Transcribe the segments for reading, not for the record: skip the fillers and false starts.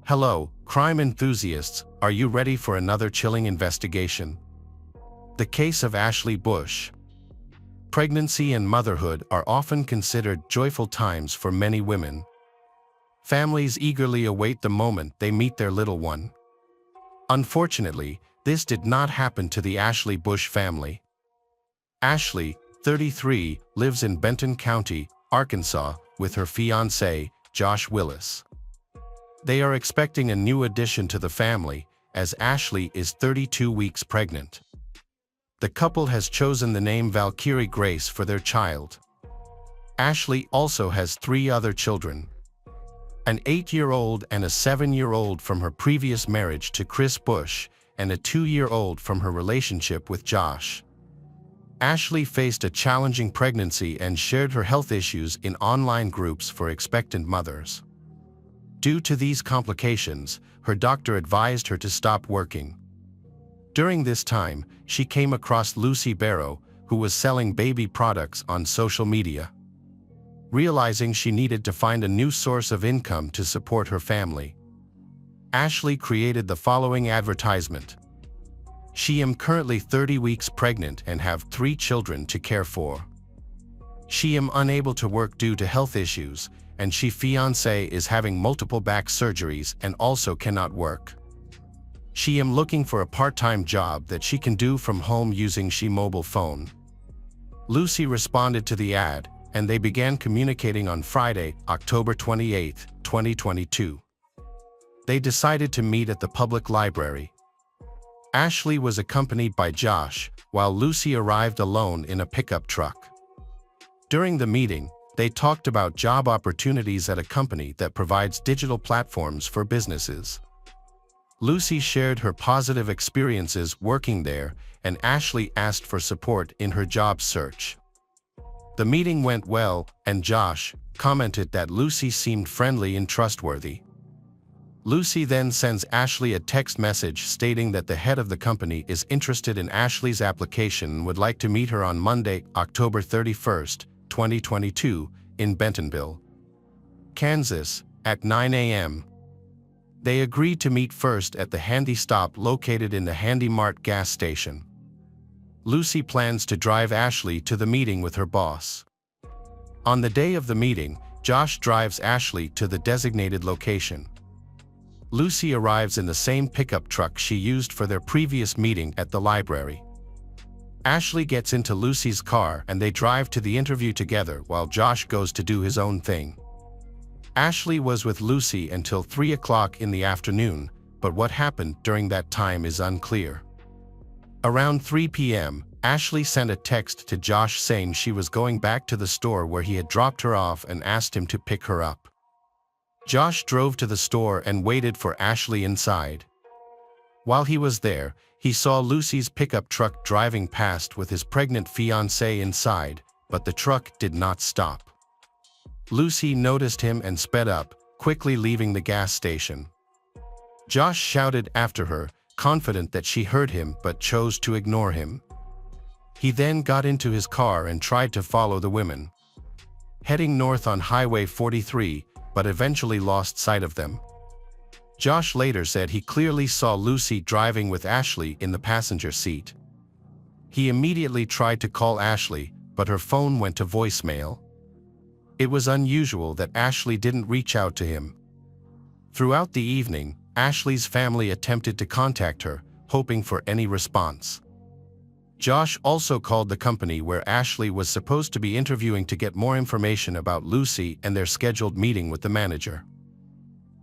Hello, crime enthusiasts, are you ready for another chilling investigation? The case of Ashley Bush. Pregnancy and motherhood are often considered joyful times for many women. Families eagerly await the moment they meet their little one. Unfortunately, this did not happen to the Ashley Bush family. Ashley, 33, lives in Benton County, Arkansas, with her fiancé, Josh Willis. They are expecting a new addition to the family, as Ashley is 32 weeks pregnant. The couple has chosen the name Valkyrie Grace for their child. Ashley also has 3 other children: an 8-year-old and a 7-year-old from her previous marriage to Chris Bush, and a 2-year-old from her relationship with Josh. Ashley faced a challenging pregnancy and shared her health issues in online groups for expectant mothers. Due to these complications, her doctor advised her to stop working. During this time, she came across Lucy Barrow, who was selling baby products on social media. Realizing she needed to find a new source of income to support her family, Ashley created the following advertisement. She am currently 30 weeks pregnant and have 3 children to care for. She am unable to work due to health issues, and she fiancé is having multiple back surgeries and also cannot work. She am looking for a part-time job that she can do from home using she mobile phone. Lucy responded to the ad, and they began communicating on Friday, October 28, 2022. They decided to meet at the public library. Ashley was accompanied by Josh, while Lucy arrived alone in a pickup truck. During the meeting, they talked about job opportunities at a company that provides digital platforms for businesses. Lucy shared her positive experiences working there, and Ashley asked for support in her job search. The meeting went well, and Josh commented that Lucy seemed friendly and trustworthy. Lucy then sends Ashley a text message stating that the head of the company is interested in Ashley's application and would like to meet her on Monday, October 31, 2022, in Bentonville, Kansas, at 9 a.m. They agreed to meet first at the Handy Stop located in the Handy Mart gas station. Lucy plans to drive Ashley to the meeting with her boss. On the day of the meeting, Josh drives Ashley to the designated location. Lucy arrives in the same pickup truck she used for their previous meeting at the library. Ashley gets into Lucy's car and they drive to the interview together while Josh goes to do his own thing. Ashley was with Lucy until 3 o'clock in the afternoon, but what happened during that time is unclear. Around 3 p.m., Ashley sent a text to Josh saying she was going back to the store where he had dropped her off and asked him to pick her up. Josh drove to the store and waited for Ashley inside. While he was there, he saw Lucy's pickup truck driving past with his pregnant fiancée inside, but the truck did not stop. Lucy noticed him and sped up, quickly leaving the gas station. Josh shouted after her, confident that she heard him but chose to ignore him. He then got into his car and tried to follow the women, heading north on Highway 43, but eventually lost sight of them. Josh later said he clearly saw Lucy driving with Ashley in the passenger seat. He immediately tried to call Ashley, but her phone went to voicemail. It was unusual that Ashley didn't reach out to him. Throughout the evening, Ashley's family attempted to contact her, hoping for any response. Josh also called the company where Ashley was supposed to be interviewing to get more information about Lucy and their scheduled meeting with the manager.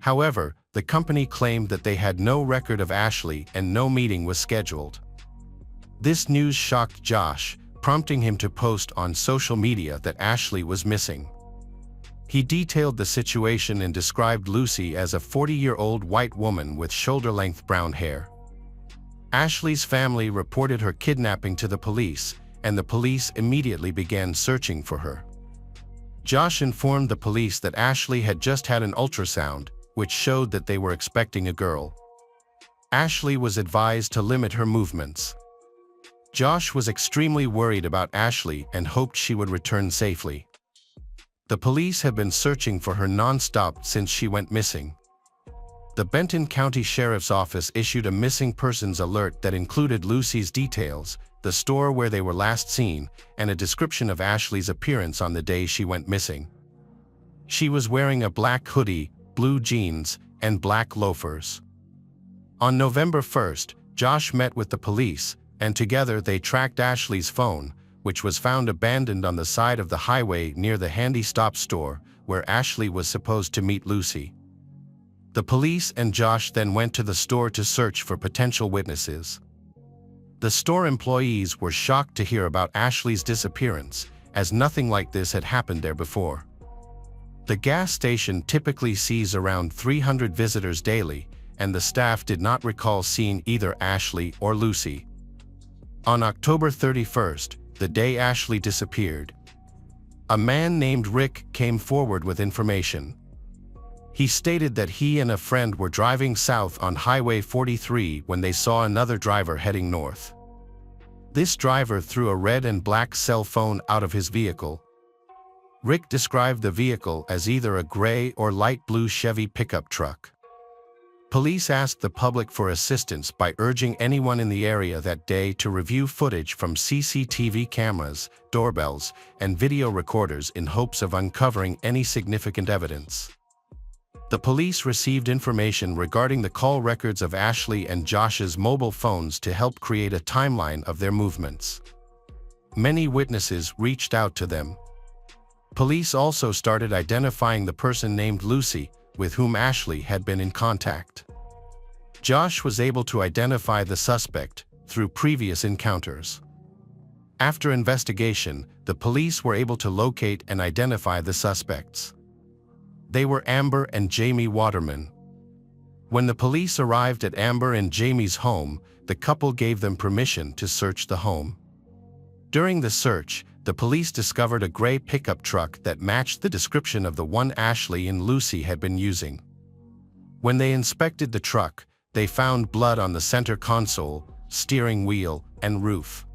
However, the company claimed that they had no record of Ashley and no meeting was scheduled. This news shocked Josh, prompting him to post on social media that Ashley was missing. He detailed the situation and described Lucy as a 40-year-old white woman with shoulder-length brown hair. Ashley's family reported her kidnapping to the police, and the police immediately began searching for her. Josh informed the police that Ashley had just had an ultrasound, which showed that they were expecting a girl. Ashley was advised to limit her movements. Josh was extremely worried about Ashley and hoped she would return safely. The police have been searching for her non-stop since she went missing. The Benton County Sheriff's Office issued a missing persons alert that included Lucy's details, the store where they were last seen, and a description of Ashley's appearance on the day she went missing. She was wearing a black hoodie, blue jeans, and black loafers. On November 1st, Josh met with the police, and together they tracked Ashley's phone, which was found abandoned on the side of the highway near the Handy Stop store, where Ashley was supposed to meet Lucy. The police and Josh then went to the store to search for potential witnesses. The store employees were shocked to hear about Ashley's disappearance, as nothing like this had happened there before. The gas station typically sees around 300 visitors daily, and the staff did not recall seeing either Ashley or Lucy. On October 31st, the day Ashley disappeared, a man named Rick came forward with information. He stated that he and a friend were driving south on Highway 43 when they saw another driver heading north. This driver threw a red and black cell phone out of his vehicle. Rick described the vehicle as either a gray or light blue Chevy pickup truck. Police asked the public for assistance by urging anyone in the area that day to review footage from CCTV cameras, doorbells, and video recorders in hopes of uncovering any significant evidence. The police received information regarding the call records of Ashley and Josh's mobile phones to help create a timeline of their movements. Many witnesses reached out to them. Police also started identifying the person named Lucy, with whom Ashley had been in contact. Josh was able to identify the suspect through previous encounters. After investigation, the police were able to locate and identify the suspects. They were Amber and Jamie Waterman. When the police arrived at Amber and Jamie's home, the couple gave them permission to search the home. During the search, the police discovered a gray pickup truck that matched the description of the one Ashley and Lucy had been using. When they inspected the truck, they found blood on the center console, steering wheel, and roof.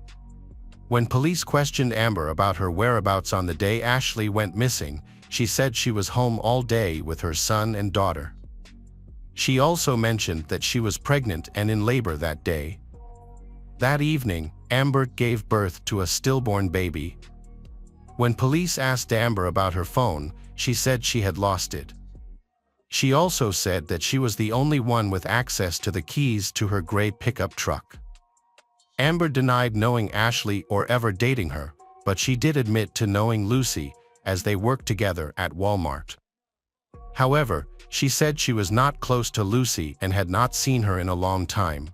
When police questioned Amber about her whereabouts on the day Ashley went missing, she said she was home all day with her son and daughter. She also mentioned that she was pregnant and in labor that day. That evening, Amber gave birth to a stillborn baby. When police asked Amber about her phone, she said she had lost it. She also said that she was the only one with access to the keys to her gray pickup truck. Amber denied knowing Ashley or ever dating her, but she did admit to knowing Lucy, as they worked together at Walmart. However, she said she was not close to Lucy and had not seen her in a long time.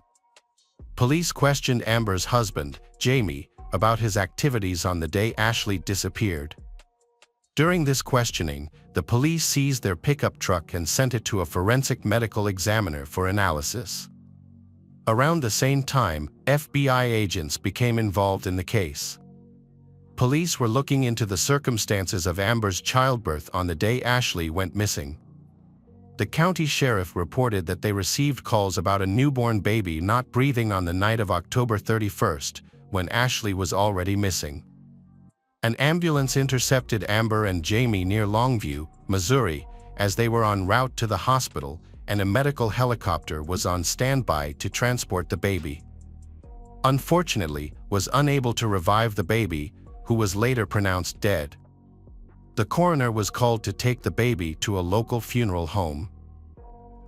Police questioned Amber's husband, Jamie, about his activities on the day Ashley disappeared. During this questioning, the police seized their pickup truck and sent it to a forensic medical examiner for analysis. Around the same time, FBI agents became involved in the case. Police were looking into the circumstances of Amber's childbirth on the day Ashley went missing. The county sheriff reported that they received calls about a newborn baby not breathing on the night of October 31st, when Ashley was already missing. An ambulance intercepted Amber and Jamie near Longview, Missouri, as they were en route to the hospital, and a medical helicopter was on standby to transport the baby. Unfortunately, was unable to revive the baby, who was later pronounced dead. The coroner was called to take the baby to a local funeral home.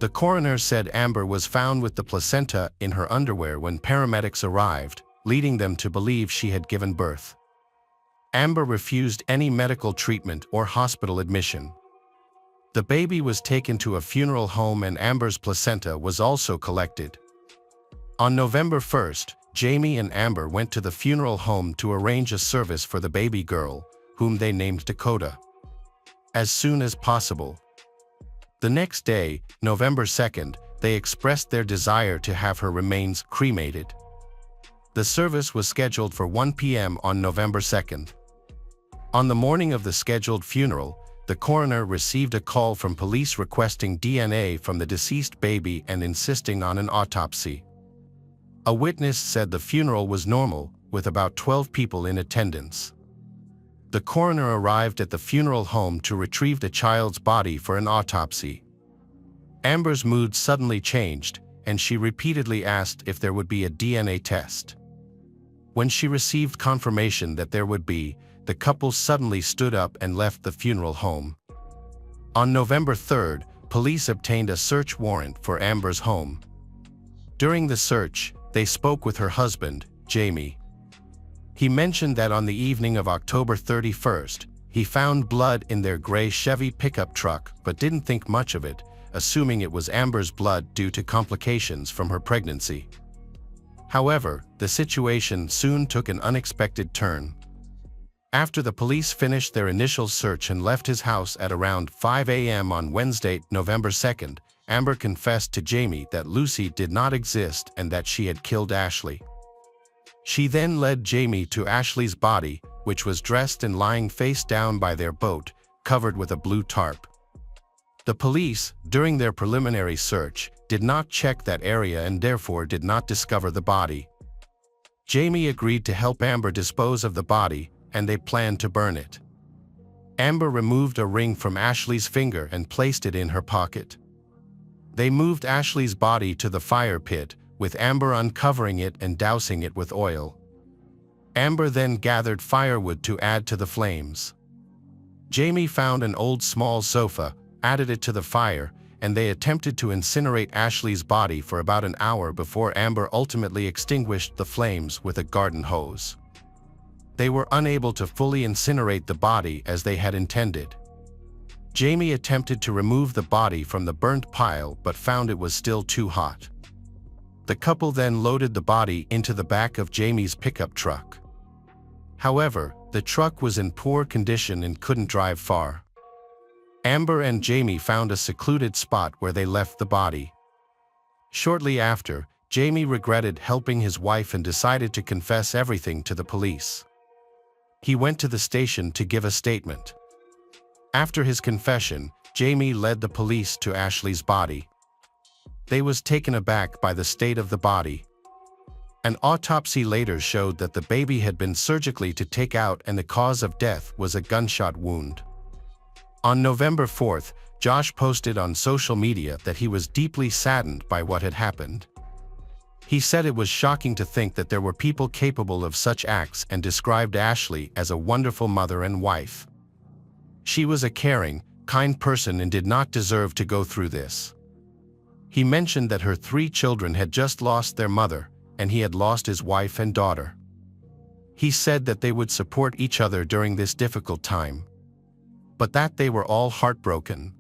The coroner said Amber was found with the placenta in her underwear when paramedics arrived, leading them to believe she had given birth. Amber refused any medical treatment or hospital admission. The baby was taken to a funeral home and Amber's placenta was also collected. On November 1st, Jamie and Amber went to the funeral home to arrange a service for the baby girl, whom they named Dakota, as soon as possible. The next day, November 2nd, they expressed their desire to have her remains cremated. The service was scheduled for 1 p.m. on November 2nd. On the morning of the scheduled funeral, the coroner received a call from police requesting DNA from the deceased baby and insisting on an autopsy. A witness said the funeral was normal, with about 12 people in attendance. The coroner arrived at the funeral home to retrieve the child's body for an autopsy. Amber's mood suddenly changed, and she repeatedly asked if there would be a DNA test. When she received confirmation that there would be, the couple suddenly stood up and left the funeral home. On November 3rd, police obtained a search warrant for Amber's home. During the search, they spoke with her husband, Jamie. He mentioned that on the evening of October 31st, he found blood in their gray Chevy pickup truck but didn't think much of it, assuming it was Amber's blood due to complications from her pregnancy. However, the situation soon took an unexpected turn. After the police finished their initial search and left his house at around 5 a.m. on Wednesday, November 2nd, Amber confessed to Jamie that Lucy did not exist and that she had killed Ashley. She then led Jamie to Ashley's body, which was dressed and lying face down by their boat, covered with a blue tarp. The police, during their preliminary search, did not check that area and therefore did not discover the body. Jamie agreed to help Amber dispose of the body, and they planned to burn it. Amber removed a ring from Ashley's finger and placed it in her pocket. They moved Ashley's body to the fire pit, with Amber uncovering it and dousing it with oil. Amber then gathered firewood to add to the flames. Jamie found an old small sofa, added it to the fire, and they attempted to incinerate Ashley's body for about an hour before Amber ultimately extinguished the flames with a garden hose. They were unable to fully incinerate the body as they had intended. Jamie attempted to remove the body from the burnt pile but found it was still too hot. The couple then loaded the body into the back of Jamie's pickup truck. However, the truck was in poor condition and couldn't drive far. Amber and Jamie found a secluded spot where they left the body. Shortly after, Jamie regretted helping his wife and decided to confess everything to the police. He went to the station to give a statement. After his confession, Jamie led the police to Ashley's body. They was taken aback by the state of the body. An autopsy later showed that the baby had been surgically taken out and the cause of death was a gunshot wound. On November 4th, Josh posted on social media that he was deeply saddened by what had happened. He said it was shocking to think that there were people capable of such acts and described Ashley as a wonderful mother and wife. She was a caring, kind person and did not deserve to go through this. He mentioned that her 3 children had just lost their mother, and he had lost his wife and daughter. He said that they would support each other during this difficult time, but that they were all heartbroken.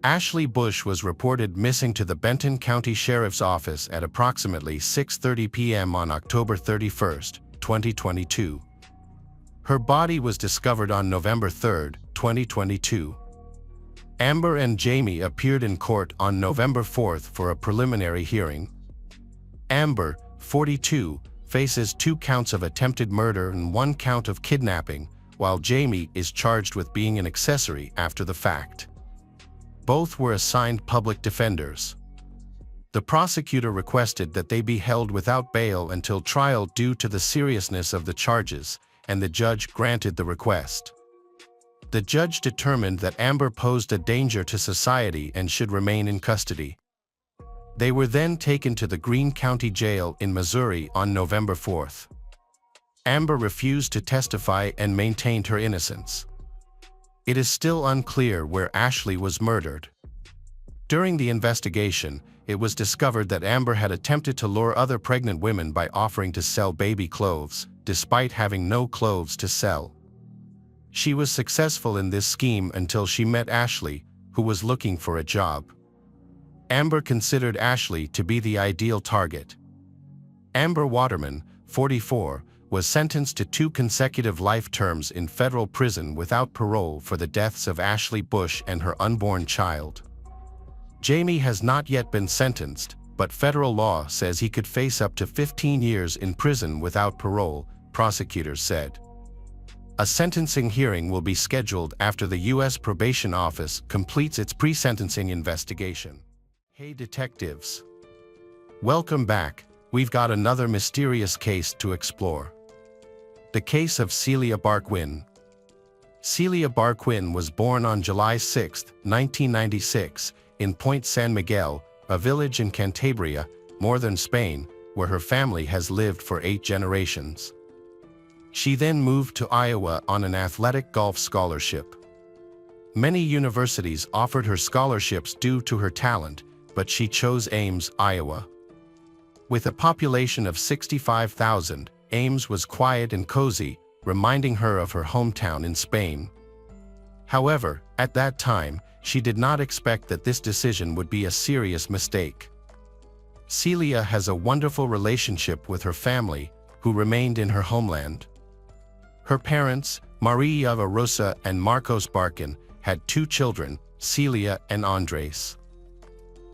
Ashley Bush was reported missing to the Benton County Sheriff's Office at approximately 6:30 p.m. on October 31st, 2022. Her body was discovered on November 3rd, 2022. Amber and Jamie appeared in court on November 4th for a preliminary hearing. Amber, 42, faces 2 counts of attempted murder and 1 count of kidnapping, while Jamie is charged with being an accessory after the fact. Both were assigned public defenders. The prosecutor requested that they be held without bail until trial due to the seriousness of the charges, and the judge granted the request. The judge determined that Amber posed a danger to society and should remain in custody. They were then taken to the Greene County Jail in Missouri on November 4th. Amber refused to testify and maintained her innocence. It is still unclear where Ashley was murdered. During the investigation, it was discovered that Amber had attempted to lure other pregnant women by offering to sell baby clothes, despite having no clothes to sell. She was successful in this scheme until she met Ashley, who was looking for a job. Amber considered Ashley to be the ideal target. Amber Waterman, 44, was sentenced to 2 consecutive life terms in federal prison without parole for the deaths of Ashley Bush and her unborn child. Jamie has not yet been sentenced, but federal law says he could face up to 15 years in prison without parole, prosecutors said. A sentencing hearing will be scheduled after the U.S. Probation Office completes its pre-sentencing investigation. Hey detectives! Welcome back. We've got another mysterious case to explore. The case of Celia Barquin. Celia Barquin was born on July 6, 1996, in Point San Miguel, a village in Cantabria, northern Spain, where her family has lived for 8 generations. She then moved to Iowa on an athletic golf scholarship. Many universities offered her scholarships due to her talent, but she chose Ames, Iowa. With a population of 65,000, Ames was quiet and cozy, reminding her of her hometown in Spain. However, at that time, she did not expect that this decision would be a serious mistake. Celia has a wonderful relationship with her family, who remained in her homeland. Her parents, Maria Rosa and Marcos Barkin, had 2 children, Celia and Andres.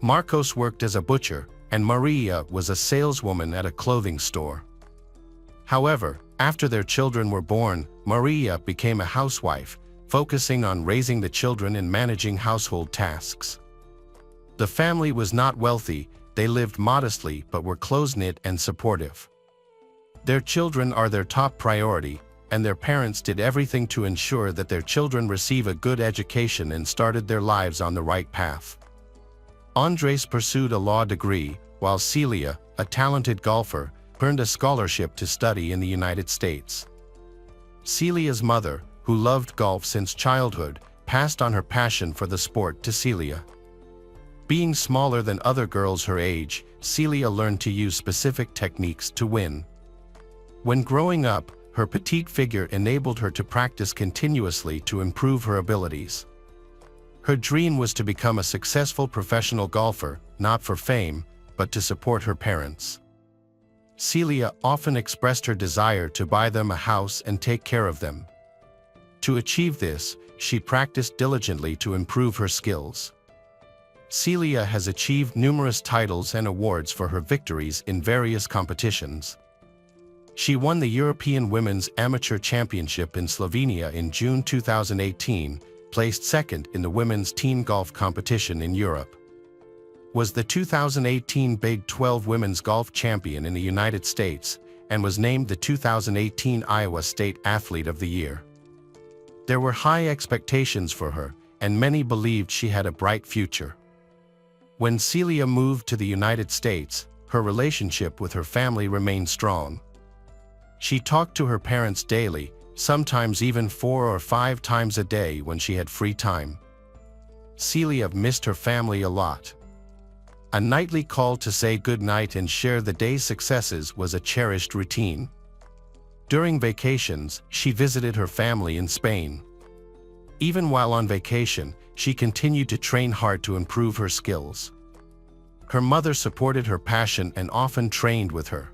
Marcos worked as a butcher, and Maria was a saleswoman at a clothing store. However, after their children were born, Maria became a housewife, focusing on raising the children and managing household tasks. The family was not wealthy, they lived modestly but were close-knit and supportive. Their children are their top priority, and their parents did everything to ensure that their children receive a good education and started their lives on the right path. Andres pursued a law degree, while Celia, a talented golfer, earned a scholarship to study in the United States. Celia's mother, who loved golf since childhood, passed on her passion for the sport to Celia. Being smaller than other girls her age, Celia learned to use specific techniques to win. When growing up, her petite figure enabled her to practice continuously to improve her abilities. Her dream was to become a successful professional golfer, not for fame, but to support her parents. Celia often expressed her desire to buy them a house and take care of them. To achieve this, she practiced diligently to improve her skills. Celia has achieved numerous titles and awards for her victories in various competitions. She won the European Women's Amateur Championship in Slovenia in June 2018, placed second in the women's team golf competition in Europe. Was the 2018 Big 12 Women's Golf Champion in the United States, and was named the 2018 Iowa State Athlete of the Year. There were high expectations for her, and many believed she had a bright future. When Celia moved to the United States, her relationship with her family remained strong. She talked to her parents daily, sometimes even 4 or 5 times a day when she had free time. Celia missed her family a lot. A nightly call to say goodnight and share the day's successes was a cherished routine. During vacations, she visited her family in Spain. Even while on vacation, she continued to train hard to improve her skills. Her mother supported her passion and often trained with her.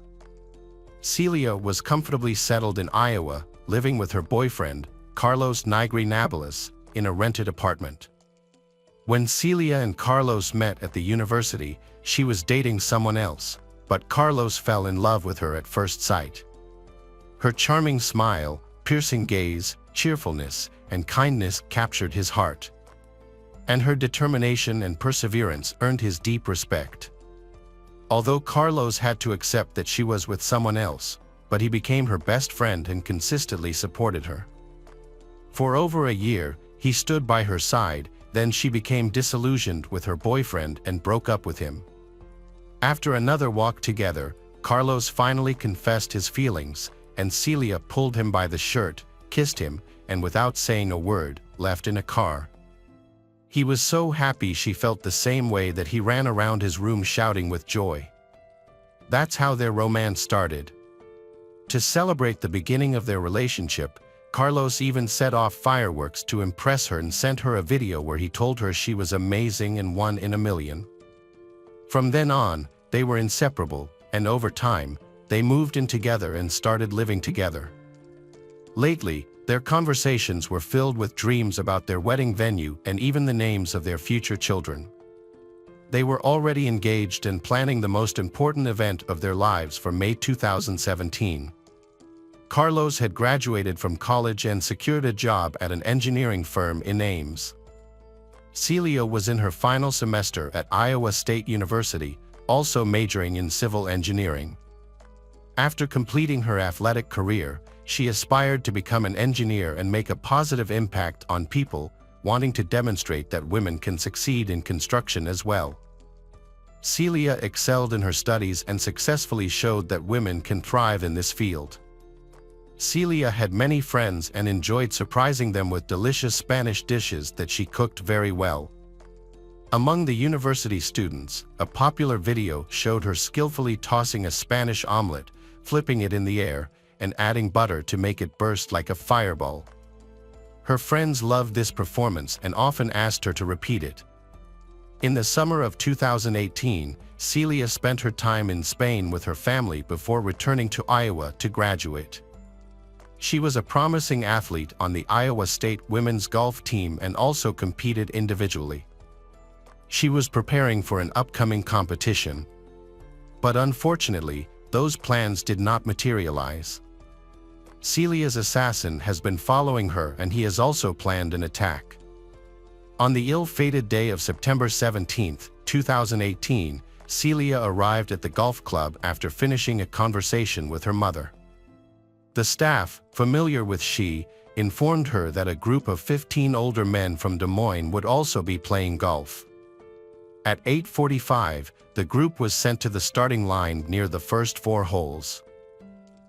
Celia was comfortably settled in Iowa, living with her boyfriend, Carlos Nigri Nabalis, in a rented apartment. When Celia and Carlos met at the university, she was dating someone else, but Carlos fell in love with her at first sight. Her charming smile, piercing gaze, cheerfulness, and kindness captured his heart. And her determination and perseverance earned his deep respect. Although Carlos had to accept that she was with someone else, but he became her best friend and consistently supported her. For over a year, he stood by her side, then she became disillusioned with her boyfriend and broke up with him. After another walk together, Carlos finally confessed his feelings, and Celia pulled him by the shirt, kissed him, and without saying a word, left in a car. He was so happy she felt the same way that he ran around his room shouting with joy. That's how their romance started. To celebrate the beginning of their relationship, Carlos even set off fireworks to impress her and sent her a video where he told her she was amazing and 1 in a million. From then on, they were inseparable, and over time, they moved in together and started living together. Lately, their conversations were filled with dreams about their wedding venue and even the names of their future children. They were already engaged and planning the most important event of their lives for May 2017. Carlos had graduated from college and secured a job at an engineering firm in Ames. Celia was in her final semester at Iowa State University, also majoring in civil engineering. After completing her athletic career, she aspired to become an engineer and make a positive impact on people, wanting to demonstrate that women can succeed in construction as well. Celia excelled in her studies and successfully showed that women can thrive in this field. Celia had many friends and enjoyed surprising them with delicious Spanish dishes that she cooked very well. Among the university students, a popular video showed her skillfully tossing a Spanish omelet, flipping it in the air, and adding butter to make it burst like a fireball. Her friends loved this performance and often asked her to repeat it. In the summer of 2018, Celia spent her time in Spain with her family before returning to Iowa to graduate. She was a promising athlete on the Iowa State women's golf team and also competed individually. She was preparing for an upcoming competition. But unfortunately, those plans did not materialize. Celia's assassin has been following her and he has also planned an attack. On the ill-fated day of September 17, 2018, Celia arrived at the golf club after finishing a conversation with her mother. The staff, familiar with she, informed her that a group of 15 older men from Des Moines would also be playing golf. At 8:45, the group was sent to the starting line near the first 4 holes.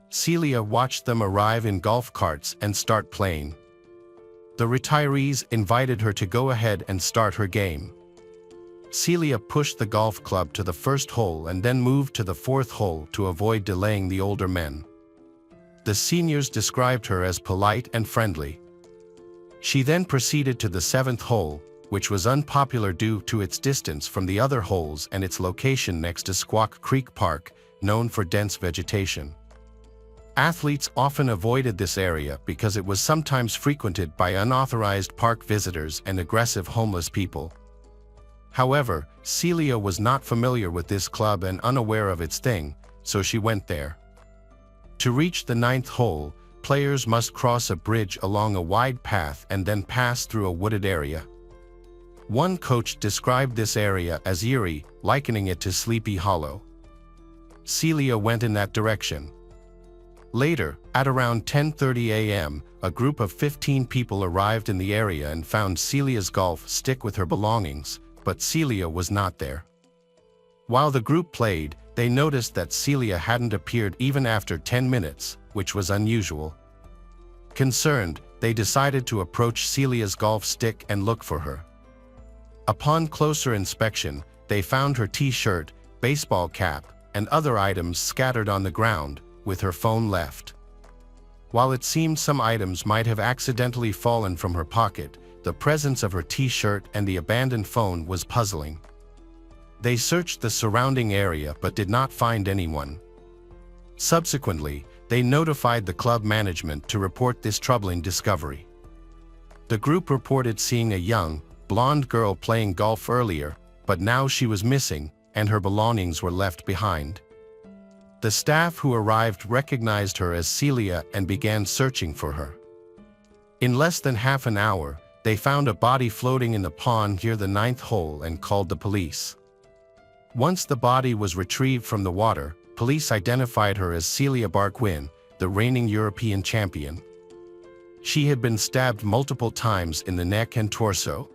Celia watched them arrive in golf carts and start playing. The retirees invited her to go ahead and start her game. Celia pushed the golf club to the first hole and then moved to the 4th hole to avoid delaying the older men. The seniors described her as polite and friendly. She then proceeded to the 7th hole, which was unpopular due to its distance from the other holes and its location next to Squaw Creek Park, known for dense vegetation. Athletes often avoided this area because it was sometimes frequented by unauthorized park visitors and aggressive homeless people. However, Celia was not familiar with this club and unaware of its thing, so she went there. To reach the 9th hole, players must cross a bridge along a wide path and then pass through a wooded area. One coach described this area as eerie, likening it to Sleepy Hollow. Celia went in that direction. Later, at around 10:30 a.m., a group of 15 people arrived in the area and found Celia's golf stick with her belongings, but Celia was not there. While the group played, they noticed that Celia hadn't appeared even after 10 minutes, which was unusual. Concerned, they decided to approach Celia's golf stick and look for her. Upon closer inspection, they found her t-shirt, baseball cap, and other items scattered on the ground, with her phone left. While it seemed some items might have accidentally fallen from her pocket, the presence of her t-shirt and the abandoned phone was puzzling. They searched the surrounding area but did not find anyone. Subsequently, they notified the club management to report this troubling discovery. The group reported seeing a young, blonde girl playing golf earlier, but now she was missing, and her belongings were left behind. The staff who arrived recognized her as Celia and began searching for her. In less than half an hour, they found a body floating in the pond near the 9th hole and called the police. Once the body was retrieved from the water, police identified her as Celia Barquin, the reigning European champion. She had been stabbed multiple times in the neck and torso.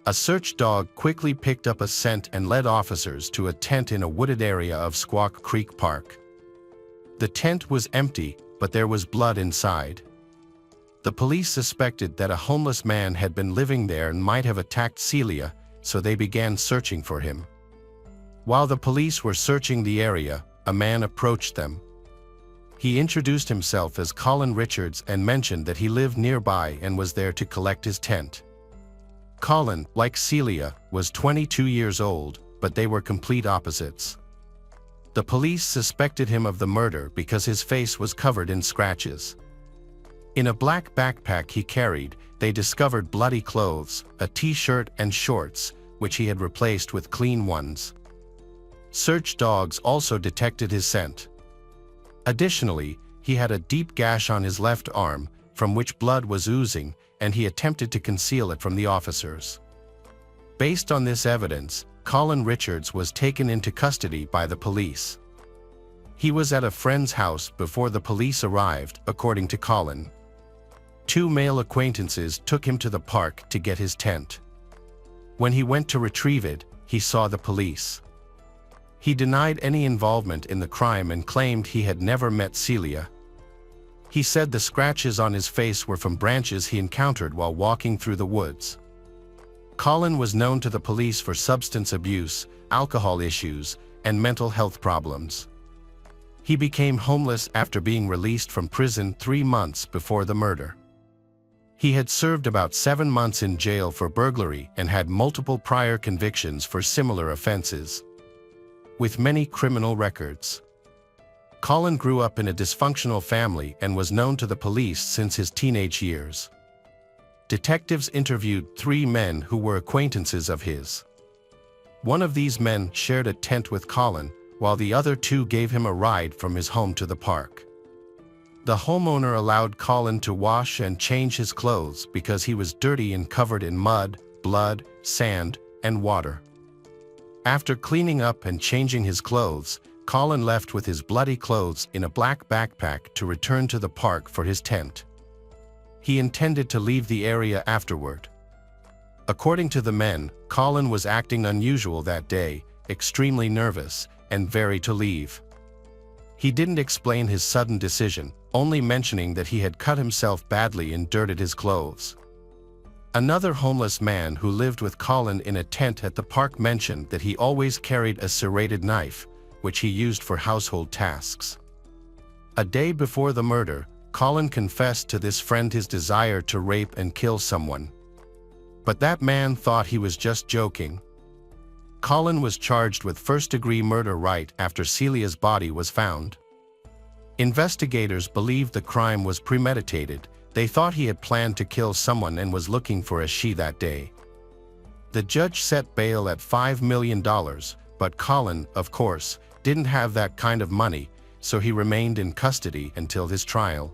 A search dog quickly picked up a scent and led officers to a tent in a wooded area of Squaw Creek Park. The tent was empty, but there was blood inside. The police suspected that a homeless man had been living there and might have attacked Celia, so they began searching for him. While the police were searching the area, a man approached them. He introduced himself as Colin Richards and mentioned that he lived nearby and was there to collect his tent. Colin, like Celia, was 22 years old, but they were complete opposites. The police suspected him of the murder because his face was covered in scratches. In a black backpack he carried, they discovered bloody clothes, a t-shirt and shorts, which he had replaced with clean ones. Search dogs also detected his scent. Additionally, he had a deep gash on his left arm, from which blood was oozing, and he attempted to conceal it from the officers. Based on this evidence, Colin Richards was taken into custody by the police. He was at a friend's house before the police arrived, according to Colin. Two male acquaintances took him to the park to get his tent. When he went to retrieve it, he saw the police. He denied any involvement in the crime and claimed he had never met Celia. He said the scratches on his face were from branches he encountered while walking through the woods. Colin was known to the police for substance abuse, alcohol issues, and mental health problems. He became homeless after being released from prison 3 months before the murder. He had served about 7 months in jail for burglary and had multiple prior convictions for similar offenses, with many criminal records. Colin grew up in a dysfunctional family and was known to the police since his teenage years. Detectives interviewed 3 men who were acquaintances of his. One of these men shared a tent with Colin, while the other 2 gave him a ride from his home to the park. The homeowner allowed Colin to wash and change his clothes because he was dirty and covered in mud, blood, sand, and water. After cleaning up and changing his clothes, Colin left with his bloody clothes in a black backpack to return to the park for his tent. He intended to leave the area afterward. According to the men, Colin was acting unusual that day, extremely nervous, and very to leave. He didn't explain his sudden decision, only mentioning that he had cut himself badly and dirted his clothes. Another homeless man who lived with Colin in a tent at the park mentioned that he always carried a serrated knife, which he used for household tasks. A day before the murder, Colin confessed to this friend his desire to rape and kill someone. But that man thought he was just joking. Colin was charged with first-degree murder right after Celia's body was found. Investigators believed the crime was premeditated. They thought he had planned to kill someone and was looking for a she that day. The judge set bail at $5 million, but Colin, of course, didn't have that kind of money, so he remained in custody until his trial.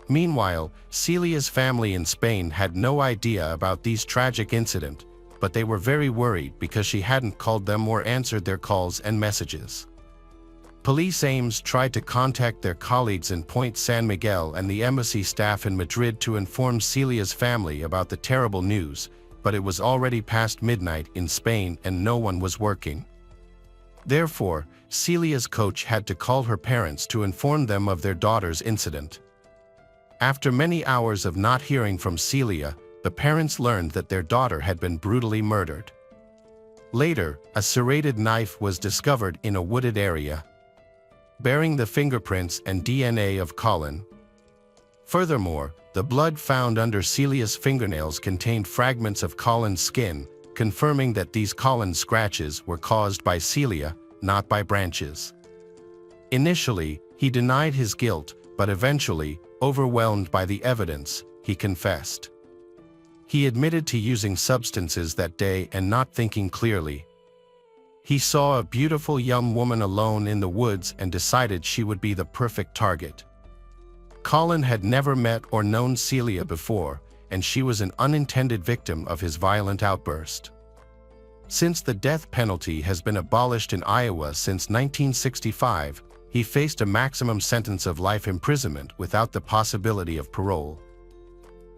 Meanwhile, Celia's family in Spain had no idea about these tragic incidents, but they were very worried because she hadn't called them or answered their calls and messages. Police aides tried to contact their colleagues in Point San Miguel and the embassy staff in Madrid to inform Celia's family about the terrible news, but it was already past midnight in Spain and no one was working. Therefore, Celia's coach had to call her parents to inform them of their daughter's incident. After many hours of not hearing from Celia, the parents learned that their daughter had been brutally murdered. Later, a serrated knife was discovered in a wooded area, bearing the fingerprints and DNA of Colin. Furthermore, the blood found under Celia's fingernails contained fragments of Colin's skin, confirming that these Colin scratches were caused by Celia, not by branches. Initially, he denied his guilt, but eventually, overwhelmed by the evidence, he confessed. He admitted to using substances that day and not thinking clearly. He saw a beautiful young woman alone in the woods and decided she would be the perfect target. Colin had never met or known Celia before, and she was an unintended victim of his violent outburst. Since the death penalty has been abolished in Iowa since 1965, he faced a maximum sentence of life imprisonment without the possibility of parole.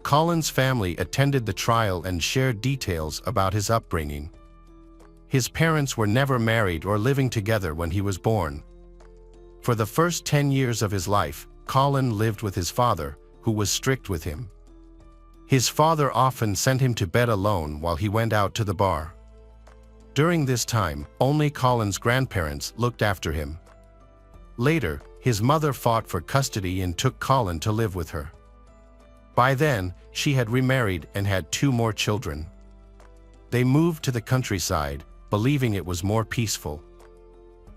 Colin's family attended the trial and shared details about his upbringing. His parents were never married or living together when he was born. For the first 10 years of his life, Colin lived with his father, who was strict with him. His father often sent him to bed alone while he went out to the bar. During this time, only Colin's grandparents looked after him. Later, his mother fought for custody and took Colin to live with her. By then, she had remarried and had 2 more children. They moved to the countryside, believing it was more peaceful.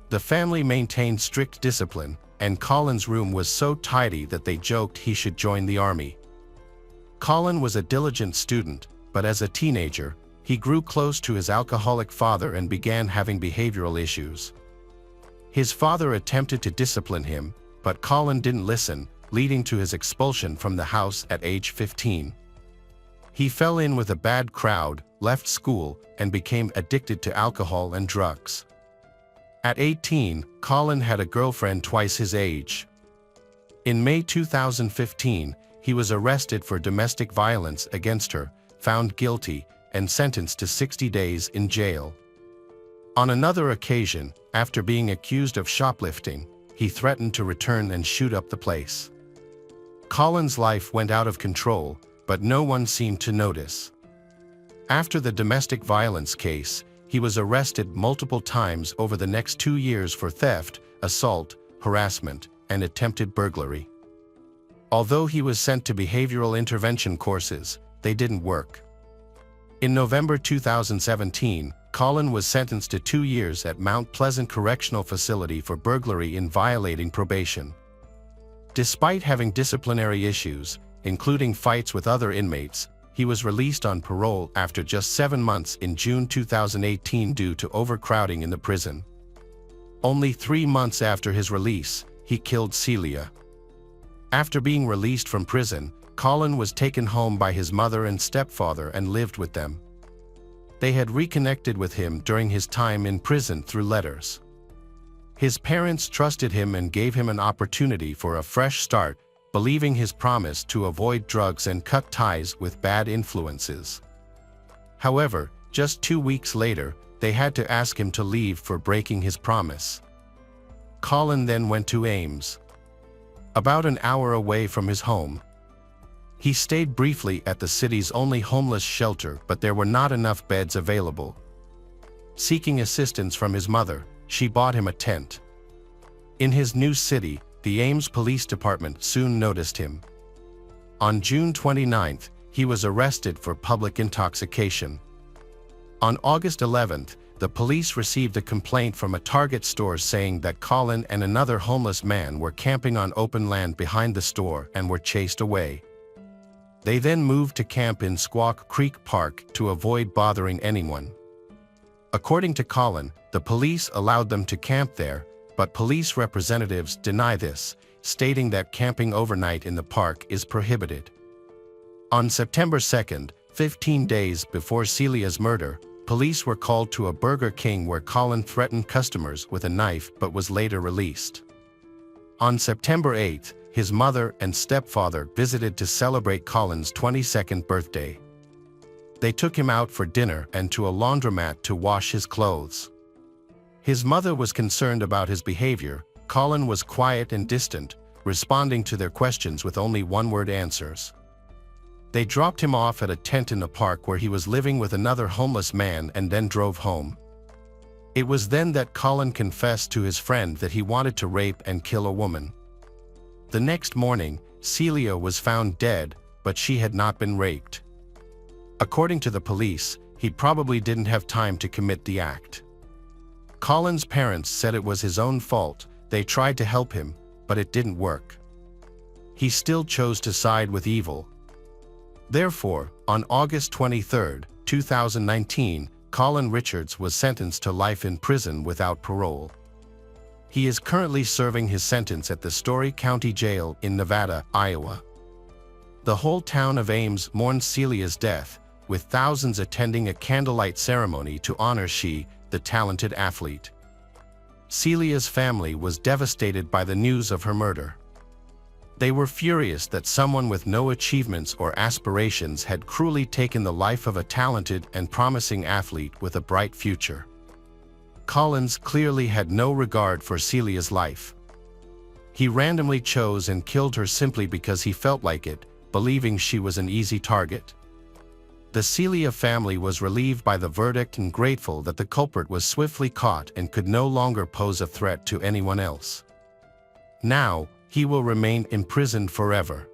The family maintained strict discipline, and Colin's room was so tidy that they joked he should join the army. Colin was a diligent student, but as a teenager, he grew close to his alcoholic father and began having behavioral issues. His father attempted to discipline him, but Colin didn't listen, leading to his expulsion from the house at age 15. He fell in with a bad crowd, left school, and became addicted to alcohol and drugs. At 18, Colin had a girlfriend twice his age. In May 2015, he was arrested for domestic violence against her, found guilty, and sentenced to 60 days in jail. On another occasion, after being accused of shoplifting, he threatened to return and shoot up the place. Colin's life went out of control, but no one seemed to notice. After the domestic violence case, he was arrested multiple times over the next 2 years for theft, assault, harassment, and attempted burglary. Although he was sent to behavioral intervention courses, they didn't work. In November 2017, Colin was sentenced to 2 years at Mount Pleasant Correctional Facility for burglary in violating probation. Despite having disciplinary issues, including fights with other inmates, he was released on parole after just 7 months in June 2018 due to overcrowding in the prison. Only 3 months after his release, he killed Celia. After being released from prison, Colin was taken home by his mother and stepfather and lived with them. They had reconnected with him during his time in prison through letters. His parents trusted him and gave him an opportunity for a fresh start, believing his promise to avoid drugs and cut ties with bad influences. However, just 2 weeks later, they had to ask him to leave for breaking his promise. Colin then went to Ames, about an hour away from his home. He stayed briefly at the city's only homeless shelter, but there were not enough beds available. Seeking assistance from his mother, she bought him a tent. In his new city, the Ames Police Department soon noticed him. On June 29th, he was arrested for public intoxication. On August 11th, the police received a complaint from a Target store saying that Colin and another homeless man were camping on open land behind the store and were chased away. They then moved to camp in Squaw Creek Park to avoid bothering anyone. According to Colin, the police allowed them to camp there, but police representatives deny this, stating that camping overnight in the park is prohibited. On September 2nd, 15 days before Celia's murder, police were called to a Burger King where Colin threatened customers with a knife but was later released. On September 8th, his mother and stepfather visited to celebrate Colin's 22nd birthday. They took him out for dinner and to a laundromat to wash his clothes. His mother was concerned about his behavior. Colin was quiet and distant, responding to their questions with only one-word answers. They dropped him off at a tent in the park where he was living with another homeless man and then drove home. It was then that Colin confessed to his friend that he wanted to rape and kill a woman. The next morning, Celia was found dead, but she had not been raped. According to the police, he probably didn't have time to commit the act. Colin's parents said it was his own fault. They tried to help him, but it didn't work. He still chose to side with evil. Therefore, on August 23, 2019, Colin Richards was sentenced to life in prison without parole. He is currently serving his sentence at the Story County Jail in Nevada, Iowa. The whole town of Ames mourned Celia's death, with thousands attending a candlelight ceremony to honor the talented athlete. Celia's family was devastated by the news of her murder. They were furious that someone with no achievements or aspirations had cruelly taken the life of a talented and promising athlete with a bright future. Collins clearly had no regard for Celia's life. He randomly chose and killed her simply because he felt like it, believing she was an easy target. The Celia family was relieved by the verdict and grateful that the culprit was swiftly caught and could no longer pose a threat to anyone else. Now, he will remain imprisoned forever.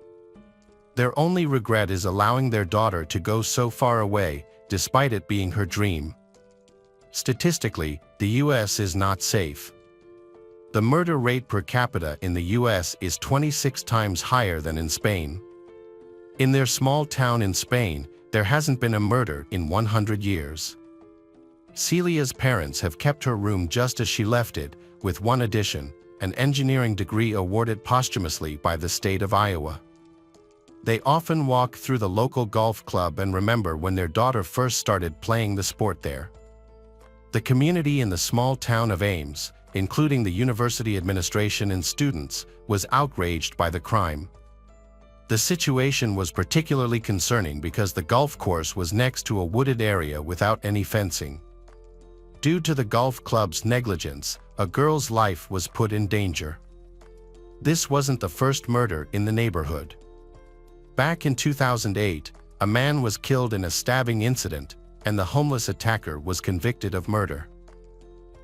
Their only regret is allowing their daughter to go so far away, despite it being her dream. Statistically, the U.S. is not safe. The murder rate per capita in the U.S. is 26 times higher than in Spain. In their small town in Spain, there hasn't been a murder in 100 years. Celia's parents have kept her room just as she left it, with one addition: an engineering degree awarded posthumously by the state of Iowa. They often walk through the local golf club and remember when their daughter first started playing the sport there. The community in the small town of Ames, including the university administration and students, was outraged by the crime. The situation was particularly concerning because the golf course was next to a wooded area without any fencing. Due to the golf club's negligence, a girl's life was put in danger. This wasn't the first murder in the neighborhood. Back in 2008, a man was killed in a stabbing incident, and the homeless attacker was convicted of murder.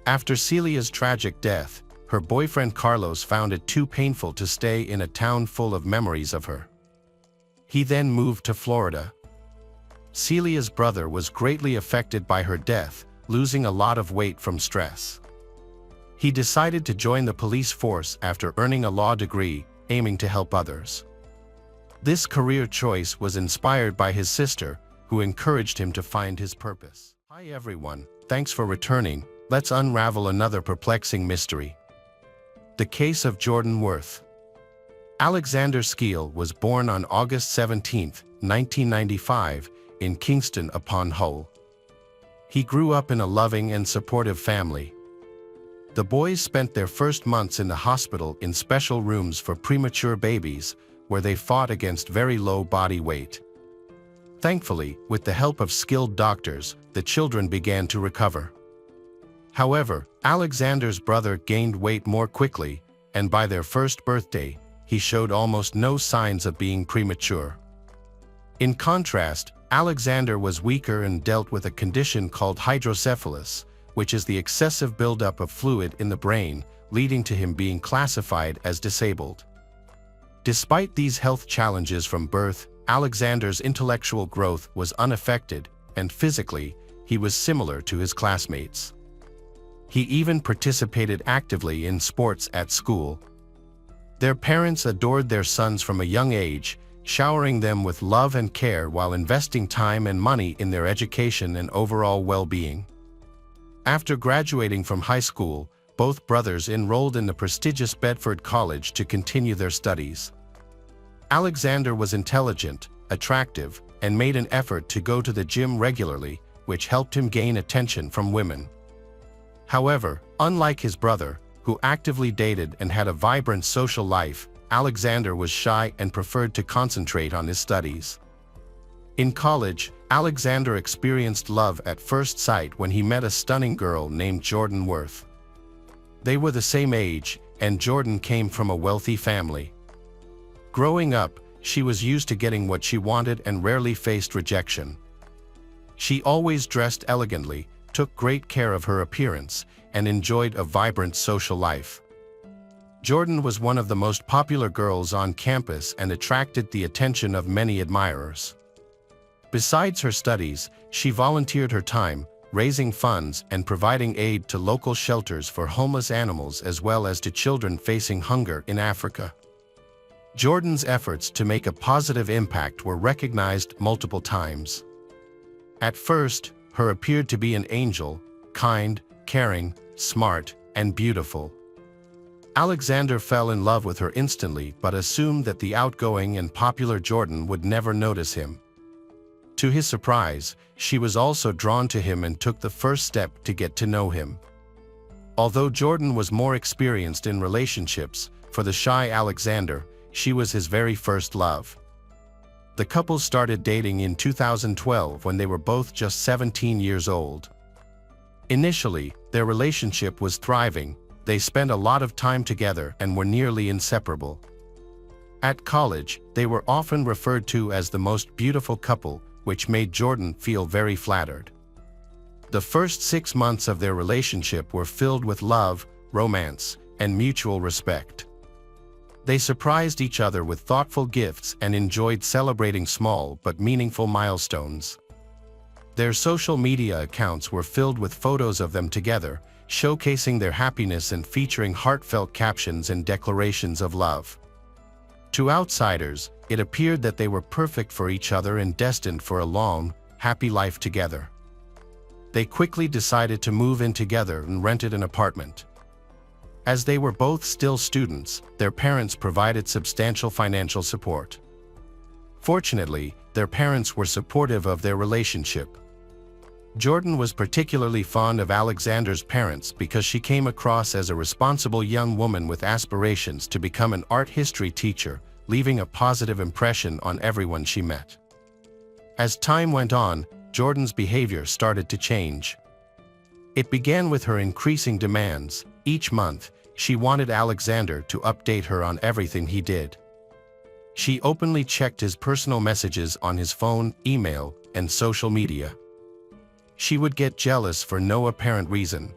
After Celia's tragic death, her boyfriend Carlos found it too painful to stay in a town full of memories of her. He then moved to Florida. Celia's brother was greatly affected by her death, losing a lot of weight from stress. He decided to join the police force after earning a law degree, aiming to help others. This career choice was inspired by his sister, who encouraged him to find his purpose. Hi everyone, thanks for returning. Let's unravel another perplexing mystery. The case of Jordan Worth. Alexander Skeel was born on August 17, 1995, in Kingston upon Hull. He grew up in a loving and supportive family. The boys spent their first months in the hospital in special rooms for premature babies, where they fought against very low body weight. Thankfully, with the help of skilled doctors, the children began to recover. However, Alexander's brother gained weight more quickly, and by their first birthday, he showed almost no signs of being premature. In contrast, Alexander was weaker and dealt with a condition called hydrocephalus, which is the excessive buildup of fluid in the brain, leading to him being classified as disabled. Despite these health challenges from birth, Alexander's intellectual growth was unaffected, and physically, he was similar to his classmates. He even participated actively in sports at school. Their parents adored their sons from a young age, showering them with love and care while investing time and money in their education and overall well-being. After graduating from high school, both brothers enrolled in the prestigious Bedford College to continue their studies. Alexander was intelligent, attractive, and made an effort to go to the gym regularly, which helped him gain attention from women. However, unlike his brother, who actively dated and had a vibrant social life, Alexander was shy and preferred to concentrate on his studies. In college, Alexander experienced love at first sight when he met a stunning girl named Jordan Worth. They were the same age, and Jordan came from a wealthy family. Growing up, she was used to getting what she wanted and rarely faced rejection. She always dressed elegantly, took great care of her appearance, and enjoyed a vibrant social life. Jordan was one of the most popular girls on campus and attracted the attention of many admirers. Besides her studies, she volunteered her time, raising funds and providing aid to local shelters for homeless animals as well as to children facing hunger in Africa. Jordan's efforts to make a positive impact were recognized multiple times. At first, her appeared to be an angel, kind, caring, smart, and beautiful. Alexander fell in love with her instantly but assumed that the outgoing and popular Jordan would never notice him. To his surprise, she was also drawn to him and took the first step to get to know him. Although Jordan was more experienced in relationships, for the shy Alexander, she was his very first love. The couple started dating in 2012 when they were both just 17 years old. Initially, their relationship was thriving. They spent a lot of time together and were nearly inseparable. At college, they were often referred to as the most beautiful couple, which made Jordan feel very flattered. The first 6 months of their relationship were filled with love, romance, and mutual respect. They surprised each other with thoughtful gifts and enjoyed celebrating small but meaningful milestones. Their social media accounts were filled with photos of them together, showcasing their happiness and featuring heartfelt captions and declarations of love. To outsiders, it appeared that they were perfect for each other and destined for a long, happy life together. They quickly decided to move in together and rented an apartment. As they were both still students, their parents provided substantial financial support. Fortunately, their parents were supportive of their relationship. Jordan was particularly fond of Alexander's parents because she came across as a responsible young woman with aspirations to become an art history teacher, leaving a positive impression on everyone she met. As time went on, Jordan's behavior started to change. It began with her increasing demands. Each month, she wanted Alexander to update her on everything he did. She openly checked his personal messages on his phone, email, and social media. She would get jealous for no apparent reason.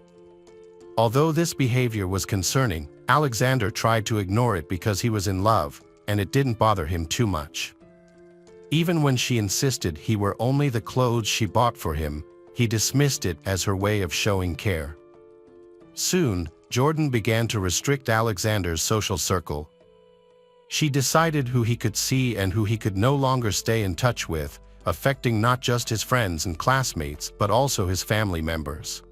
Although this behavior was concerning, Alexander tried to ignore it because he was in love, and it didn't bother him too much. Even when she insisted he wore only the clothes she bought for him, he dismissed it as her way of showing care. Soon, Jordan began to restrict Alexander's social circle. She decided who he could see and who he could no longer stay in touch with, affecting not just his friends and classmates but also his family members.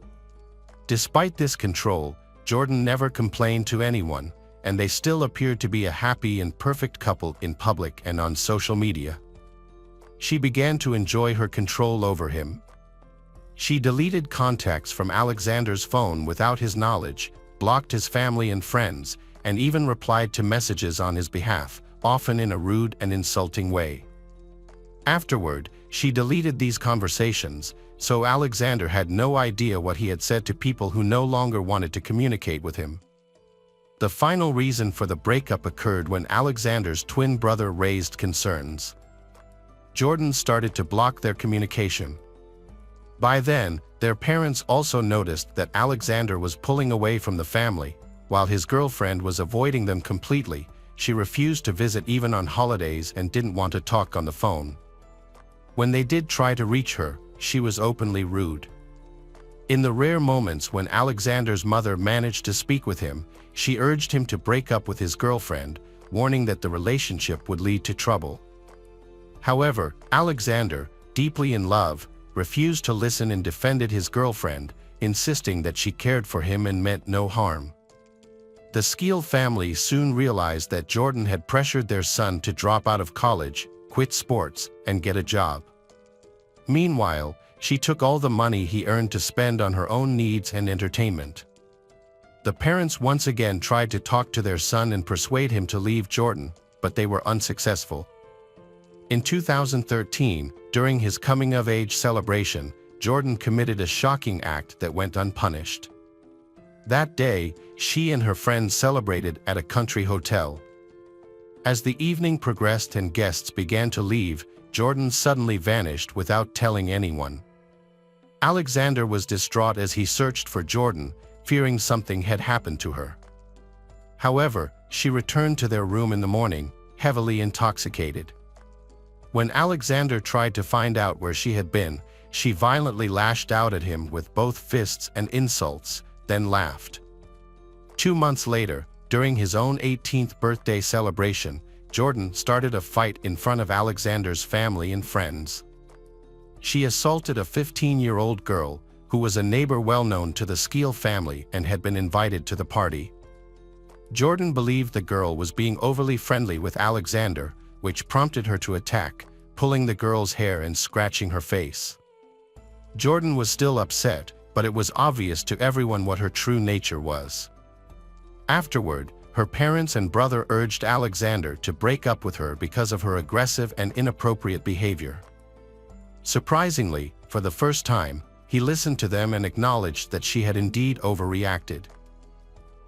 Despite this control, Jordan never complained to anyone, and they still appeared to be a happy and perfect couple in public and on social media. She began to enjoy her control over him. She deleted contacts from Alexander's phone without his knowledge, blocked his family and friends, and even replied to messages on his behalf, often in a rude and insulting way. Afterward, she deleted these conversations, so Alexander had no idea what he had said to people who no longer wanted to communicate with him. The final reason for the breakup occurred when Alexander's twin brother raised concerns. Jordan started to block their communication. By then, their parents also noticed that Alexander was pulling away from the family, while his girlfriend was avoiding them completely. She refused to visit even on holidays and didn't want to talk on the phone. When they did try to reach her, she was openly rude. In the rare moments when Alexander's mother managed to speak with him, she urged him to break up with his girlfriend, warning that the relationship would lead to trouble. However, Alexander, deeply in love, refused to listen and defended his girlfriend, insisting that she cared for him and meant no harm. The Skeel family soon realized that Jordan had pressured their son to drop out of college, quit sports, and get a job. Meanwhile, she took all the money he earned to spend on her own needs and entertainment. The parents once again tried to talk to their son and persuade him to leave Jordan, but they were unsuccessful. In 2013, during his coming-of-age celebration, Jordan committed a shocking act that went unpunished. That day, she and her friends celebrated at a country hotel. As the evening progressed and guests began to leave, Jordan suddenly vanished without telling anyone. Alexander was distraught as he searched for Jordan, fearing something had happened to her. However, she returned to their room in the morning, heavily intoxicated. When Alexander tried to find out where she had been, she violently lashed out at him with both fists and insults, then laughed. 2 months later, during his own 18th birthday celebration, Jordan started a fight in front of Alexander's family and friends. She assaulted a 15-year-old girl, who was a neighbor well known to the Skeel family and had been invited to the party. Jordan believed the girl was being overly friendly with Alexander, which prompted her to attack, pulling the girl's hair and scratching her face. Jordan was still upset, but it was obvious to everyone what her true nature was. Afterward, her parents and brother urged Alexander to break up with her because of her aggressive and inappropriate behavior. Surprisingly, for the first time, he listened to them and acknowledged that she had indeed overreacted.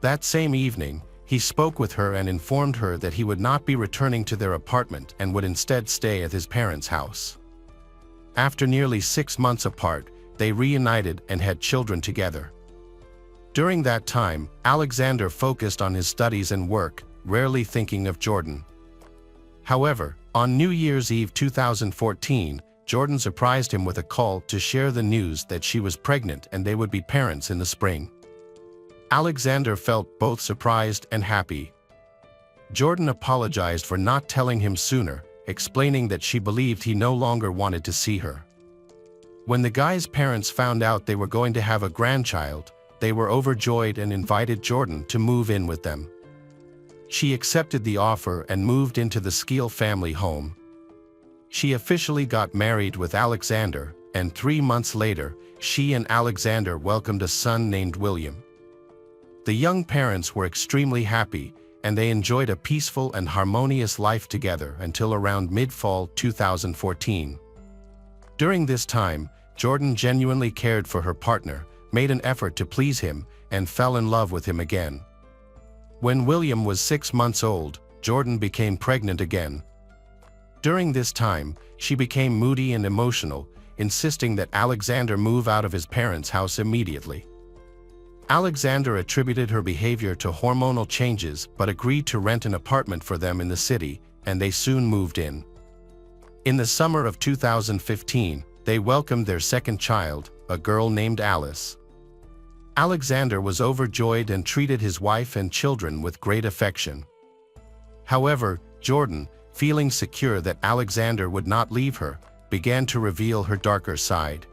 That same evening, he spoke with her and informed her that he would not be returning to their apartment and would instead stay at his parents' house. After nearly 6 months apart, they reunited and had children together. During that time, Alexander focused on his studies and work, rarely thinking of Jordan. However, on New Year's Eve 2014, Jordan surprised him with a call to share the news that she was pregnant and they would be parents in the spring. Alexander felt both surprised and happy. Jordan apologized for not telling him sooner, explaining that she believed he no longer wanted to see her. When the guy's parents found out they were going to have a grandchild, they were overjoyed and invited Jordan to move in with them. She accepted the offer and moved into the Skeel family home. She officially got married with Alexander, and 3 months later, she and Alexander welcomed a son named William. The young parents were extremely happy, and they enjoyed a peaceful and harmonious life together until around mid-fall 2014. During this time, Jordan genuinely cared for her partner, made an effort to please him, and fell in love with him again. When William was 6 months old, Jordan became pregnant again. During this time, she became moody and emotional, insisting that Alexander move out of his parents' house immediately. Alexander attributed her behavior to hormonal changes but agreed to rent an apartment for them in the city, and they soon moved in. In the summer of 2015, they welcomed their second child, a girl named Alice. Alexander was overjoyed and treated his wife and children with great affection. However, Jordan, feeling secure that Alexander would not leave her, began to reveal her darker side.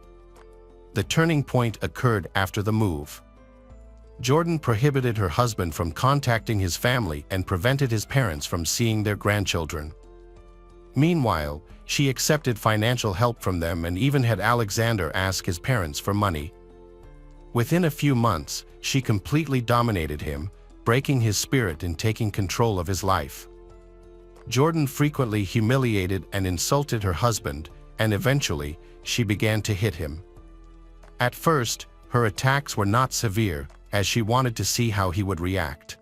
The turning point occurred after the move. Jordan prohibited her husband from contacting his family and prevented his parents from seeing their grandchildren. Meanwhile, she accepted financial help from them and even had Alexander ask his parents for money. Within a few months, she completely dominated him, breaking his spirit and taking control of his life. Jordan frequently humiliated and insulted her husband, and eventually, she began to hit him. At first, her attacks were not severe, as she wanted to see how he would react.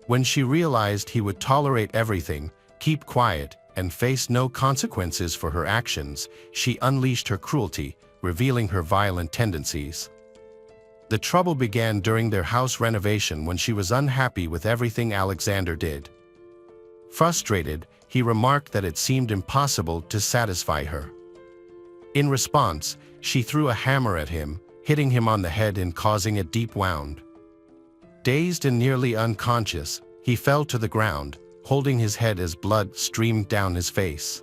When she realized he would tolerate everything, keep quiet, and face no consequences for her actions, she unleashed her cruelty, revealing her violent tendencies. The trouble began during their house renovation when she was unhappy with everything Alexander did. Frustrated, he remarked that it seemed impossible to satisfy her. In response, she threw a hammer at him, hitting him on the head and causing a deep wound. Dazed and nearly unconscious, he fell to the ground, holding his head as blood streamed down his face.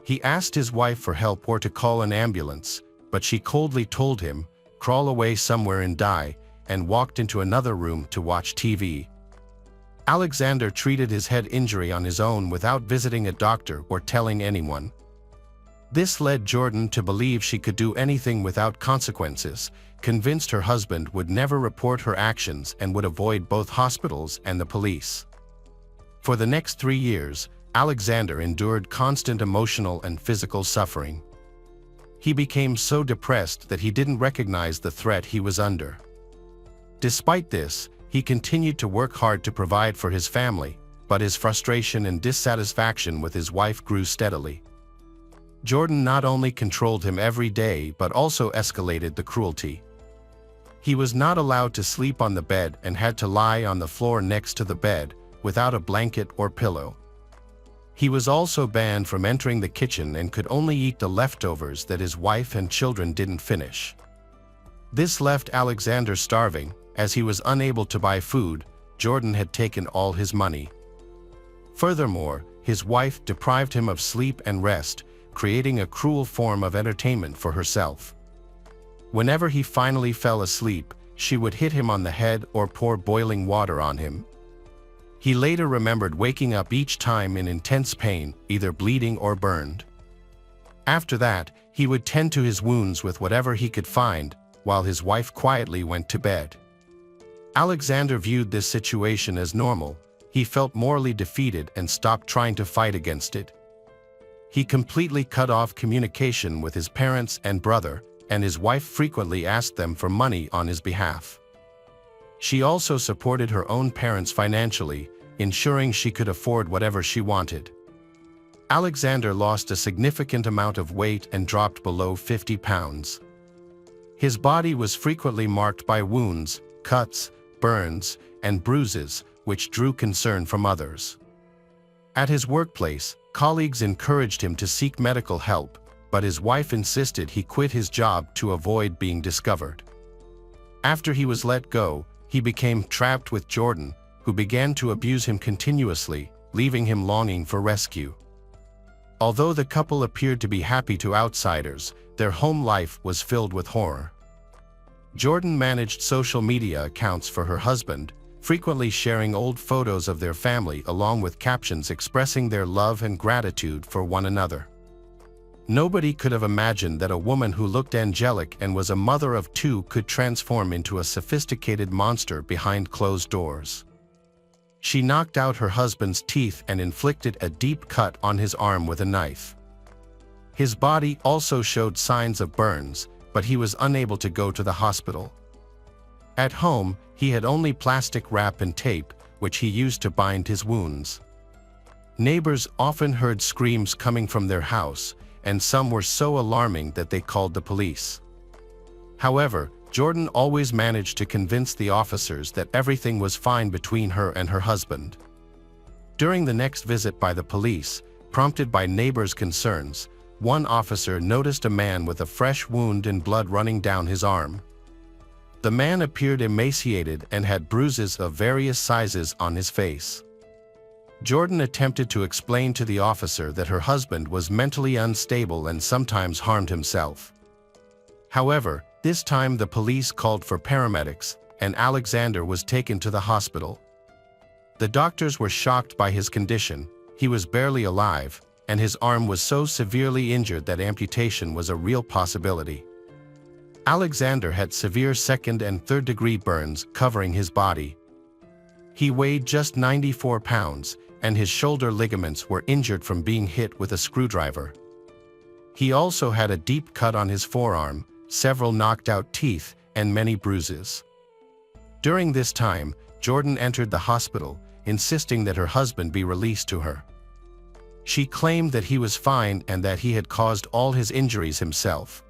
He asked his wife for help or to call an ambulance, but she coldly told him, "Crawl away somewhere and die," and walked into another room to watch TV. Alexander treated his head injury on his own without visiting a doctor or telling anyone. This led Jordan to believe she could do anything without consequences, convinced her husband would never report her actions and would avoid both hospitals and the police. For the next 3 years, Alexander endured constant emotional and physical suffering. He became so depressed that he didn't recognize the threat he was under. Despite this, he continued to work hard to provide for his family, but his frustration and dissatisfaction with his wife grew steadily. Jordan not only controlled him every day but also escalated the cruelty. He was not allowed to sleep on the bed and had to lie on the floor next to the bed, without a blanket or pillow. He was also banned from entering the kitchen and could only eat the leftovers that his wife and children didn't finish. This left Alexander starving, as he was unable to buy food. Jordan had taken all his money. Furthermore, his wife deprived him of sleep and rest, creating a cruel form of entertainment for herself. Whenever he finally fell asleep, she would hit him on the head or pour boiling water on him. He later remembered waking up each time in intense pain, either bleeding or burned. After that, he would tend to his wounds with whatever he could find, while his wife quietly went to bed. Alexander viewed this situation as normal. He felt morally defeated and stopped trying to fight against it. He completely cut off communication with his parents and brother, and his wife frequently asked them for money on his behalf. She also supported her own parents financially, ensuring she could afford whatever she wanted. Alexander lost a significant amount of weight and dropped below 50 pounds. His body was frequently marked by wounds, cuts, burns, and bruises, which drew concern from others. At his workplace, colleagues encouraged him to seek medical help, but his wife insisted he quit his job to avoid being discovered. After he was let go, he became trapped with Jordan, who began to abuse him continuously, leaving him longing for rescue. Although the couple appeared to be happy to outsiders, their home life was filled with horror. Jordan managed social media accounts for her husband, frequently sharing old photos of their family along with captions expressing their love and gratitude for one another. Nobody could have imagined that a woman who looked angelic and was a mother of 2 could transform into a sophisticated monster behind closed doors. She knocked out her husband's teeth and inflicted a deep cut on his arm with a knife. His body also showed signs of burns, but he was unable to go to the hospital. At home, he had only plastic wrap and tape, which he used to bind his wounds. Neighbors often heard screams coming from their house, and some were so alarming that they called the police. However, Jordan always managed to convince the officers that everything was fine between her and her husband. During the next visit by the police, prompted by neighbors' concerns, one officer noticed a man with a fresh wound and blood running down his arm. The man appeared emaciated and had bruises of various sizes on his face. Jordan attempted to explain to the officer that her husband was mentally unstable and sometimes harmed himself. However, this time the police called for paramedics, and Alexander was taken to the hospital. The doctors were shocked by his condition. He was barely alive, and his arm was so severely injured that amputation was a real possibility. Alexander had severe second and third-degree burns covering his body. He weighed just 94 pounds, and his shoulder ligaments were injured from being hit with a screwdriver. He also had a deep cut on his forearm, several knocked-out teeth, and many bruises. During this time, Jordan entered the hospital, insisting that her husband be released to her. She claimed that he was fine and that he had caused all his injuries himself.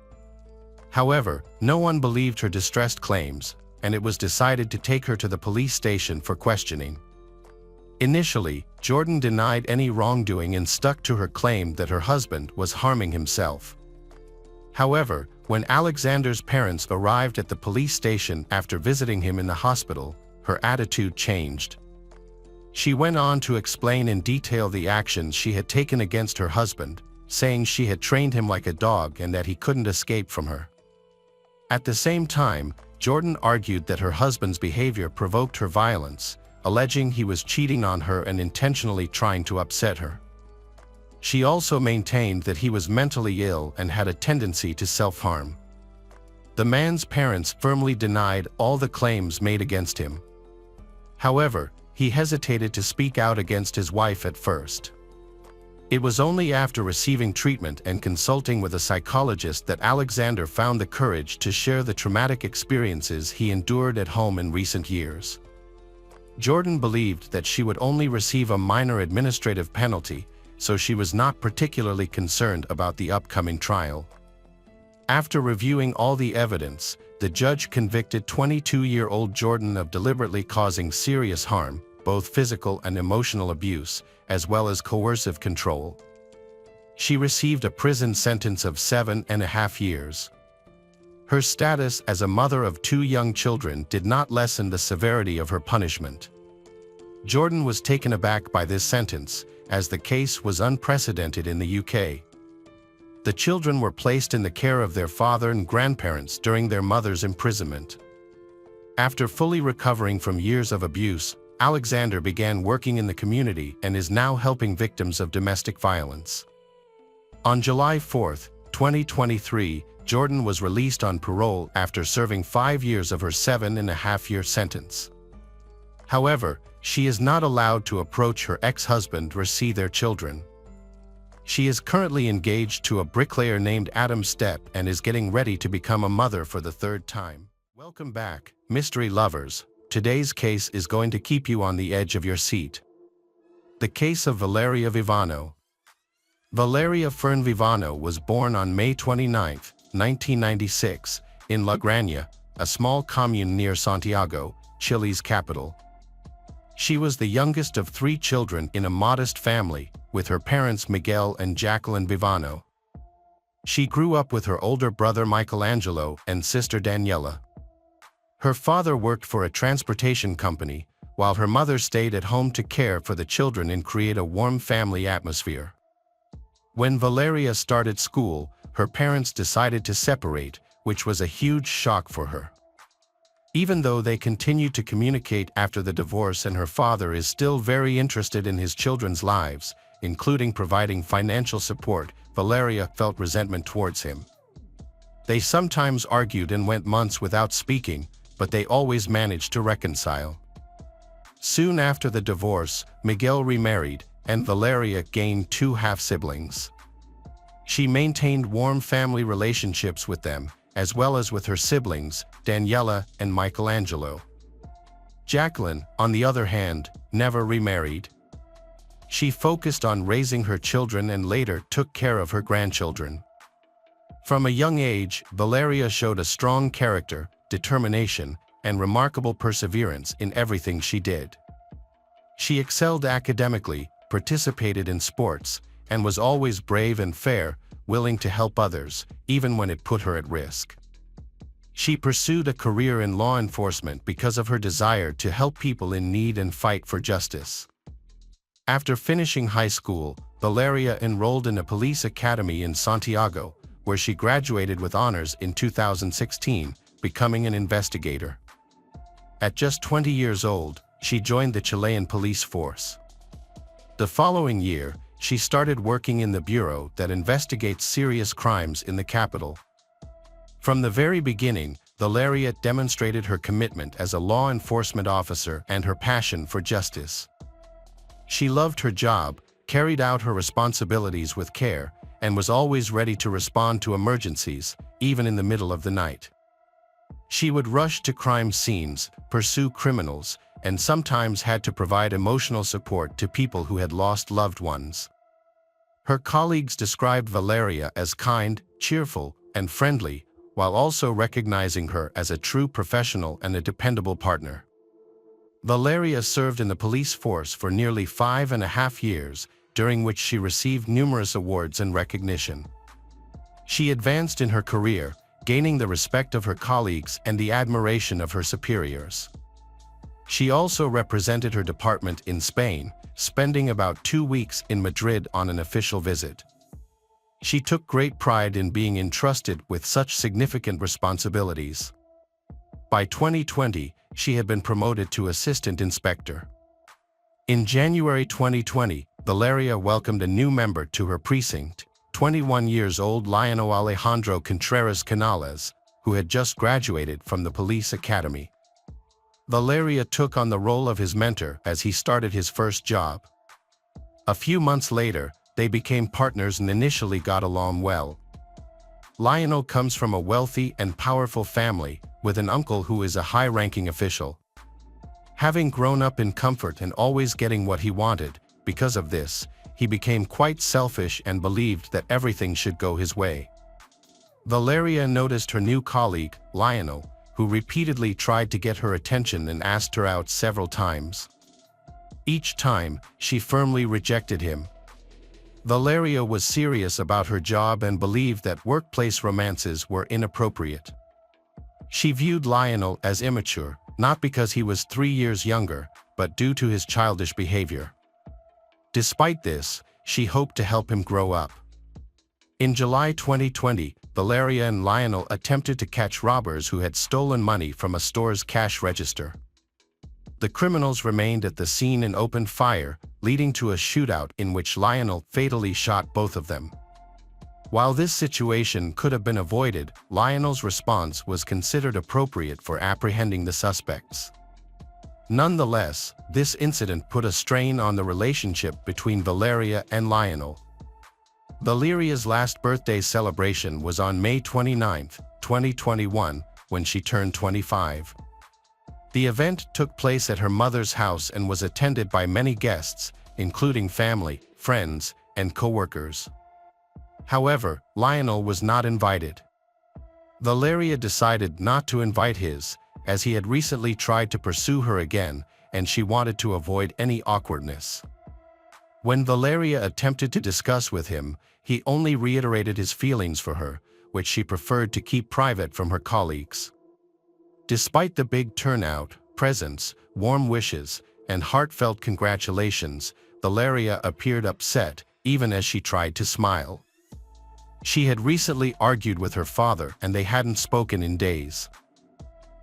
However, no one believed her distressed claims, and it was decided to take her to the police station for questioning. Initially, Jordan denied any wrongdoing and stuck to her claim that her husband was harming himself. However, when Alexander's parents arrived at the police station after visiting him in the hospital, her attitude changed. She went on to explain in detail the actions she had taken against her husband, saying she had trained him like a dog and that he couldn't escape from her. At the same time, Jordan argued that her husband's behavior provoked her violence, alleging he was cheating on her and intentionally trying to upset her. She also maintained that he was mentally ill and had a tendency to self-harm. The man's parents firmly denied all the claims made against him. However, he hesitated to speak out against his wife at first. It was only after receiving treatment and consulting with a psychologist that Alexander found the courage to share the traumatic experiences he endured at home in recent years. Jordan believed that she would only receive a minor administrative penalty, so she was not particularly concerned about the upcoming trial. After reviewing all the evidence, the judge convicted 22-year-old Jordan of deliberately causing serious harm, both physical and emotional abuse, as well as coercive control. She received a prison sentence of 7.5 years. Her status as a mother of 2 young children did not lessen the severity of her punishment. Jordan was taken aback by this sentence, as the case was unprecedented in the UK. The children were placed in the care of their father and grandparents during their mother's imprisonment. After fully recovering from years of abuse, Alexander began working in the community and is now helping victims of domestic violence. On July 4, 2023, Jordan was released on parole after serving 5 years of her 7.5-year sentence. However, she is not allowed to approach her ex-husband or see their children. She is currently engaged to a bricklayer named Adam Stepp and is getting ready to become a mother for the 3rd time. Welcome back, mystery lovers. Today's case is going to keep you on the edge of your seat. The case of Valeria Vivano. Valeria Fern Vivano was born on May 29, 1996, in La Granja, a small commune near Santiago, Chile's capital. She was the youngest of 3 children in a modest family, with her parents Miguel and Jacqueline Vivano. She grew up with her older brother Michelangelo and sister Daniela. Her father worked for a transportation company, while her mother stayed at home to care for the children and create a warm family atmosphere. When Valeria started school, her parents decided to separate, which was a huge shock for her. Even though they continued to communicate after the divorce and her father is still very interested in his children's lives, including providing financial support, Valeria felt resentment towards him. They sometimes argued and went months without speaking, but they always managed to reconcile. Soon after the divorce, Miguel remarried, and Valeria gained two half-siblings. She maintained warm family relationships with them, as well as with her siblings, Daniela and Michelangelo. Jacqueline, on the other hand, never remarried. She focused on raising her children and later took care of her grandchildren. From a young age, Valeria showed a strong character, determination, and remarkable perseverance in everything she did. She excelled academically, participated in sports, and was always brave and fair, willing to help others, even when it put her at risk. She pursued a career in law enforcement because of her desire to help people in need and fight for justice. After finishing high school, Valeria enrolled in a police academy in Santiago, where she graduated with honors in 2016, becoming an investigator. At just 20 years old, she joined the Chilean police force. The following year, she started working in the bureau that investigates serious crimes in the capital. From the very beginning, Valeria demonstrated her commitment as a law enforcement officer and her passion for justice. She loved her job, carried out her responsibilities with care, and was always ready to respond to emergencies, even in the middle of the night. She would rush to crime scenes, pursue criminals, and sometimes had to provide emotional support to people who had lost loved ones. Her colleagues described Valeria as kind, cheerful, and friendly, while also recognizing her as a true professional and a dependable partner. Valeria served in the police force for nearly 5.5 years, during which she received numerous awards and recognition. She advanced in her career, gaining the respect of her colleagues and the admiration of her superiors. She also represented her department in Spain, spending about 2 weeks in Madrid on an official visit. She took great pride in being entrusted with such significant responsibilities. By 2020, she had been promoted to assistant inspector. In January 2020, Valeria welcomed a new member to her precinct, 21 years old Lionel Alejandro Contreras Canales, who had just graduated from the police academy. Valeria took on the role of his mentor as he started his first job. A few months later, they became partners and initially got along well. Lionel comes from a wealthy and powerful family, with an uncle who is a high-ranking official. Having grown up in comfort and always getting what he wanted, because of this, he became quite selfish and believed that everything should go his way. Valeria noticed her new colleague, Lionel, who repeatedly tried to get her attention and asked her out several times. Each time, she firmly rejected him. Valeria was serious about her job and believed that workplace romances were inappropriate. She viewed Lionel as immature, not because he was 3 years younger, but due to his childish behavior. Despite this, she hoped to help him grow up. In July 2020, Valeria and Lionel attempted to catch robbers who had stolen money from a store's cash register. The criminals remained at the scene and opened fire, leading to a shootout in which Lionel fatally shot both of them. While this situation could have been avoided, Lionel's response was considered appropriate for apprehending the suspects. Nonetheless, this incident put a strain on the relationship between Valeria and Lionel. Valeria's last birthday celebration was on May 29, 2021, when she turned 25. The event took place at her mother's house and was attended by many guests, including family, friends, and co-workers. However, Lionel was not invited. Valeria decided not to invite his, as he had recently tried to pursue her again, and she wanted to avoid any awkwardness. When Valeria attempted to discuss with him, he only reiterated his feelings for her, which she preferred to keep private from her colleagues. Despite the big turnout, presents, warm wishes, and heartfelt congratulations, Valeria appeared upset, even as she tried to smile. She had recently argued with her father and they hadn't spoken in days.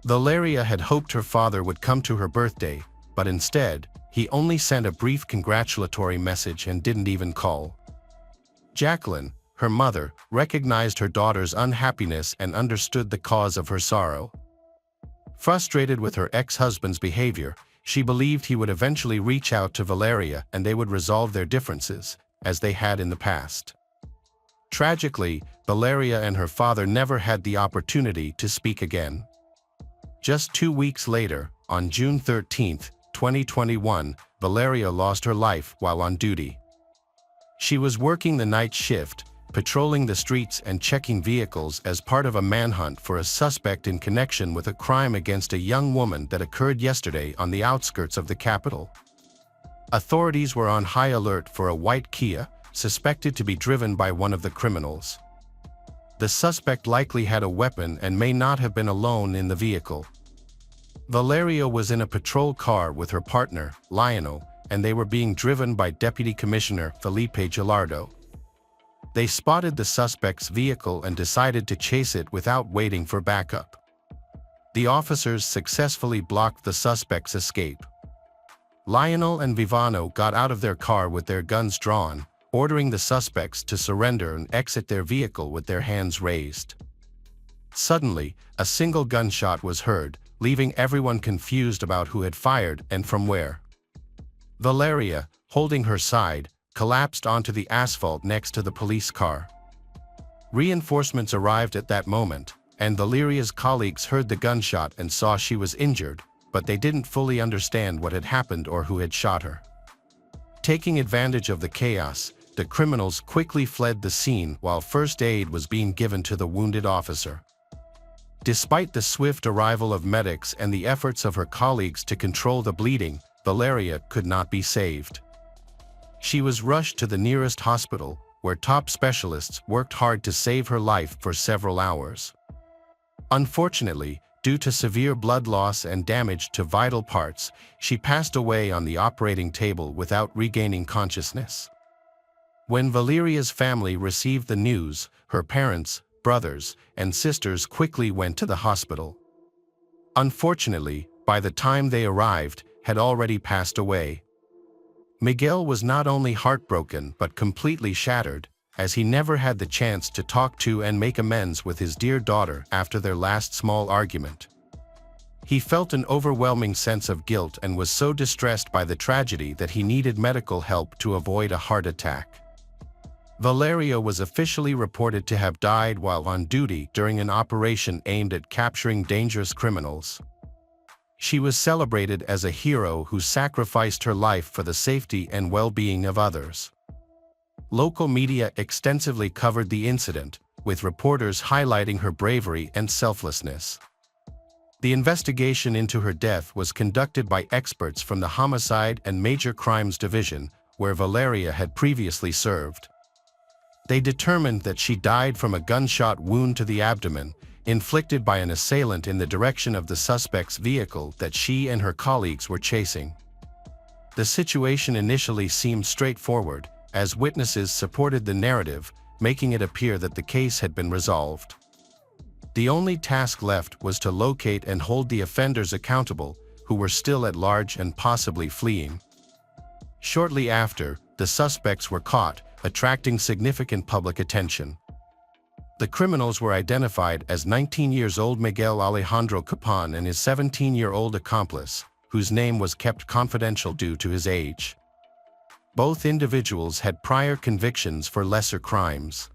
Valeria had hoped her father would come to her birthday, but instead, he only sent a brief congratulatory message and didn't even call. Jacqueline, her mother, recognized her daughter's unhappiness and understood the cause of her sorrow. Frustrated with her ex-husband's behavior, she believed he would eventually reach out to Valeria and they would resolve their differences, as they had in the past. Tragically, Valeria and her father never had the opportunity to speak again. Just 2 weeks later, on June 13, 2021, Valeria lost her life while on duty. She was working the night shift, patrolling the streets and checking vehicles as part of a manhunt for a suspect in connection with a crime against a young woman that occurred yesterday on the outskirts of the capital. Authorities were on high alert for a white Kia, suspected to be driven by one of the criminals. The suspect likely had a weapon and may not have been alone in the vehicle. Valeria was in a patrol car with her partner, Lionel, and they were being driven by Deputy Commissioner Felipe Gilardo. They spotted the suspect's vehicle and decided to chase it without waiting for backup. The officers successfully blocked the suspect's escape. Lionel and Vivano got out of their car with their guns drawn, ordering the suspects to surrender and exit their vehicle with their hands raised. Suddenly, a single gunshot was heard, leaving everyone confused about who had fired and from where. Valeria, holding her side, collapsed onto the asphalt next to the police car. Reinforcements arrived at that moment, and Valeria's colleagues heard the gunshot and saw she was injured, but they didn't fully understand what had happened or who had shot her. Taking advantage of the chaos, the criminals quickly fled the scene while first aid was being given to the wounded officer. Despite the swift arrival of medics and the efforts of her colleagues to control the bleeding, Valeria could not be saved. She was rushed to the nearest hospital, where top specialists worked hard to save her life for several hours. Unfortunately, due to severe blood loss and damage to vital parts, she passed away on the operating table without regaining consciousness. When Valeria's family received the news, her parents, brothers, and sisters quickly went to the hospital. Unfortunately, by the time they arrived, had already passed away. Miguel was not only heartbroken but completely shattered, as he never had the chance to talk to and make amends with his dear daughter after their last small argument. He felt an overwhelming sense of guilt and was so distressed by the tragedy that he needed medical help to avoid a heart attack. Valeria was officially reported to have died while on duty during an operation aimed at capturing dangerous criminals. She was celebrated as a hero who sacrificed her life for the safety and well-being of others. Local media extensively covered the incident, with reporters highlighting her bravery and selflessness. The investigation into her death was conducted by experts from the Homicide and Major Crimes Division, where Valeria had previously served. They determined that she died from a gunshot wound to the abdomen, inflicted by an assailant in the direction of the suspect's vehicle that she and her colleagues were chasing. The situation initially seemed straightforward, as witnesses supported the narrative, making it appear that the case had been resolved. The only task left was to locate and hold the offenders accountable, who were still at large and possibly fleeing. Shortly after, the suspects were caught, attracting significant public attention. The criminals were identified as 19-year-old Miguel Alejandro Capon and his 17-year-old accomplice, whose name was kept confidential due to his age. Both individuals had prior convictions for lesser crimes.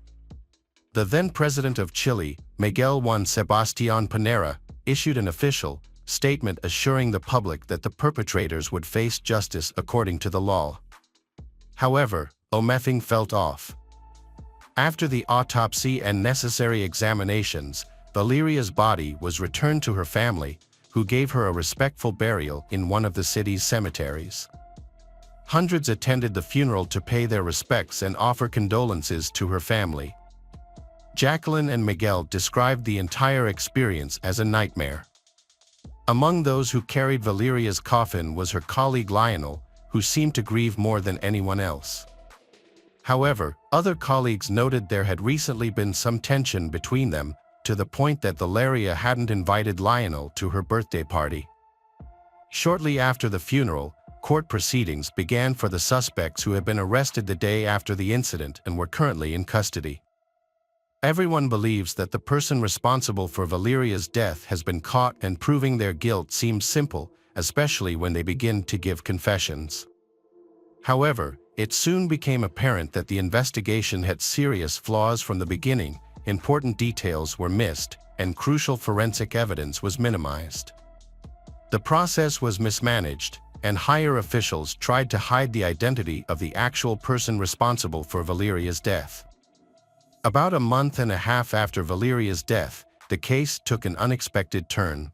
The then president of Chile, Miguel Juan Sebastián Pinera, issued an official statement assuring the public that the perpetrators would face justice according to the law. However, something felt off. After the autopsy and necessary examinations, Valeria's body was returned to her family, who gave her a respectful burial in one of the city's cemeteries. Hundreds attended the funeral to pay their respects and offer condolences to her family. Jacqueline and Miguel described the entire experience as a nightmare. Among those who carried Valeria's coffin was her colleague Lionel, who seemed to grieve more than anyone else. However, other colleagues noted there had recently been some tension between them, to the point that Valeria hadn't invited Lionel to her birthday party. Shortly after the funeral, court proceedings began for the suspects who had been arrested the day after the incident and were currently in custody. Everyone believes that the person responsible for Valeria's death has been caught, and proving their guilt seems simple, especially when they begin to give confessions. However, it soon became apparent that the investigation had serious flaws from the beginning. Important details were missed, and crucial forensic evidence was minimized. The process was mismanaged, and higher officials tried to hide the identity of the actual person responsible for Valeria's death. About a month and a half after Valeria's death, the case took an unexpected turn.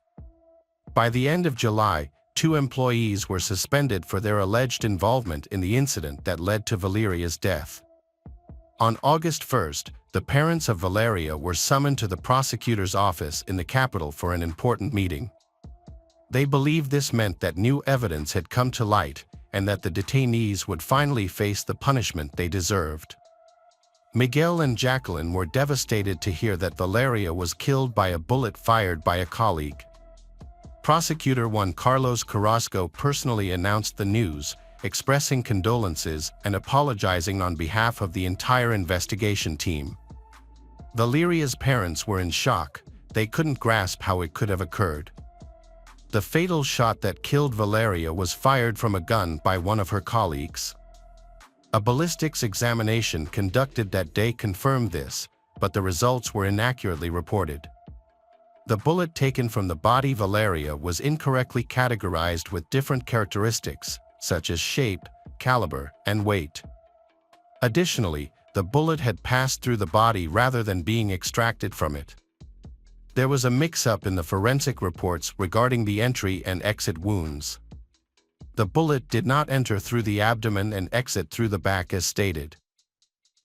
By the end of July, 2 employees were suspended for their alleged involvement in the incident that led to Valeria's death. On August 1st, the parents of Valeria were summoned to the prosecutor's office in the capital for an important meeting. They believed this meant that new evidence had come to light and that the detainees would finally face the punishment they deserved. Miguel and Jacqueline were devastated to hear that Valeria was killed by a bullet fired by a colleague. Prosecutor Juan Carlos Carrasco personally announced the news, expressing condolences and apologizing on behalf of the entire investigation team. Valeria's parents were in shock. They couldn't grasp how it could have occurred. The fatal shot that killed Valeria was fired from a gun by one of her colleagues. A ballistics examination conducted that day confirmed this, but the results were inaccurately reported. The bullet taken from the body Valeria was incorrectly categorized with different characteristics, such as shape, caliber, and weight. Additionally, the bullet had passed through the body rather than being extracted from it. There was a mix-up in the forensic reports regarding the entry and exit wounds. The bullet did not enter through the abdomen and exit through the back as stated.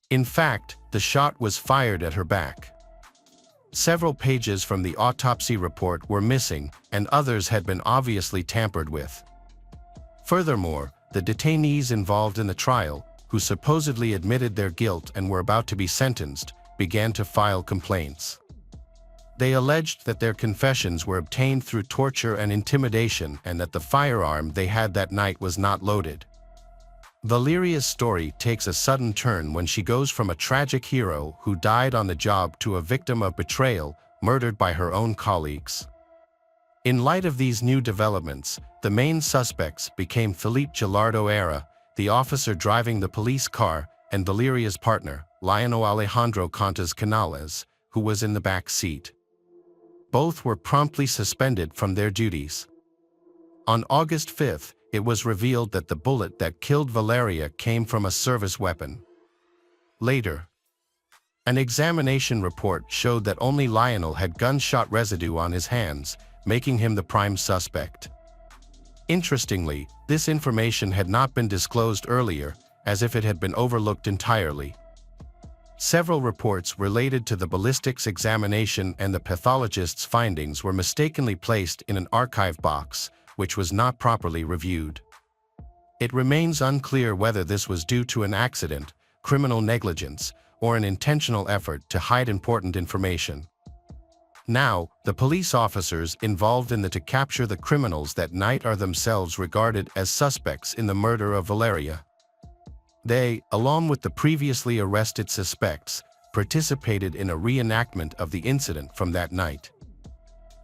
In fact, the shot was fired at her back. Several pages from the autopsy report were missing, and others had been obviously tampered with. Furthermore, the detainees involved in the trial, who supposedly admitted their guilt and were about to be sentenced, began to file complaints. They alleged that their confessions were obtained through torture and intimidation and that the firearm they had that night was not loaded. Valeria's story takes a sudden turn when she goes from a tragic hero who died on the job to a victim of betrayal, murdered by her own colleagues. In light of these new developments, the main suspects became Felipe Gilardo Era, the officer driving the police car, and Valeria's partner, Lionel Alejandro Contas Canales, who was in the back seat. Both were promptly suspended from their duties. On August 5th, it was revealed that the bullet that killed Valeria came from a service weapon. Later, an examination report showed that only Lionel had gunshot residue on his hands, making him the prime suspect. Interestingly, this information had not been disclosed earlier, as if it had been overlooked entirely. Several reports related to the ballistics examination and the pathologist's findings were mistakenly placed in an archive box, which was not properly reviewed. It remains unclear whether this was due to an accident, criminal negligence, or an intentional effort to hide important information. Now, the police officers involved in to capture the criminals that night are themselves regarded as suspects in the murder of Valeria. They, along with the previously arrested suspects, participated in a reenactment of the incident from that night.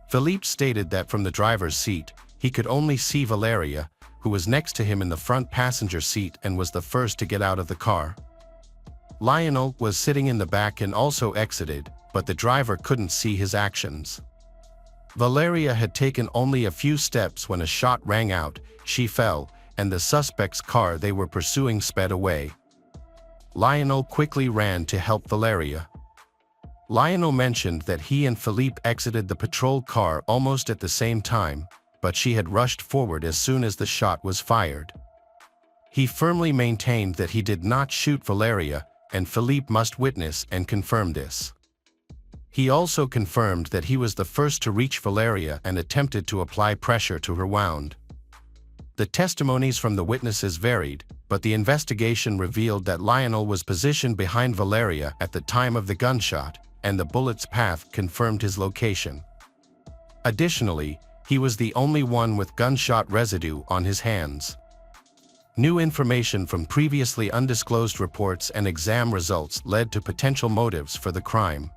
Felipe stated that from the driver's seat, he could only see Valeria, who was next to him in the front passenger seat and was the first to get out of the car. Lionel was sitting in the back and also exited, but the driver couldn't see his actions. Valeria had taken only a few steps when a shot rang out, she fell, and the suspect's car they were pursuing sped away. Lionel quickly ran to help Valeria. Lionel mentioned that he and Felipe exited the patrol car almost at the same time, but she had rushed forward as soon as the shot was fired. He firmly maintained that he did not shoot Valeria, and Felipe must witness and confirm this. He also confirmed that he was the first to reach Valeria and attempted to apply pressure to her wound. The testimonies from the witnesses varied, but the investigation revealed that Lionel was positioned behind Valeria at the time of the gunshot, and the bullet's path confirmed his location. Additionally, he was the only one with gunshot residue on his hands. New information from previously undisclosed reports and exam results led to potential motives for the crime.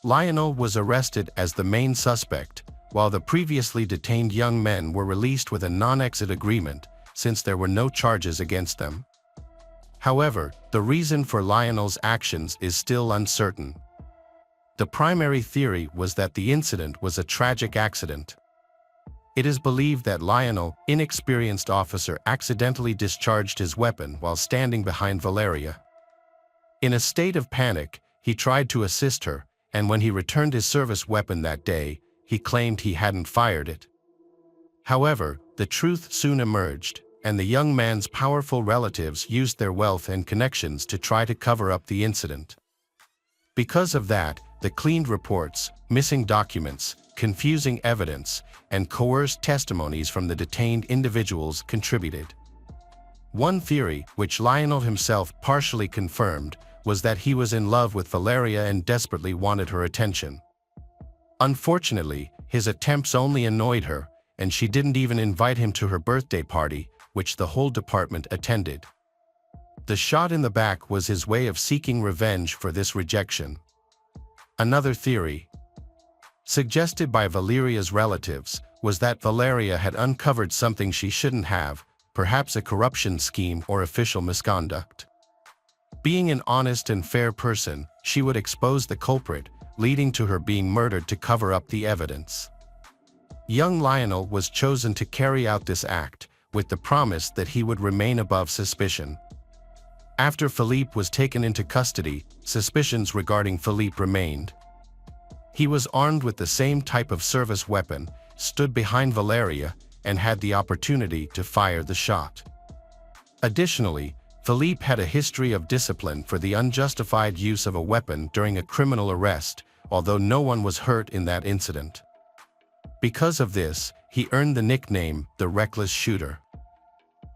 Lionel was arrested as the main suspect, while the previously detained young men were released with a non-exit agreement since there were no charges against them. However, the reason for Lionel's actions is still uncertain. The primary theory was that the incident was a tragic accident. It is believed that Lionel, inexperienced officer, accidentally discharged his weapon while standing behind Valeria. In a state of panic, he tried to assist her, and when he returned his service weapon that day, he claimed he hadn't fired it. However, the truth soon emerged, and the young man's powerful relatives used their wealth and connections to try to cover up the incident. Because of that, the cleaned reports, missing documents, confusing evidence, and coerced testimonies from the detained individuals contributed. One theory, which Lionel himself partially confirmed, was that he was in love with Valeria and desperately wanted her attention. Unfortunately, his attempts only annoyed her, and she didn't even invite him to her birthday party, which the whole department attended. The shot in the back was his way of seeking revenge for this rejection. Another theory, suggested by Valeria's relatives, was that Valeria had uncovered something she shouldn't have, perhaps a corruption scheme or official misconduct. Being an honest and fair person, she would expose the culprit, leading to her being murdered to cover up the evidence. Young Lionel was chosen to carry out this act, with the promise that he would remain above suspicion. After Philippe was taken into custody, suspicions regarding Philippe remained. He was armed with the same type of service weapon, stood behind Valeria, and had the opportunity to fire the shot. Additionally, Philippe had a history of discipline for the unjustified use of a weapon during a criminal arrest, although no one was hurt in that incident. Because of this, he earned the nickname, the Reckless Shooter.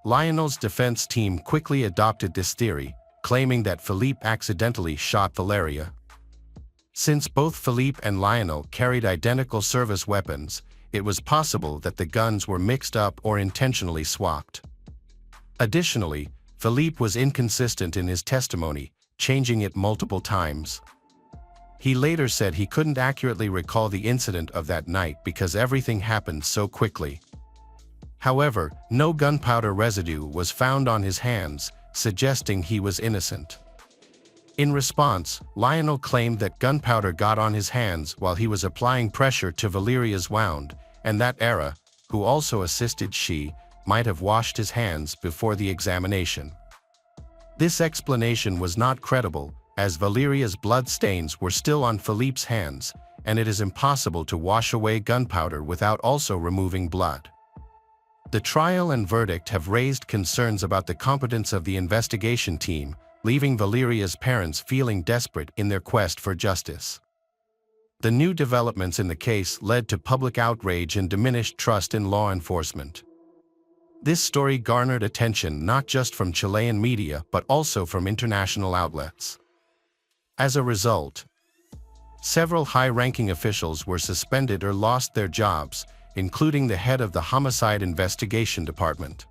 Lionel's defense team quickly adopted this theory, claiming that Philippe accidentally shot Valeria. Since both Philippe and Lionel carried identical service weapons, it was possible that the guns were mixed up or intentionally swapped. Additionally, Philippe was inconsistent in his testimony, changing it multiple times. He later said he couldn't accurately recall the incident of that night because everything happened so quickly. However, no gunpowder residue was found on his hands, suggesting he was innocent. In response, Lionel claimed that gunpowder got on his hands while he was applying pressure to Valeria's wound, and that Era, who also assisted she, might have washed his hands before the examination. This explanation was not credible, as Valeria's blood stains were still on Philippe's hands, and it is impossible to wash away gunpowder without also removing blood. The trial and verdict have raised concerns about the competence of the investigation team, leaving Valeria's parents feeling desperate in their quest for justice. The new developments in the case led to public outrage and diminished trust in law enforcement. This story garnered attention not just from Chilean media but also from international outlets. As a result, several high-ranking officials were suspended or lost their jobs, including the head of the Homicide Investigation Department.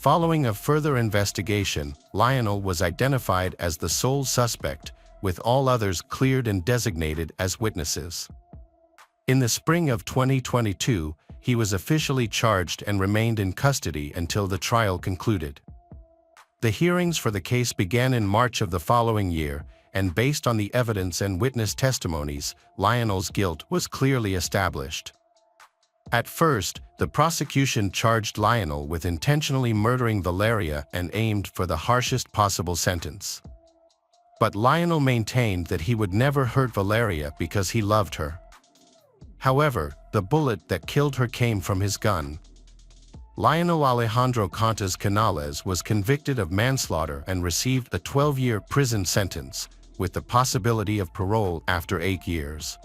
Following a further investigation, Lionel was identified as the sole suspect, with all others cleared and designated as witnesses. In the spring of 2022, he was officially charged and remained in custody until the trial concluded. The hearings for the case began in March of the following year, and based on the evidence and witness testimonies, Lionel's guilt was clearly established. At first, the prosecution charged Lionel with intentionally murdering Valeria and aimed for the harshest possible sentence. But Lionel maintained that he would never hurt Valeria because he loved her. However, the bullet that killed her came from his gun. Lionel Alejandro Contas Canales was convicted of manslaughter and received a 12-year prison sentence, with the possibility of parole after 8 years.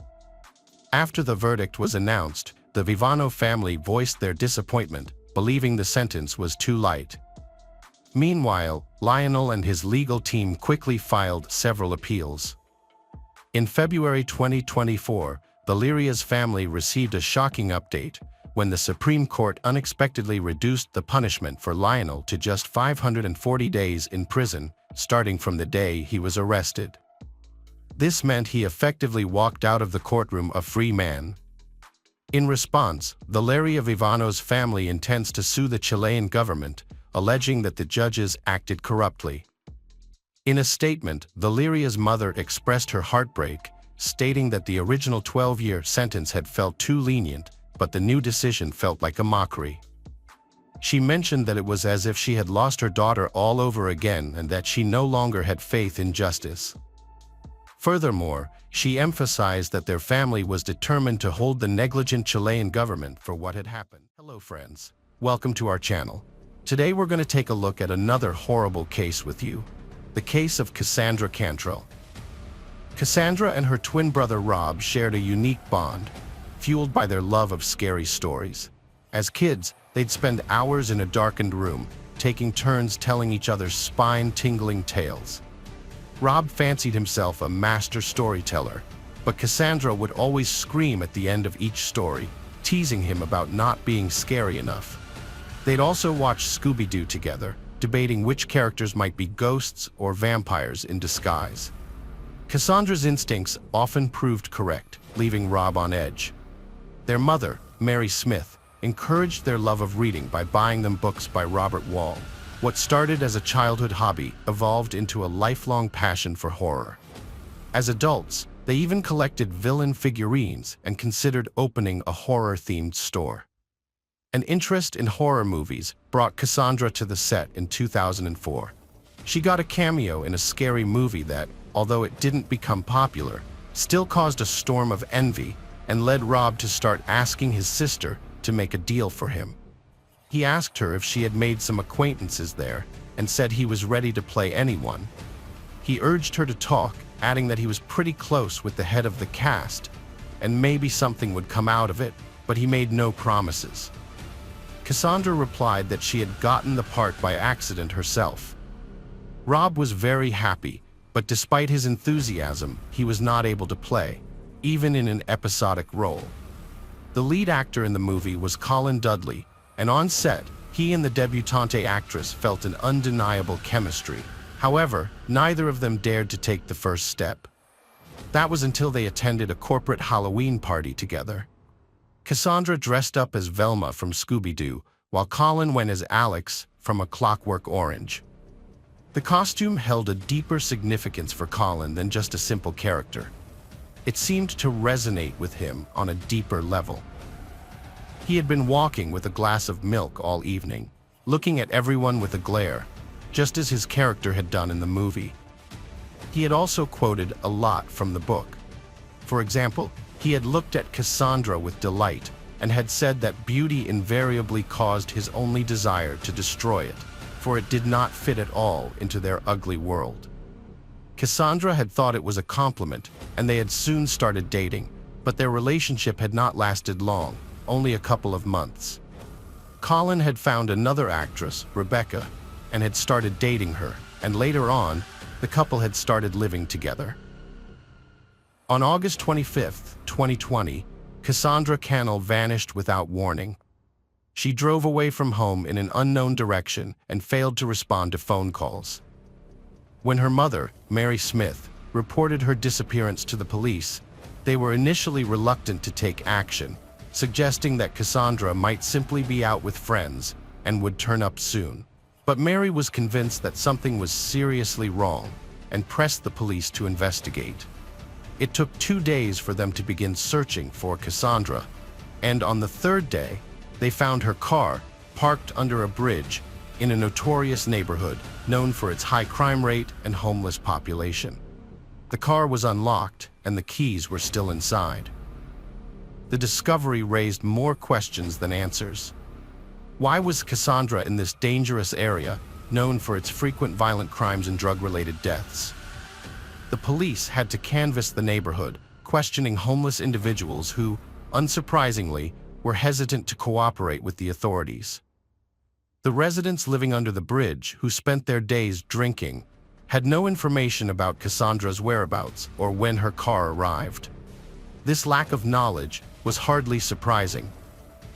After the verdict was announced, the Vivano family voiced their disappointment, believing the sentence was too light. Meanwhile, Lionel and his legal team quickly filed several appeals. In February 2024, Valeria's family received a shocking update when the Supreme Court unexpectedly reduced the punishment for Lionel to just 540 days in prison, starting from the day he was arrested. This meant he effectively walked out of the courtroom a free man. In response, Valeria Vivano's family intends to sue the Chilean government, alleging that the judges acted corruptly. In a statement, Valeria's mother expressed her heartbreak, stating that the original 12-year sentence had felt too lenient, but the new decision felt like a mockery. She mentioned that it was as if she had lost her daughter all over again and that she no longer had faith in justice. Furthermore, she emphasized that their family was determined to hold the negligent Chilean government for what had happened. Hello friends, welcome to our channel. Today we're going to take a look at another horrible case with you. The case of Cassandra Cantrell. Cassandra and her twin brother Rob shared a unique bond, fueled by their love of scary stories. As kids, they'd spend hours in a darkened room, taking turns telling each other spine-tingling tales. Rob fancied himself a master storyteller, but Cassandra would always scream at the end of each story, teasing him about not being scary enough. They'd also watch Scooby-Doo together, debating which characters might be ghosts or vampires in disguise. Cassandra's instincts often proved correct, leaving Rob on edge. Their mother, Mary Smith, encouraged their love of reading by buying them books by Robert Wall. What started as a childhood hobby evolved into a lifelong passion for horror. As adults, they even collected villain figurines and considered opening a horror-themed store. An interest in horror movies brought Cassandra to the set in 2004. She got a cameo in a scary movie that, although it didn't become popular, still caused a storm of envy and led Rob to start asking his sister to make a deal for him. He asked her if she had made some acquaintances there and said he was ready to play anyone. He urged her to talk, adding that he was pretty close with the head of the cast and maybe something would come out of it, but he made no promises. Cassandra replied that she had gotten the part by accident herself. Rob was very happy, but despite his enthusiasm, he was not able to play, even in an episodic role. The lead actor in the movie was Colin Dudley, and on set, he and the debutante actress felt an undeniable chemistry. However, neither of them dared to take the first step. That was until they attended a corporate Halloween party together. Cassandra dressed up as Velma from Scooby-Doo, while Colin went as Alex from A Clockwork Orange. The costume held a deeper significance for Colin than just a simple character. It seemed to resonate with him on a deeper level. He had been walking with a glass of milk all evening, looking at everyone with a glare, just as his character had done in the movie. He had also quoted a lot from the book. For example, he had looked at Cassandra with delight and had said that beauty invariably caused his only desire to destroy it, for it did not fit at all into their ugly world. Cassandra had thought it was a compliment, and they had soon started dating, but their relationship had not lasted long, only a couple of months. Colin had found another actress, Rebecca, and had started dating her, and later on, the couple had started living together. On August 25, 2020, Cassandra Cantrell vanished without warning. She drove away from home in an unknown direction and failed to respond to phone calls. When her mother, Mary Smith, reported her disappearance to the police, they were initially reluctant to take action, suggesting that Cassandra might simply be out with friends and would turn up soon. But Mary was convinced that something was seriously wrong and pressed the police to investigate. It took 2 days for them to begin searching for Cassandra, and on the third day, they found her car parked under a bridge in a notorious neighborhood known for its high crime rate and homeless population. The car was unlocked and the keys were still inside. The discovery raised more questions than answers. Why was Cassandra in this dangerous area, known for its frequent violent crimes and drug-related deaths? The police had to canvass the neighborhood, questioning homeless individuals who, unsurprisingly, were hesitant to cooperate with the authorities. The residents living under the bridge, who spent their days drinking, had no information about Cassandra's whereabouts or when her car arrived. This lack of knowledge was hardly surprising.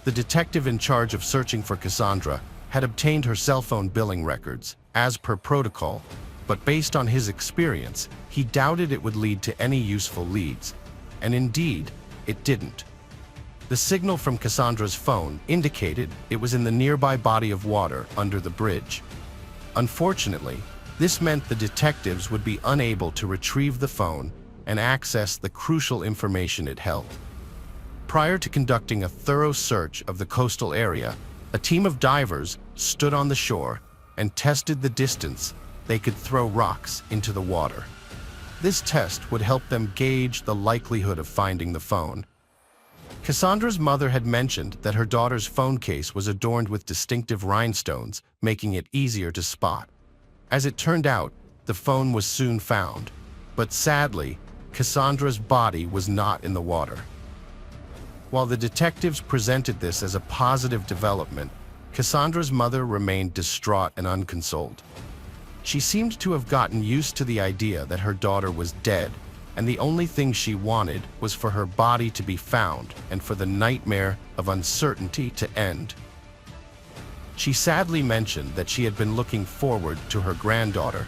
The detective in charge of searching for Cassandra had obtained her cell phone billing records, as per protocol, but based on his experience, he doubted it would lead to any useful leads, and indeed, it didn't. The signal from Cassandra's phone indicated it was in the nearby body of water under the bridge. Unfortunately, this meant the detectives would be unable to retrieve the phone and access the crucial information it held. Prior to conducting a thorough search of the coastal area, a team of divers stood on the shore and tested the distance they could throw rocks into the water. This test would help them gauge the likelihood of finding the phone. Cassandra's mother had mentioned that her daughter's phone case was adorned with distinctive rhinestones, making it easier to spot. As it turned out, the phone was soon found, but sadly, Cassandra's body was not in the water. While the detectives presented this as a positive development, Cassandra's mother remained distraught and unconsoled. She seemed to have gotten used to the idea that her daughter was dead, and the only thing she wanted was for her body to be found and for the nightmare of uncertainty to end. She sadly mentioned that she had been looking forward to her granddaughter,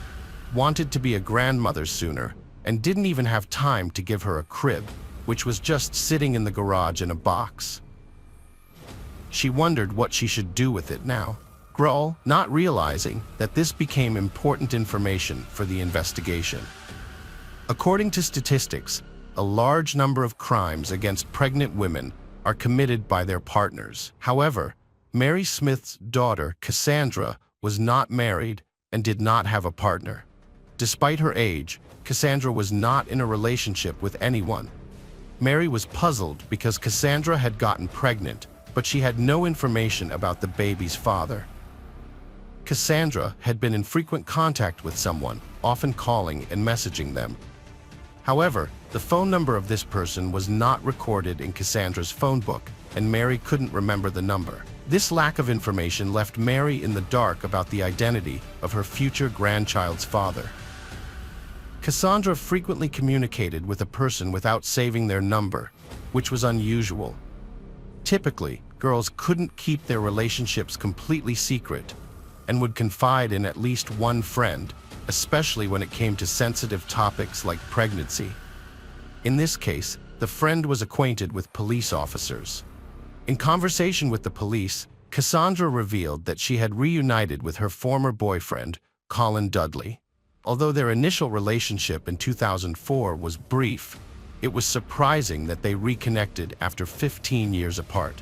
wanted to be a grandmother sooner, and didn't even have time to give her a crib, which was just sitting in the garage in a box. She wondered what she should do with it now, not realizing that this became important information for the investigation. According to statistics, a large number of crimes against pregnant women are committed by their partners. However, Mary Smith's daughter, Cassandra, was not married and did not have a partner. Despite her age, Cassandra was not in a relationship with anyone. Mary was puzzled because Cassandra had gotten pregnant, but she had no information about the baby's father. Cassandra had been in frequent contact with someone, often calling and messaging them. However, the phone number of this person was not recorded in Cassandra's phone book, and Mary couldn't remember the number. This lack of information left Mary in the dark about the identity of her future grandchild's father. Cassandra frequently communicated with a person without saving their number, which was unusual. Typically, girls couldn't keep their relationships completely secret and would confide in at least one friend, especially when it came to sensitive topics like pregnancy. In this case, the friend was acquainted with police officers. In conversation with the police, Cassandra revealed that she had reunited with her former boyfriend, Colin Dudley. Although their initial relationship in 2004 was brief, it was surprising that they reconnected after 15 years apart.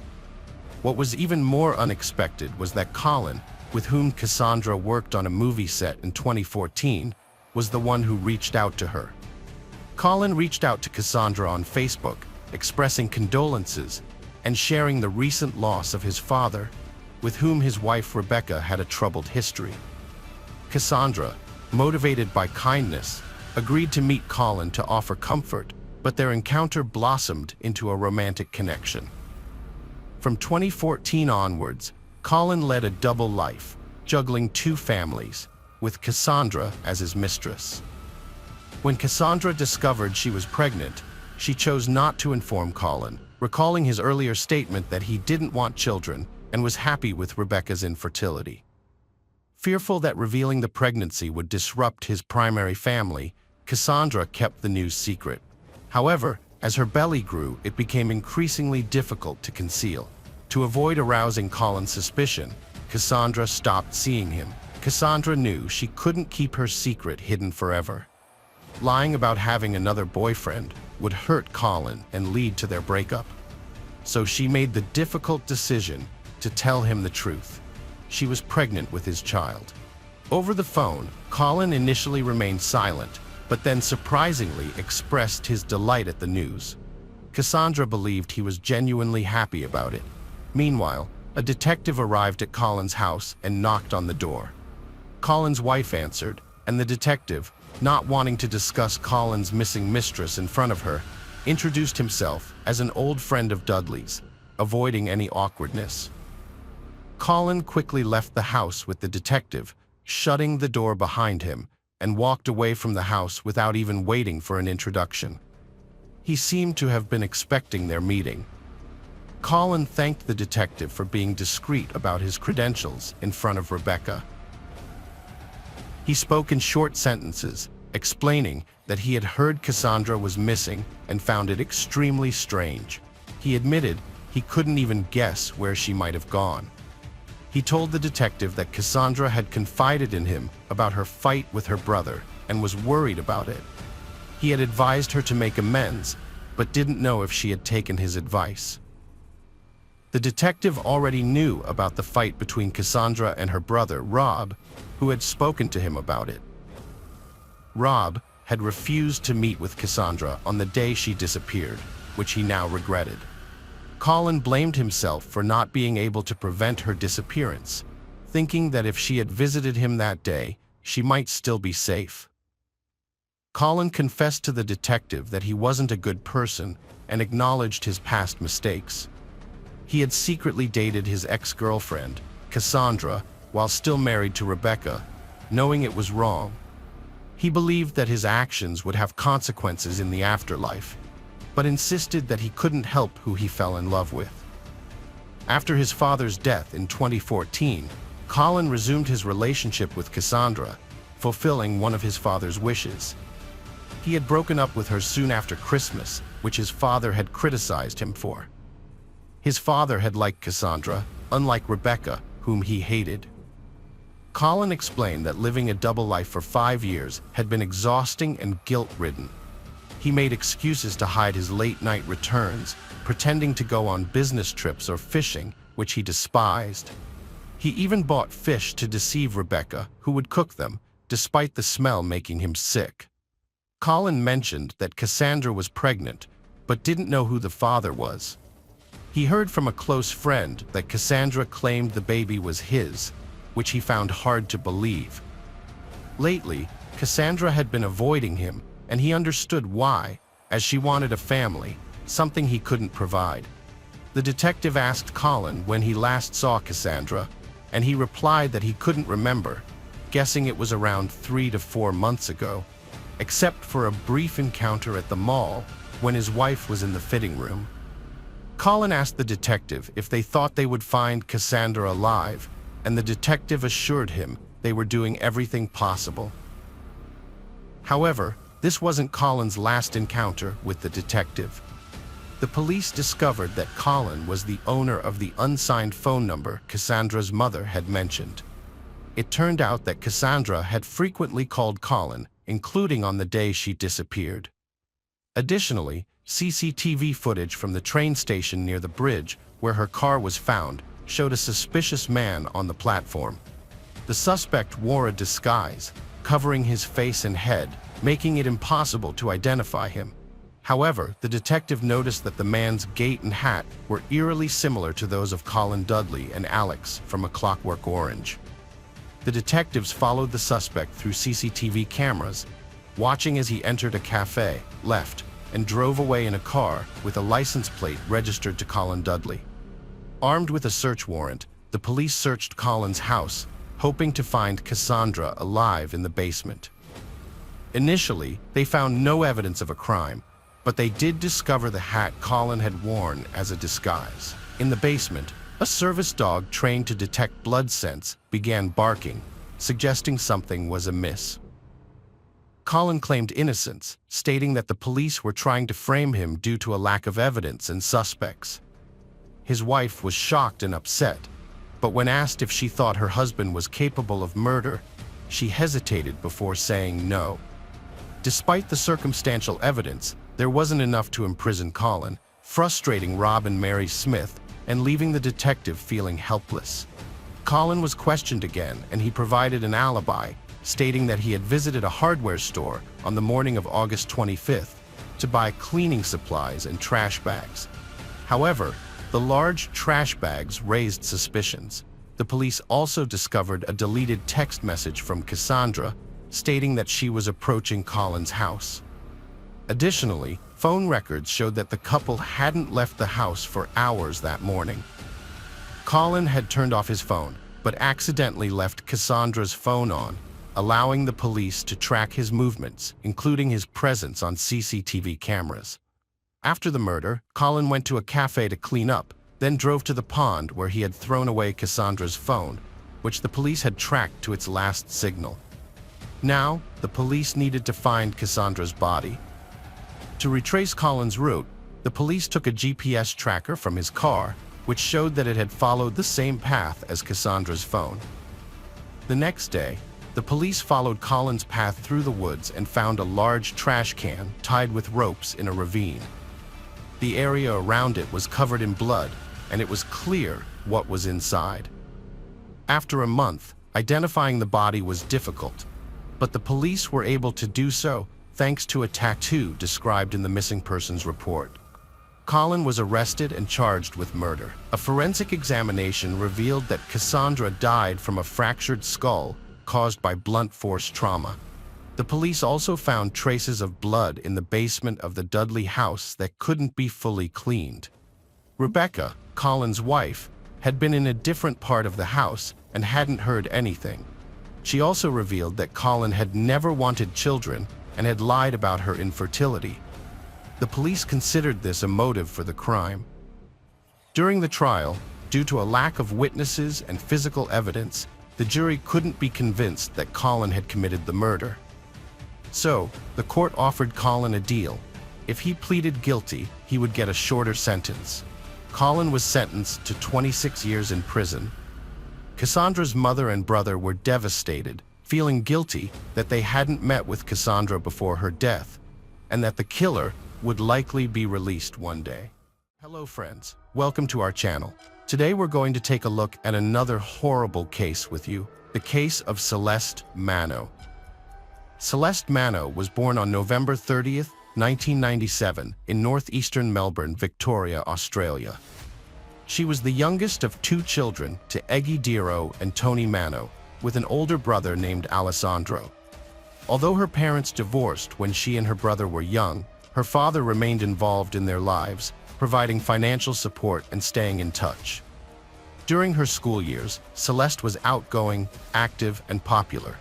What was even more unexpected was that Colin, with whom Cassandra worked on a movie set in 2014, was the one who reached out to her. Colin reached out to Cassandra on Facebook, expressing condolences and sharing the recent loss of his father, with whom his wife Rebecca had a troubled history. Cassandra, motivated by kindness, agreed to meet Colin to offer comfort, but their encounter blossomed into a romantic connection. From 2014 onwards, Colin led a double life, juggling two families, with Cassandra as his mistress. When Cassandra discovered she was pregnant, she chose not to inform Colin, recalling his earlier statement that he didn't want children and was happy with Rebecca's infertility. Fearful that revealing the pregnancy would disrupt his primary family, Cassandra kept the news secret. However, as her belly grew, it became increasingly difficult to conceal. To avoid arousing Colin's suspicion, Cassandra stopped seeing him. Cassandra knew she couldn't keep her secret hidden forever. Lying about having another boyfriend would hurt Colin and lead to their breakup. So she made the difficult decision to tell him the truth. She was pregnant with his child. Over the phone, Colin initially remained silent, but then surprisingly expressed his delight at the news. Cassandra believed he was genuinely happy about it. Meanwhile, a detective arrived at Colin's house and knocked on the door. Colin's wife answered, and the detective, not wanting to discuss Colin's missing mistress in front of her, introduced himself as an old friend of Dudley's, avoiding any awkwardness. Colin quickly left the house with the detective, shutting the door behind him, and walked away from the house without even waiting for an introduction. He seemed to have been expecting their meeting. Colin thanked the detective for being discreet about his credentials in front of Rebecca. He spoke in short sentences, explaining that he had heard Cassandra was missing and found it extremely strange. He admitted he couldn't even guess where she might have gone. He told the detective that Cassandra had confided in him about her fight with her brother and was worried about it. He had advised her to make amends, but didn't know if she had taken his advice. The detective already knew about the fight between Cassandra and her brother, Rob, who had spoken to him about it. Rob had refused to meet with Cassandra on the day she disappeared, which he now regretted. Colin blamed himself for not being able to prevent her disappearance, thinking that if she had visited him that day, she might still be safe. Colin confessed to the detective that he wasn't a good person and acknowledged his past mistakes. He had secretly dated his ex-girlfriend, Cassandra, while still married to Rebecca, knowing it was wrong. He believed that his actions would have consequences in the afterlife, but insisted that he couldn't help who he fell in love with. After his father's death in 2014, Colin resumed his relationship with Cassandra, fulfilling one of his father's wishes. He had broken up with her soon after Christmas, which his father had criticized him for. His father had liked Cassandra, unlike Rebecca, whom he hated. Colin explained that living a double life for 5 years had been exhausting and guilt-ridden. He made excuses to hide his late-night returns, pretending to go on business trips or fishing, which he despised. He even bought fish to deceive Rebecca, who would cook them, despite the smell making him sick. Colin mentioned that Cassandra was pregnant, but didn't know who the father was. He heard from a close friend that Cassandra claimed the baby was his, which he found hard to believe. Lately, Cassandra had been avoiding him, and he understood why, as she wanted a family, something he couldn't provide. The detective asked Colin when he last saw Cassandra, and he replied that he couldn't remember, guessing it was around 3 to 4 months ago, except for a brief encounter at the mall when his wife was in the fitting room. Colin asked the detective if they thought they would find Cassandra alive, and the detective assured him they were doing everything possible. However, this wasn't Colin's last encounter with the detective. The police discovered that Colin was the owner of the unsigned phone number Cassandra's mother had mentioned. It turned out that Cassandra had frequently called Colin, including on the day she disappeared. Additionally, CCTV footage from the train station near the bridge where her car was found showed a suspicious man on the platform. The suspect wore a disguise, covering his face and head, making it impossible to identify him. However, the detective noticed that the man's gait and hat were eerily similar to those of Colin Dudley and Alex from A Clockwork Orange. The detectives followed the suspect through CCTV cameras, watching as he entered a cafe, left, and drove away in a car with a license plate registered to Colin Dudley. Armed with a search warrant, the police searched Colin's house, hoping to find Cassandra alive in the basement. Initially, they found no evidence of a crime, but they did discover the hat Colin had worn as a disguise. In the basement, a service dog trained to detect blood scents began barking, suggesting something was amiss. Colin claimed innocence, stating that the police were trying to frame him due to a lack of evidence and suspects. His wife was shocked and upset, but when asked if she thought her husband was capable of murder, she hesitated before saying no. Despite the circumstantial evidence, there wasn't enough to imprison Colin, frustrating Rob and Mary Smith and leaving the detective feeling helpless. Colin was questioned again, and he provided an alibi, stating that he had visited a hardware store on the morning of August 25th to buy cleaning supplies and trash bags. However, the large trash bags raised suspicions. The police also discovered a deleted text message from Cassandra stating that she was approaching Colin's house. Additionally, phone records showed that the couple hadn't left the house for hours that morning. Colin had turned off his phone, but accidentally left Cassandra's phone on, allowing the police to track his movements, including his presence on CCTV cameras. After the murder, Colin went to a cafe to clean up, then drove to the pond where he had thrown away Cassandra's phone, which the police had tracked to its last signal. Now, the police needed to find Cassandra's body. To retrace Colin's route, The police took a GPS tracker from his car, which showed that it had followed the same path as Cassandra's phone. The next day, the police followed Colin's path through the woods and found a large trash can tied with ropes in a ravine. The area around it was covered in blood, and it was clear what was inside. After a month, identifying the body was difficult, but the police were able to do so thanks to a tattoo described in the missing persons report. Colin was arrested and charged with murder. A forensic examination revealed that Cassandra died from a fractured skull caused by blunt force trauma. The police also found traces of blood in the basement of the Dudley house that couldn't be fully cleaned. Rebecca, Colin's wife, had been in a different part of the house and hadn't heard anything. She also revealed that Colin had never wanted children and had lied about her infertility. The police considered this a motive for the crime. During the trial, due to a lack of witnesses and physical evidence, the jury couldn't be convinced that Colin had committed the murder. So, the court offered Colin a deal. If he pleaded guilty, he would get a shorter sentence. Colin was sentenced to 26 years in prison. Cassandra's mother and brother were devastated, feeling guilty that they hadn't met with Cassandra before her death, and that the killer would likely be released one day. Hello friends, welcome to our channel. Today we're going to take a look at another horrible case with you, the case of Celeste Mano. Celeste Mano was born on November 30th, 1997 in northeastern Melbourne, Victoria, Australia. She was the youngest of two children to Eggy Diro and Tony Mano, with an older brother named Alessandro. Although her parents divorced when she and her brother were young, her father remained involved in their lives, providing financial support and staying in touch. During her school years, Celeste was outgoing, active, and popular.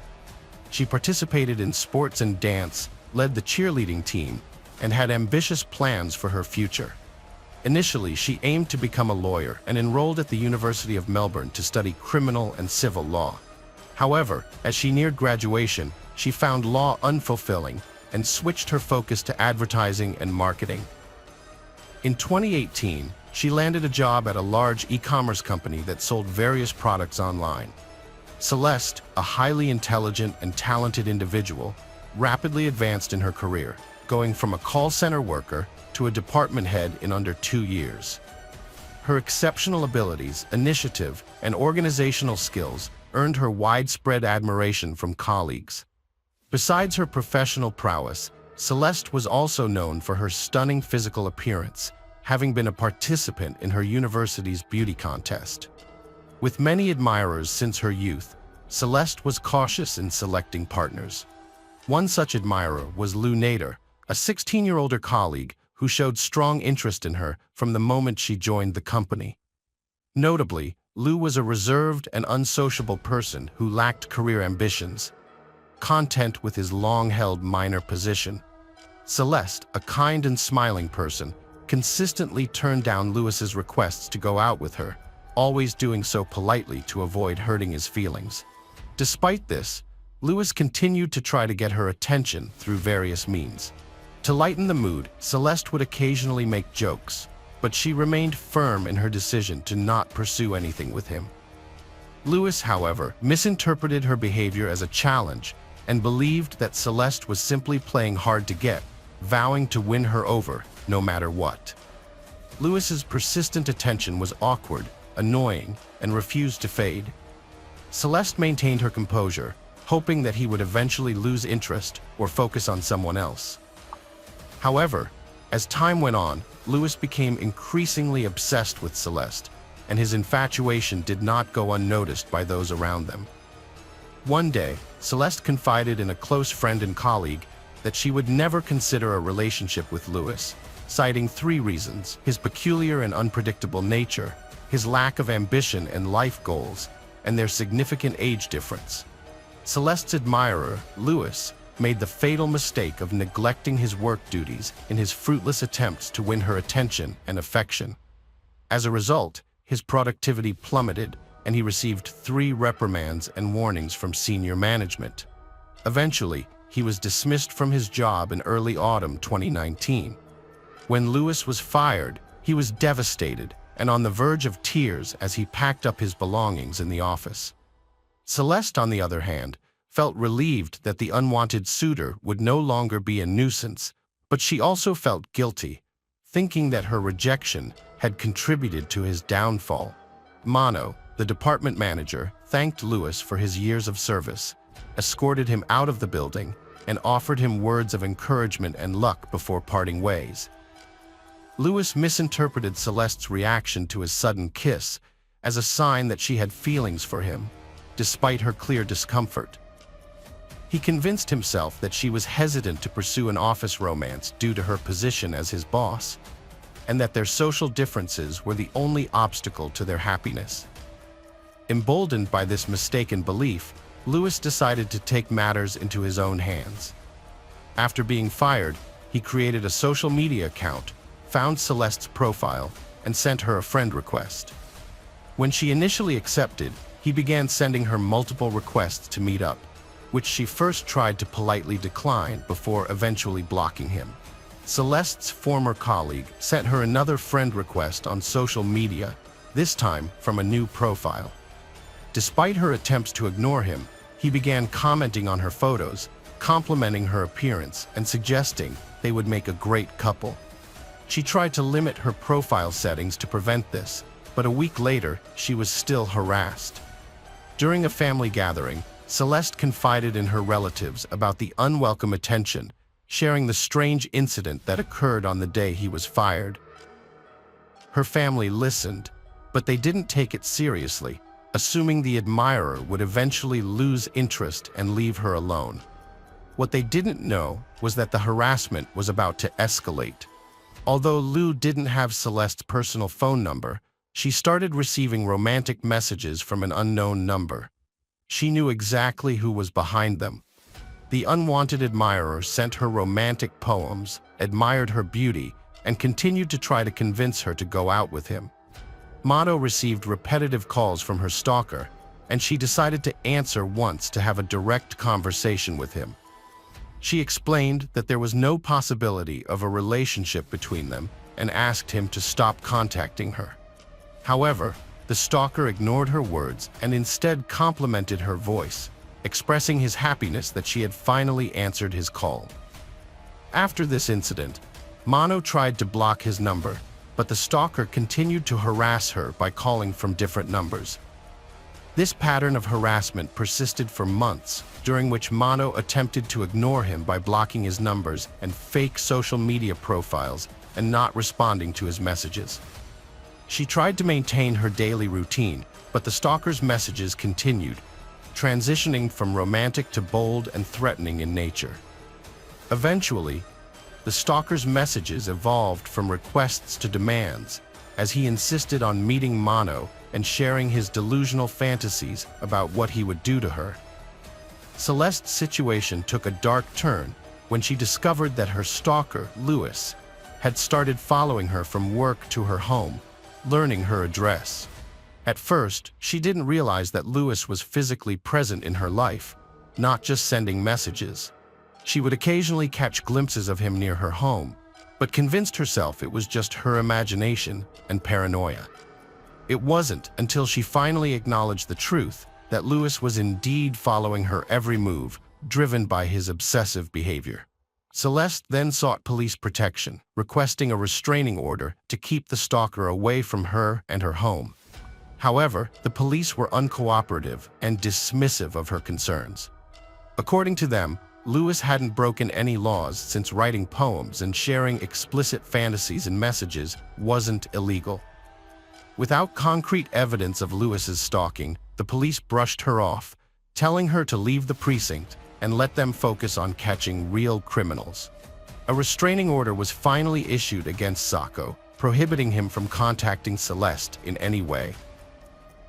She participated in sports and dance, led the cheerleading team, and had ambitious plans for her future. Initially, she aimed to become a lawyer and enrolled at the University of Melbourne to study criminal and civil law. However, as she neared graduation, she found law unfulfilling and switched her focus to advertising and marketing. In 2018, she landed a job at a large e-commerce company that sold various products online. Celeste, a highly intelligent and talented individual, rapidly advanced in her career, going from a call center worker to a department head in under 2 years. Her exceptional abilities, initiative, and organizational skills earned her widespread admiration from colleagues. Besides her professional prowess, Celeste was also known for her stunning physical appearance, having been a participant in her university's beauty contest. With many admirers since her youth, Celeste was cautious in selecting partners. One such admirer was Lou Nader, a 16-year-older colleague who showed strong interest in her from the moment she joined the company. Notably, Lou was a reserved and unsociable person who lacked career ambitions, content with his long-held minor position. Celeste, a kind and smiling person, consistently turned down Louis's requests to go out with her, always doing so politely to avoid hurting his feelings. Despite this, Louis continued to try to get her attention through various means. To lighten the mood, Celeste would occasionally make jokes, but she remained firm in her decision to not pursue anything with him. Louis, however, misinterpreted her behavior as a challenge and believed that Celeste was simply playing hard to get, vowing to win her over no matter what. Louis's persistent attention was awkward, annoying, and refused to fade. Celeste maintained her composure, hoping that he would eventually lose interest or focus on someone else. However, as time went on, Louis became increasingly obsessed with Celeste, and his infatuation did not go unnoticed by those around them. One day, Celeste confided in a close friend and colleague that she would never consider a relationship with Louis, citing 3 reasons: his peculiar and unpredictable nature, his lack of ambition and life goals, and their significant age difference. Celeste's admirer, Louis, made the fatal mistake of neglecting his work duties in his fruitless attempts to win her attention and affection. As a result, his productivity plummeted, and he received 3 reprimands and warnings from senior management. Eventually, he was dismissed from his job in early autumn 2019. When Louis was fired, he was devastated and on the verge of tears as he packed up his belongings in the office. Celeste, on the other hand, felt relieved that the unwanted suitor would no longer be a nuisance, but she also felt guilty, thinking that her rejection had contributed to his downfall. Mano, the department manager, thanked Louis for his years of service, escorted him out of the building, and offered him words of encouragement and luck before parting ways. Louis misinterpreted Celeste's reaction to his sudden kiss as a sign that she had feelings for him, despite her clear discomfort. He convinced himself that she was hesitant to pursue an office romance due to her position as his boss, and that their social differences were the only obstacle to their happiness. Emboldened by this mistaken belief, Louis decided to take matters into his own hands. After being fired, he created a social media account, found Celeste's profile, and sent her a friend request. When she initially accepted, he began sending her multiple requests to meet up, which she first tried to politely decline before eventually blocking him. Celeste's former colleague sent her another friend request on social media, this time from a new profile. Despite her attempts to ignore him, he began commenting on her photos, complimenting her appearance, and suggesting they would make a great couple. She tried to limit her profile settings to prevent this, but a week later, she was still harassed. During a family gathering, Celeste confided in her relatives about the unwelcome attention, sharing the strange incident that occurred on the day he was fired. Her family listened, but they didn't take it seriously, assuming the admirer would eventually lose interest and leave her alone. What they didn't know was that the harassment was about to escalate. Although Lou didn't have Celeste's personal phone number, she started receiving romantic messages from an unknown number. She knew exactly who was behind them. The unwanted admirer sent her romantic poems, admired her beauty, and continued to try to convince her to go out with him. Mano received repetitive calls from her stalker, and she decided to answer once to have a direct conversation with him. She explained that there was no possibility of a relationship between them and asked him to stop contacting her. However, the stalker ignored her words and instead complimented her voice, expressing his happiness that she had finally answered his call. After this incident, Mano tried to block his number, but the stalker continued to harass her by calling from different numbers. This pattern of harassment persisted for months, during which Mano attempted to ignore him by blocking his numbers and fake social media profiles and not responding to his messages. She tried to maintain her daily routine, but the stalker's messages continued, transitioning from romantic to bold and threatening in nature. Eventually, the stalker's messages evolved from requests to demands, as he insisted on meeting Mano and sharing his delusional fantasies about what he would do to her. Celeste's situation took a dark turn when she discovered that her stalker, Louis, had started following her from work to her home, learning her address. At first, she didn't realize that Louis was physically present in her life, not just sending messages. She would occasionally catch glimpses of him near her home, but convinced herself it was just her imagination and paranoia. It wasn't until she finally acknowledged the truth that Louis was indeed following her every move, driven by his obsessive behavior. Celeste then sought police protection, requesting a restraining order to keep the stalker away from her and her home. However, the police were uncooperative and dismissive of her concerns. According to them, Louis hadn't broken any laws since writing poems and sharing explicit fantasies and messages wasn't illegal. Without concrete evidence of Louis's stalking, the police brushed her off, telling her to leave the precinct and let them focus on catching real criminals. A restraining order was finally issued against Sacco, prohibiting him from contacting Celeste in any way.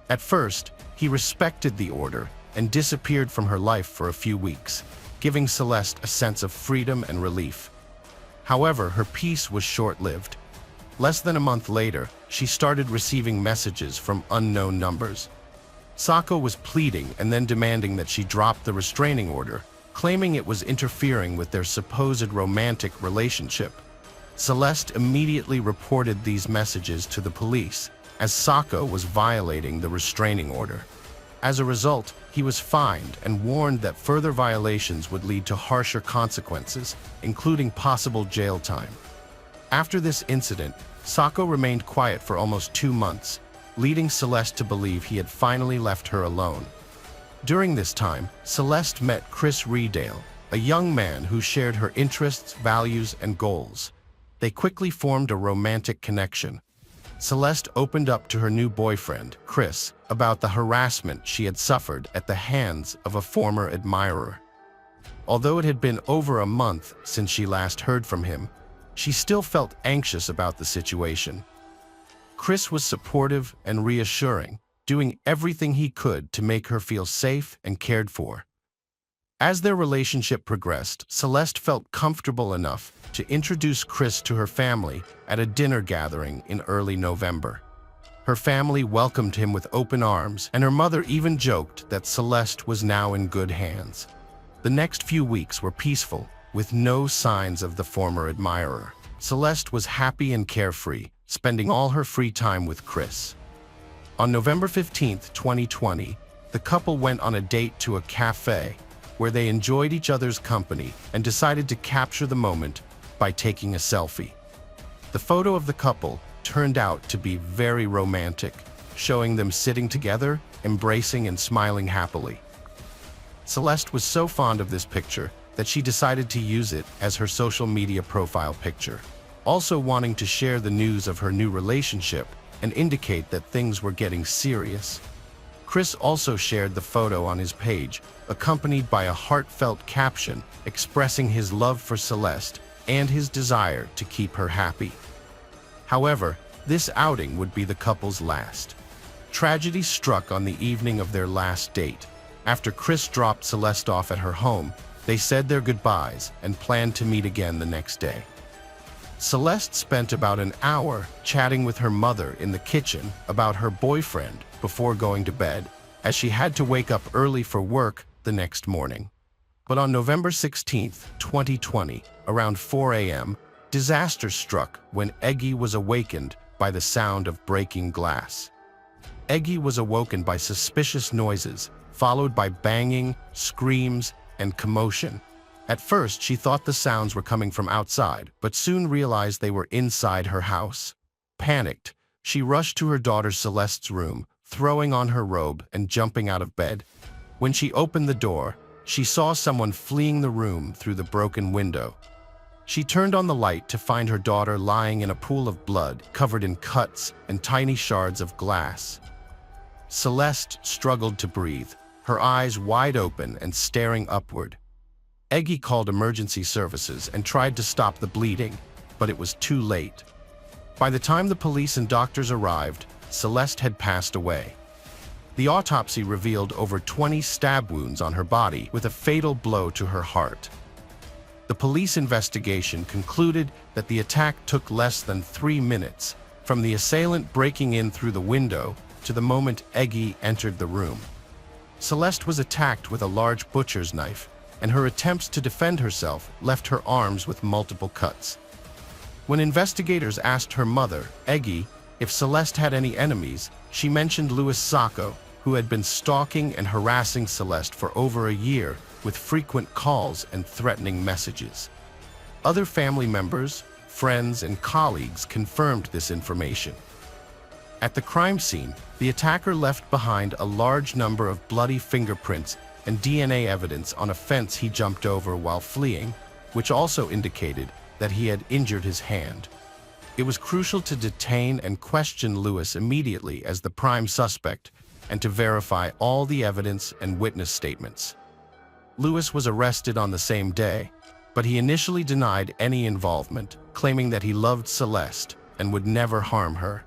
At first, he respected the order and disappeared from her life for a few weeks, giving Celeste a sense of freedom and relief. However, her peace was short-lived. Less than a month later, she started receiving messages from unknown numbers. Sacco was pleading and then demanding that she drop the restraining order, claiming it was interfering with their supposed romantic relationship. Celeste immediately reported these messages to the police, as Sacco was violating the restraining order. As a result, he was fined and warned that further violations would lead to harsher consequences, including possible jail time. After this incident, Sacco remained quiet for almost 2 months, leading Celeste to believe he had finally left her alone. During this time, Celeste met Chris Riedale, a young man who shared her interests, values, and goals. They quickly formed a romantic connection. Celeste opened up to her new boyfriend, Chris, about the harassment she had suffered at the hands of a former admirer. Although it had been over a month since she last heard from him, she still felt anxious about the situation. Chris was supportive and reassuring, doing everything he could to make her feel safe and cared for. As their relationship progressed, Celeste felt comfortable enough to introduce Chris to her family at a dinner gathering in early November. Her family welcomed him with open arms, and her mother even joked that Celeste was now in good hands. The next few weeks were peaceful, with no signs of the former admirer. Celeste was happy and carefree, spending all her free time with Chris. On November 15, 2020, the couple went on a date to a cafe where they enjoyed each other's company and decided to capture the moment by taking a selfie. The photo of the couple turned out to be very romantic, showing them sitting together, embracing and smiling happily. Celeste was so fond of this picture that she decided to use it as her social media profile picture, also wanting to share the news of her new relationship and indicate that things were getting serious. Chris also shared the photo on his page, accompanied by a heartfelt caption expressing his love for Celeste and his desire to keep her happy. However, this outing would be the couple's last. Tragedy struck on the evening of their last date. After Chris dropped Celeste off at her home, they said their goodbyes and planned to meet again the next day. Celeste spent about an hour chatting with her mother in the kitchen about her boyfriend before going to bed, as she had to wake up early for work the next morning. But on November 16, 2020, around 4 a.m., disaster struck when Eggy was awakened by the sound of breaking glass. Eggy was awoken by suspicious noises, followed by banging, screams, and commotion. At first, she thought the sounds were coming from outside, but soon realized they were inside her house. Panicked, she rushed to her daughter Celeste's room, throwing on her robe and jumping out of bed. When she opened the door, she saw someone fleeing the room through the broken window. She turned on the light to find her daughter lying in a pool of blood, covered in cuts and tiny shards of glass. Celeste struggled to breathe, her eyes wide open and staring upward. Eggy called emergency services and tried to stop the bleeding, but it was too late. By the time the police and doctors arrived, Celeste had passed away. The autopsy revealed over 20 stab wounds on her body, with a fatal blow to her heart. The police investigation concluded that the attack took less than 3 minutes, from the assailant breaking in through the window to the moment Eggy entered the room. Celeste was attacked with a large butcher's knife, and her attempts to defend herself left her arms with multiple cuts. When investigators asked her mother, Eggy, if Celeste had any enemies, she mentioned Louis Sacco, who had been stalking and harassing Celeste for over a year with frequent calls and threatening messages. Other family members, friends, and colleagues confirmed this information. At the crime scene, the attacker left behind a large number of bloody fingerprints and DNA evidence on a fence he jumped over while fleeing, which also indicated that he had injured his hand. It was crucial to detain and question Louis immediately as the prime suspect and to verify all the evidence and witness statements. Louis was arrested on the same day, but he initially denied any involvement, claiming that he loved Celeste and would never harm her.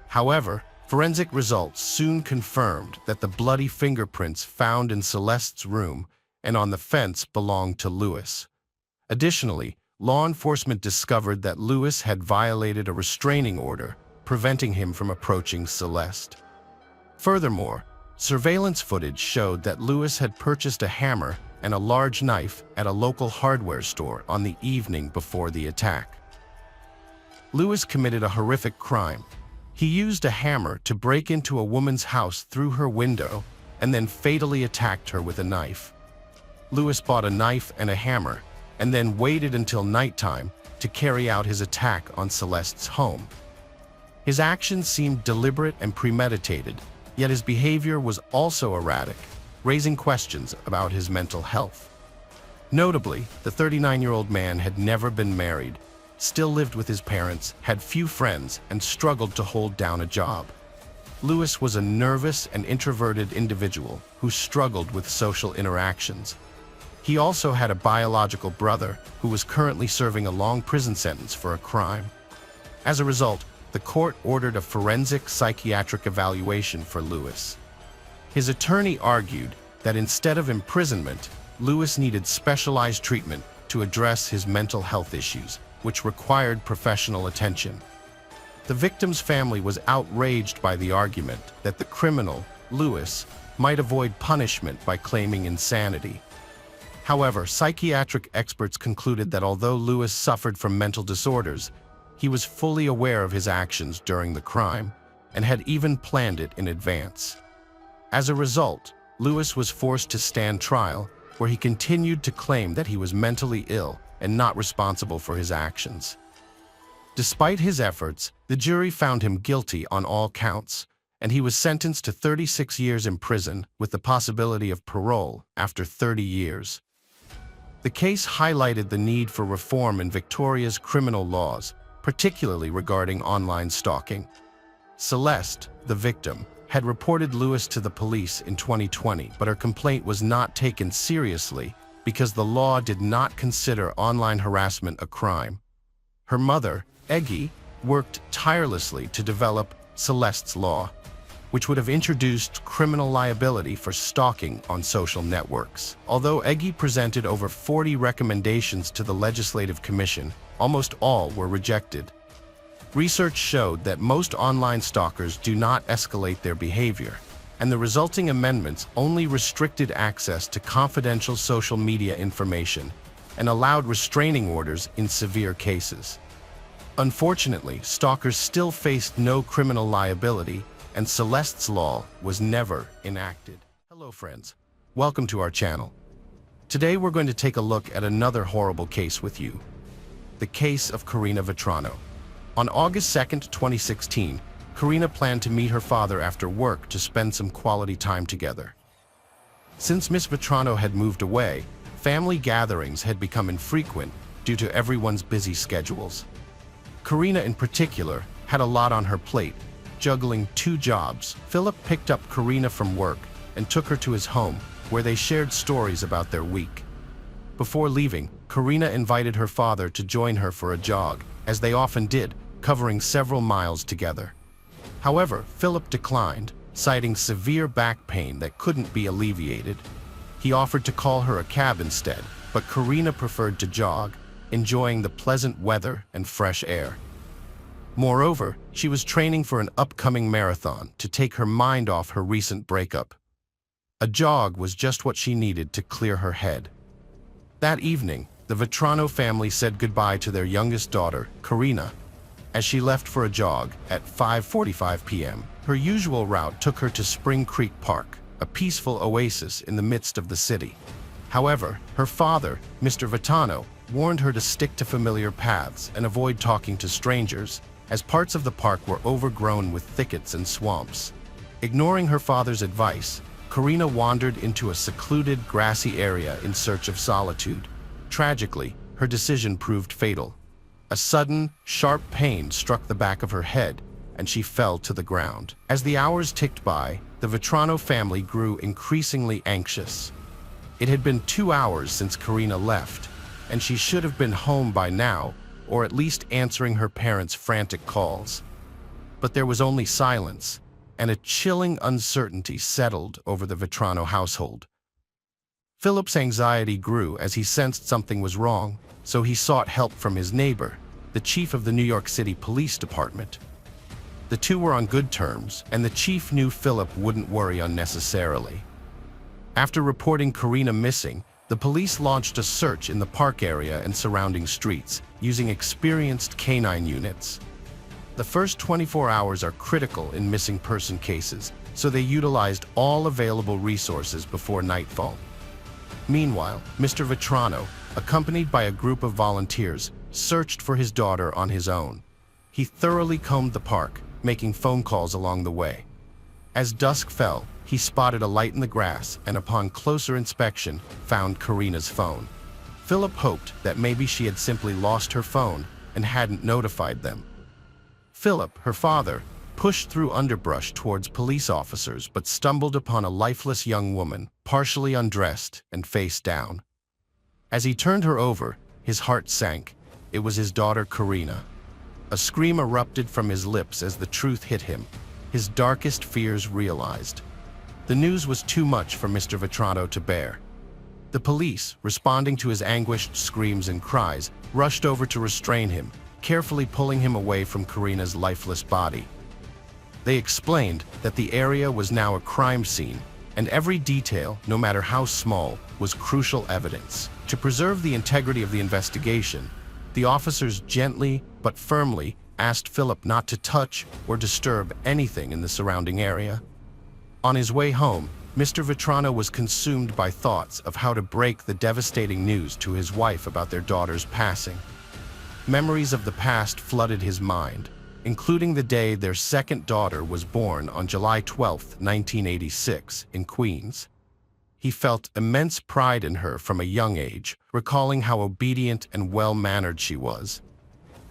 However, forensic results soon confirmed that the bloody fingerprints found in Celeste's room and on the fence belonged to Louis. Additionally, law enforcement discovered that Louis had violated a restraining order, preventing him from approaching Celeste. Furthermore, surveillance footage showed that Louis had purchased a hammer and a large knife at a local hardware store on the evening before the attack. Lewis committed a horrific crime. He used a hammer to break into a woman's house through her window and then fatally attacked her with a knife. Lewis bought a knife and a hammer and then waited until nighttime to carry out his attack on Celeste's home. His actions seemed deliberate and premeditated, yet his behavior was also erratic, raising questions about his mental health. Notably, the 39-year-old man had never been married, still lived with his parents, had few friends, and struggled to hold down a job. Lewis was a nervous and introverted individual who struggled with social interactions. He also had a biological brother who was currently serving a long prison sentence for a crime. As a result, the court ordered a forensic psychiatric evaluation for Lewis. His attorney argued that instead of imprisonment, Lewis needed specialized treatment to address his mental health issues, which required professional attention. The victim's family was outraged by the argument that the criminal, Lewis, might avoid punishment by claiming insanity. However, psychiatric experts concluded that although Lewis suffered from mental disorders, he was fully aware of his actions during the crime and had even planned it in advance. As a result, Lewis was forced to stand trial, where he continued to claim that he was mentally ill and not responsible for his actions. Despite his efforts, the jury found him guilty on all counts, and he was sentenced to 36 years in prison with the possibility of parole after 30 years. The case highlighted the need for reform in Victoria's criminal laws, particularly regarding online stalking. Celeste, the victim, had reported Lewis to the police in 2020, but her complaint was not taken seriously because the law did not consider online harassment a crime. Her mother, Eggy, worked tirelessly to develop Celeste's law, which would have introduced criminal liability for stalking on social networks. Although Eggy presented over 40 recommendations to the Legislative Commission, almost all were rejected. Research showed that most online stalkers do not escalate their behavior, and the resulting amendments only restricted access to confidential social media information and allowed restraining orders in severe cases. Unfortunately, stalkers still faced no criminal liability, and Celeste's law was never enacted. Hello friends, welcome to our channel. Today we're going to take a look at another horrible case with you, the case of Karina Vetrano. On August 2nd, 2016, Karina planned to meet her father after work to spend some quality time together. Since Miss Vetrano had moved away, family gatherings had become infrequent due to everyone's busy schedules. Karina in particular had a lot on her plate, juggling 2 jobs. Philip picked up Karina from work and took her to his home, where they shared stories about their week. Before leaving, Karina invited her father to join her for a jog, as they often did, covering several miles together. However, Philip declined, citing severe back pain that couldn't be alleviated. He offered to call her a cab instead, but Karina preferred to jog, enjoying the pleasant weather and fresh air. Moreover, she was training for an upcoming marathon to take her mind off her recent breakup. A jog was just what she needed to clear her head. That evening, the Vetrano family said goodbye to their youngest daughter, Karina, as she left for a jog at 5:45 p.m. Her usual route took her to Spring Creek Park, a peaceful oasis in the midst of the city. However, her father, Mr. Vetrano, warned her to stick to familiar paths and avoid talking to strangers, as parts of the park were overgrown with thickets and swamps. Ignoring her father's advice, Karina wandered into a secluded, grassy area in search of solitude. Tragically, her decision proved fatal. A sudden, sharp pain struck the back of her head, and she fell to the ground. As the hours ticked by, the Vetrano family grew increasingly anxious. It had been 2 hours since Karina left, and she should have been home by now, or at least answering her parents' frantic calls. But there was only silence, and a chilling uncertainty settled over the Vetrano household. Philip's anxiety grew as he sensed something was wrong, so he sought help from his neighbor, the chief of the New York City Police Department. The two were on good terms, and the chief knew Philip wouldn't worry unnecessarily. After reporting Karina missing, The police launched a search in the park area and surrounding streets, using experienced canine units. The first 24 hours are critical in missing person cases, so they utilized all available resources before nightfall. Meanwhile, Mr. Vetrano, accompanied by a group of volunteers, searched for his daughter on his own. He thoroughly combed the park, making phone calls along the way. As dusk fell, he spotted a light in the grass and upon closer inspection, found Karina's phone. Philip hoped that maybe she had simply lost her phone and hadn't notified them. Philip, her father, pushed through underbrush towards police officers but stumbled upon a lifeless young woman, partially undressed and face down. As he turned her over, his heart sank. It was his daughter Karina. A scream erupted from his lips as the truth hit him. His darkest fears realized. The news was too much for Mr. Vetrano to bear. The police, responding to his anguished screams and cries, rushed over to restrain him, carefully pulling him away from Karina's lifeless body. They explained that the area was now a crime scene, and every detail, no matter how small, was crucial evidence. To preserve the integrity of the investigation, the officers gently but firmly asked Philip not to touch or disturb anything in the surrounding area. On his way home, Mr. Vetrano was consumed by thoughts of how to break the devastating news to his wife about their daughter's passing. Memories of the past flooded his mind, including the day their second daughter was born on July 12, 1986, in Queens. He felt immense pride in her from a young age, recalling how obedient and well-mannered she was.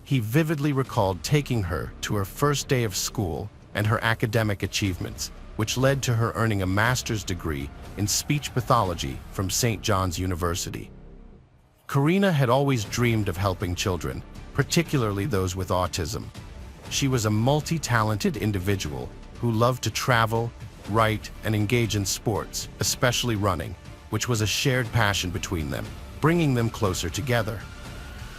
He vividly recalled taking her to her first day of school and her academic achievements, which led to her earning a master's degree in speech pathology from St. John's University. Karina had always dreamed of helping children, particularly those with autism. She was a multi-talented individual who loved to travel, write, and engage in sports, especially running, which was a shared passion between them, bringing them closer together.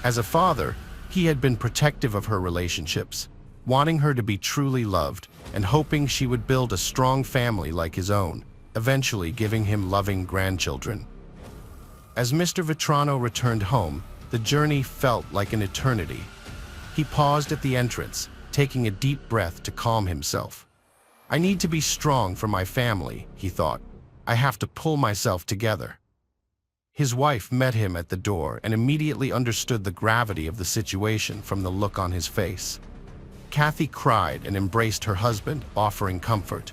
As a father, he had been protective of her relationships, wanting her to be truly loved and hoping she would build a strong family like his own, eventually giving him loving grandchildren. As Mr. Vetrano returned home, the journey felt like an eternity. He paused at the entrance, taking a deep breath to calm himself. "I need to be strong for my family," he thought. "I have to pull myself together." His wife met him at the door and immediately understood the gravity of the situation from the look on his face. Kathy cried and embraced her husband, offering comfort.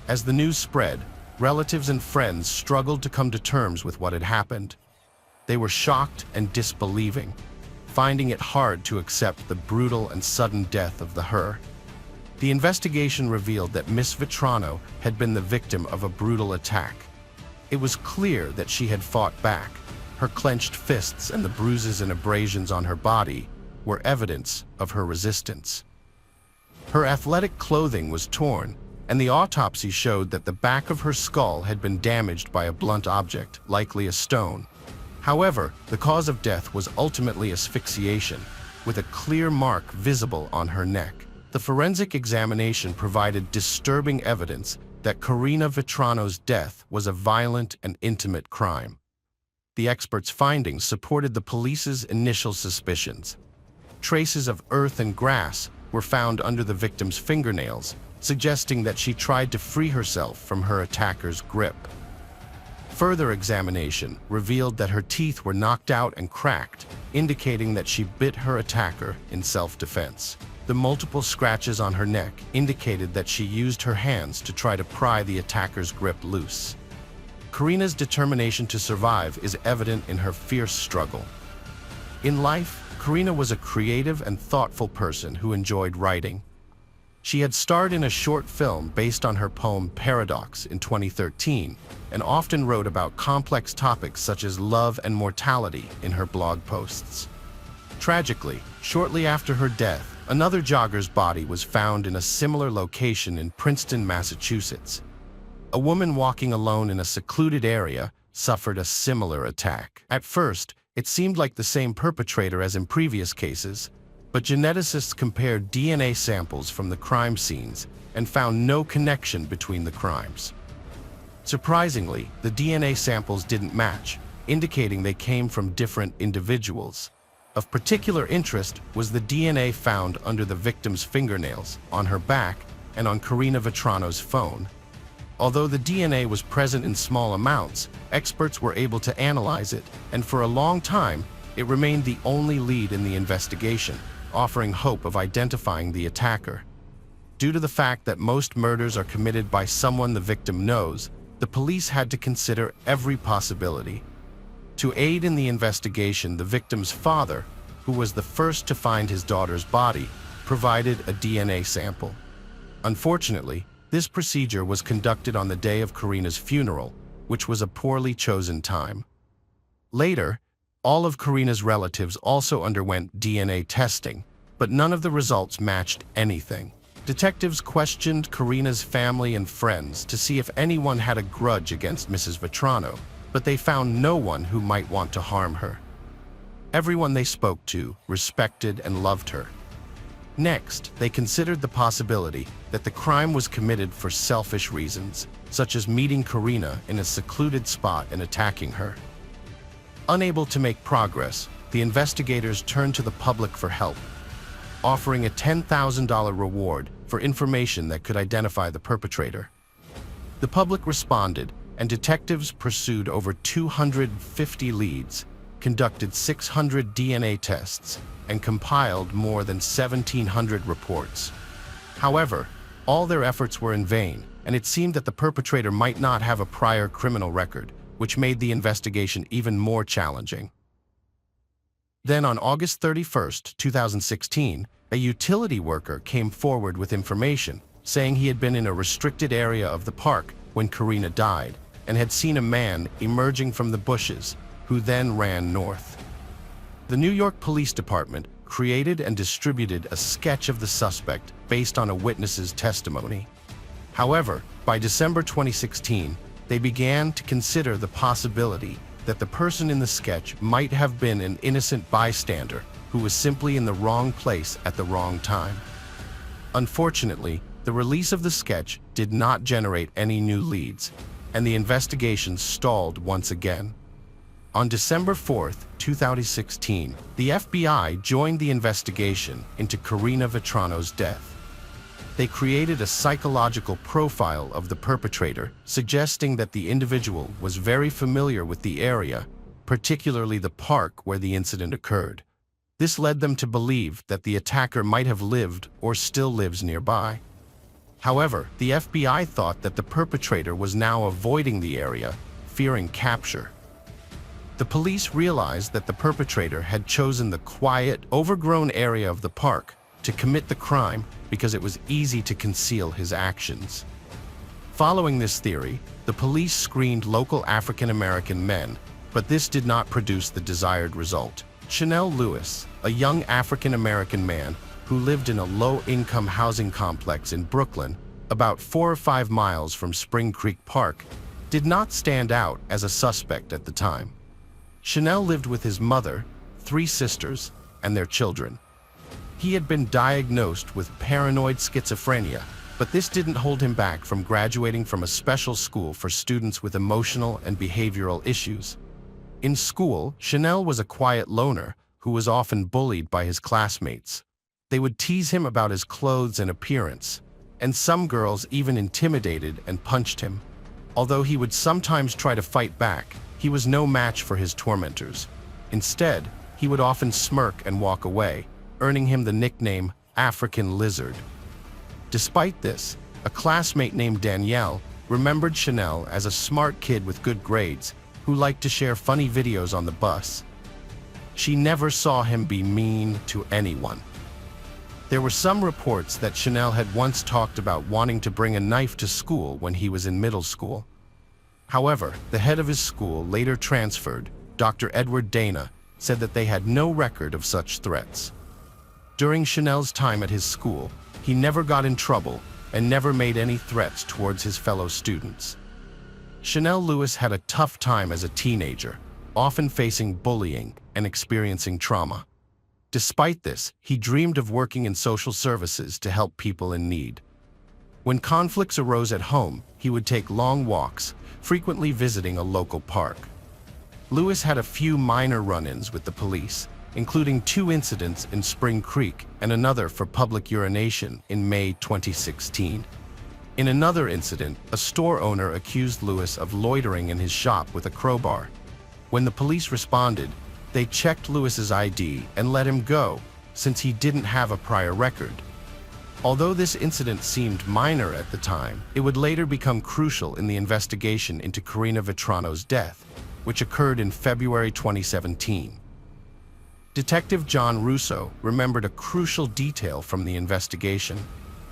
As the news spread, relatives and friends struggled to come to terms with what had happened. They were shocked and disbelieving, finding it hard to accept the brutal and sudden death of her. The investigation revealed that Miss Vetrano had been the victim of a brutal attack. It was clear that she had fought back. Her clenched fists and the bruises and abrasions on her body were evidence of her resistance. Her athletic clothing was torn, and the autopsy showed that the back of her skull had been damaged by a blunt object, likely a stone. However, the cause of death was ultimately asphyxiation, with a clear mark visible on her neck. The forensic examination provided disturbing evidence that Karina Vetrano's death was a violent and intimate crime. The experts' findings supported the police's initial suspicions. Traces of earth and grass were found under the victim's fingernails, suggesting that she tried to free herself from her attacker's grip. Further examination revealed that her teeth were knocked out and cracked, indicating that she bit her attacker in self-defense. The multiple scratches on her neck indicated that she used her hands to try to pry the attacker's grip loose. Karina's determination to survive is evident in her fierce struggle. In life, Karina was a creative and thoughtful person who enjoyed writing. She had starred in a short film based on her poem Paradox in 2013 and often wrote about complex topics such as love and mortality in her blog posts. Tragically, shortly after her death, another jogger's body was found in a similar location in Princeton, Massachusetts. A woman walking alone in a secluded area suffered a similar attack. At first, it seemed like the same perpetrator as in previous cases, but geneticists compared DNA samples from the crime scenes and found no connection between the crimes. Surprisingly, the DNA samples didn't match, indicating they came from different individuals. Of particular interest was the DNA found under the victim's fingernails, on her back, and on Karina Vetrano's phone. Although the DNA was present in small amounts, experts were able to analyze it, and for a long time, it remained the only lead in the investigation, offering hope of identifying the attacker. Due to the fact that most murders are committed by someone the victim knows, the police had to consider every possibility. To aid in the investigation, the victim's father, who was the first to find his daughter's body, provided a DNA sample. Unfortunately, this procedure was conducted on the day of Karina's funeral, which was a poorly chosen time. Later, all of Karina's relatives also underwent DNA testing, but none of the results matched anything. Detectives questioned Karina's family and friends to see if anyone had a grudge against Mrs. Vetrano, but they found no one who might want to harm her. Everyone they spoke to respected and loved her. Next, they considered the possibility that the crime was committed for selfish reasons, such as meeting Karina in a secluded spot and attacking her. Unable to make progress, the investigators turned to the public for help, offering a $10,000 reward for information that could identify the perpetrator. The public responded, and detectives pursued over 250 leads, conducted 600 DNA tests, and compiled more than 1,700 reports. However, all their efforts were in vain, and it seemed that the perpetrator might not have a prior criminal record, which made the investigation even more challenging. Then on August 31, 2016, a utility worker came forward with information, saying he had been in a restricted area of the park when Karina died, and had seen a man emerging from the bushes, who then ran north. The New York Police Department created and distributed a sketch of the suspect based on a witness's testimony. However, by December 2016, they began to consider the possibility that the person in the sketch might have been an innocent bystander who was simply in the wrong place at the wrong time. Unfortunately, the release of the sketch did not generate any new leads, and the investigation stalled once again. On December 4, 2016, the FBI joined the investigation into Karina Vetrano's death. They created a psychological profile of the perpetrator, suggesting that the individual was very familiar with the area, particularly the park where the incident occurred. This led them to believe that the attacker might have lived or still lives nearby. However, the FBI thought that the perpetrator was now avoiding the area, fearing capture. The police realized that the perpetrator had chosen the quiet, overgrown area of the park to commit the crime because it was easy to conceal his actions. Following this theory, the police screened local African-American men, but this did not produce the desired result. Chanel Lewis, a young African-American man who lived in a low-income housing complex in Brooklyn, about 4 or 5 miles from Spring Creek Park, did not stand out as a suspect at the time. Chanel lived with his mother, 3 sisters, and their children. He had been diagnosed with paranoid schizophrenia, but this didn't hold him back from graduating from a special school for students with emotional and behavioral issues. In school, Chanel was a quiet loner who was often bullied by his classmates. They would tease him about his clothes and appearance, and some girls even intimidated and punched him. Although he would sometimes try to fight back, he was no match for his tormentors. Instead, he would often smirk and walk away, earning him the nickname African Lizard. Despite this, a classmate named Danielle remembered Chanel as a smart kid with good grades who liked to share funny videos on the bus. She never saw him be mean to anyone. There were some reports that Chanel had once talked about wanting to bring a knife to school when he was in middle school. However, the head of his school later transferred, Dr. Edward Dana, said that they had no record of such threats. During Chanel's time at his school, he never got in trouble and never made any threats towards his fellow students. Chanel Lewis had a tough time as a teenager, often facing bullying and experiencing trauma. Despite this, he dreamed of working in social services to help people in need. When conflicts arose at home, he would take long walks, frequently visiting a local park. Lewis had a few minor run-ins with the police, including 2 incidents in Spring Creek and another for public urination in May 2016. In another incident, a store owner accused Lewis of loitering in his shop with a crowbar. When the police responded, they checked Lewis's ID and let him go, since he didn't have a prior record. Although this incident seemed minor at the time, it would later become crucial in the investigation into Karina Vetrano's death, which occurred in February 2017. Detective John Russo remembered a crucial detail from the investigation: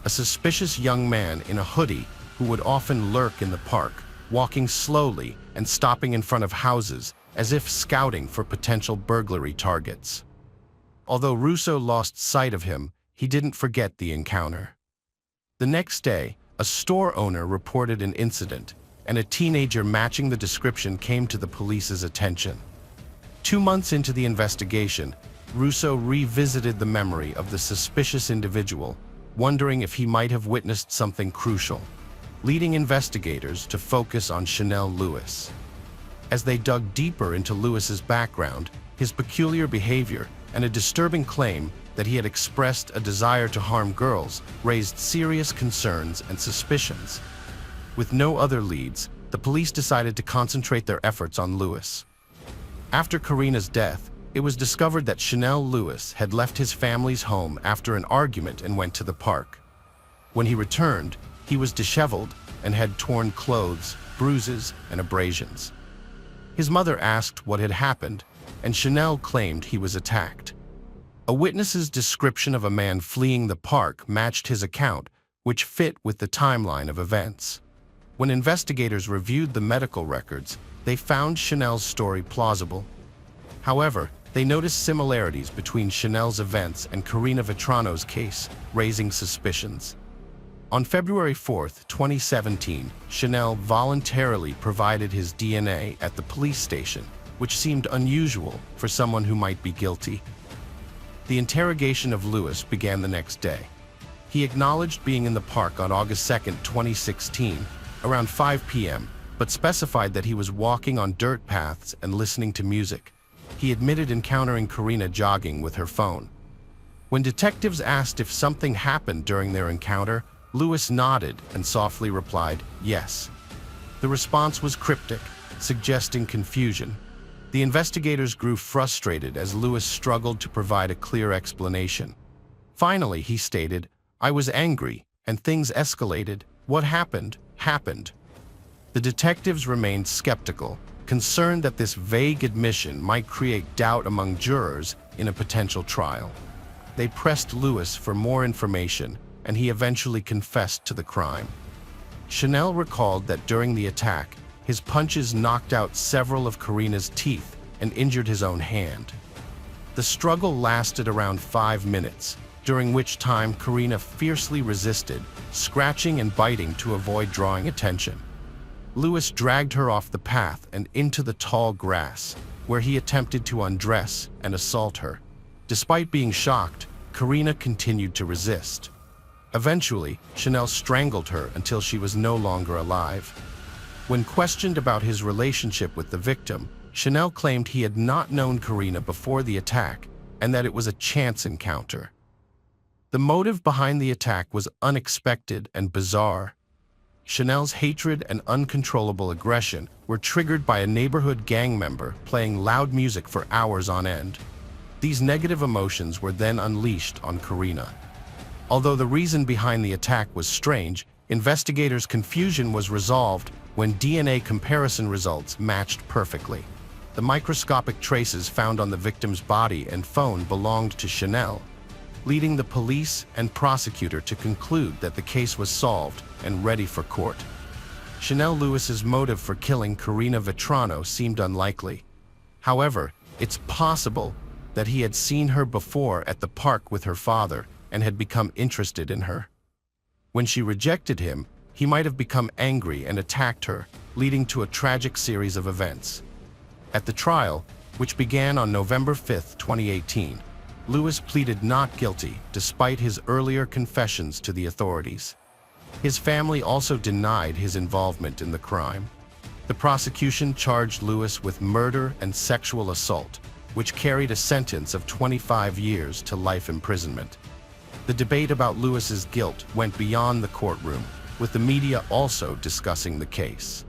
a suspicious young man in a hoodie who would often lurk in the park, walking slowly and stopping in front of houses as if scouting for potential burglary targets. Although Russo lost sight of him, he didn't forget the encounter. The next day, a store owner reported an incident, and a teenager matching the description came to the police's attention. 2 months into the investigation, Russo revisited the memory of the suspicious individual, wondering if he might have witnessed something crucial, leading investigators to focus on Chanel Lewis. As they dug deeper into Lewis's background, his peculiar behavior, and a disturbing claim that he had expressed a desire to harm girls raised serious concerns and suspicions. With no other leads, the police decided to concentrate their efforts on Lewis. After Karina's death, it was discovered that Chanel Lewis had left his family's home after an argument and went to the park. When he returned, he was disheveled and had torn clothes, bruises, and abrasions. His mother asked what had happened, and Chanel claimed he was attacked. A witness's description of a man fleeing the park matched his account, which fit with the timeline of events. When investigators reviewed the medical records, they found Chanel's story plausible. However, they noticed similarities between Chanel's events and Karina Vetrano's case, raising suspicions. On February 4, 2017, Chanel voluntarily provided his DNA at the police station, which seemed unusual for someone who might be guilty. The interrogation of Lewis began the next day. He acknowledged being in the park on August 2, 2016, around 5 p.m., but specified that he was walking on dirt paths and listening to music. He admitted encountering Karina jogging with her phone. When detectives asked if something happened during their encounter, Lewis nodded and softly replied, "Yes." The response was cryptic, suggesting confusion. The investigators grew frustrated as Lewis struggled to provide a clear explanation. Finally, he stated, "I was angry, and things escalated. What happened, happened." The detectives remained skeptical, concerned that this vague admission might create doubt among jurors in a potential trial. They pressed Lewis for more information, and he eventually confessed to the crime. Chanel recalled that during the attack, his punches knocked out several of Karina's teeth and injured his own hand. The struggle lasted around 5 minutes, during which time Karina fiercely resisted, scratching and biting to avoid drawing attention. Lewis dragged her off the path and into the tall grass, where he attempted to undress and assault her. Despite being shocked, Karina continued to resist. Eventually, Chanel strangled her until she was no longer alive. When questioned about his relationship with the victim, Chanel claimed he had not known Karina before the attack and that it was a chance encounter. The motive behind the attack was unexpected and bizarre. Chanel's hatred and uncontrollable aggression were triggered by a neighborhood gang member playing loud music for hours on end. These negative emotions were then unleashed on Karina. Although the reason behind the attack was strange, investigators' confusion was resolved when DNA comparison results matched perfectly. The microscopic traces found on the victim's body and phone belonged to Chanel, leading the police and prosecutor to conclude that the case was solved and ready for court. Chanel Lewis's motive for killing Karina Vetrano seemed unlikely. However, it's possible that he had seen her before at the park with her father and had become interested in her. When she rejected him, he might have become angry and attacked her, leading to a tragic series of events. At the trial, which began on November 5, 2018, Lewis pleaded not guilty despite his earlier confessions to the authorities. His family also denied his involvement in the crime. The prosecution charged Lewis with murder and sexual assault, which carried a sentence of 25 years to life imprisonment. The debate about Lewis's guilt went beyond the courtroom, with the media also discussing the case.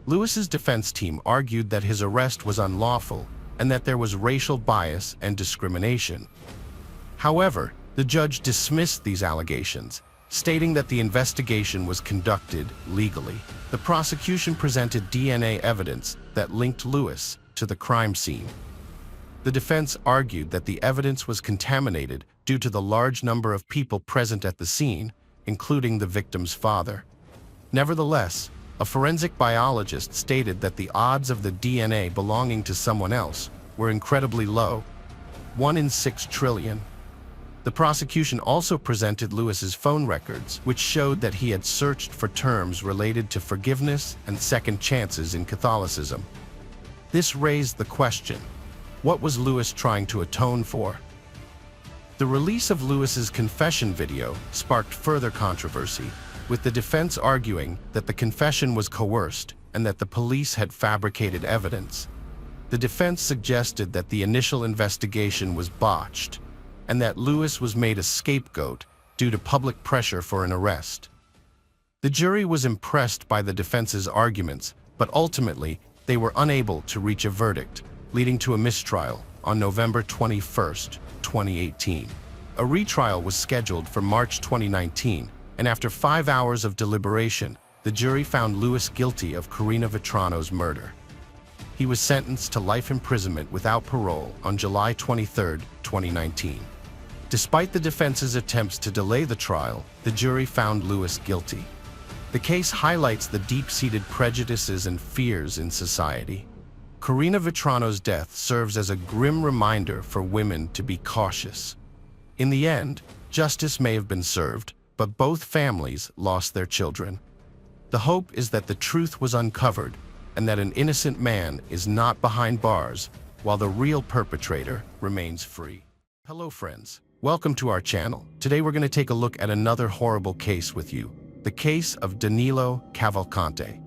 Lewis's defense team argued that his arrest was unlawful and that there was racial bias and discrimination. However, the judge dismissed these allegations, stating that the investigation was conducted legally. The prosecution presented DNA evidence that linked Lewis to the crime scene. The defense argued that the evidence was contaminated due to the large number of people present at the scene, including the victim's father. Nevertheless, a forensic biologist stated that the odds of the DNA belonging to someone else were incredibly low, 1 in 6 trillion. The prosecution also presented Lewis's phone records, which showed that he had searched for terms related to forgiveness and second chances in Catholicism. This raised the question, what was Lewis trying to atone for? The release of Lewis's confession video sparked further controversy, with the defense arguing that the confession was coerced and that the police had fabricated evidence. The defense suggested that the initial investigation was botched and that Lewis was made a scapegoat due to public pressure for an arrest. The jury was impressed by the defense's arguments, but ultimately they were unable to reach a verdict, leading to a mistrial on November 21, 2018. A retrial was scheduled for March 2019, and after 5 hours of deliberation, the jury found Lewis guilty of Karina Vetrano's murder. He was sentenced to life imprisonment without parole on July 23, 2019. Despite the defense's attempts to delay the trial, the jury found Lewis guilty. The case highlights the deep-seated prejudices and fears in society. Karina Vetrano's death serves as a grim reminder for women to be cautious. In the end, justice may have been served, but both families lost their children. The hope is that the truth was uncovered and that an innocent man is not behind bars while the real perpetrator remains free. Hello friends, welcome to our channel. Today we're going to take a look at another horrible case with you, the case of Danilo Cavalcante.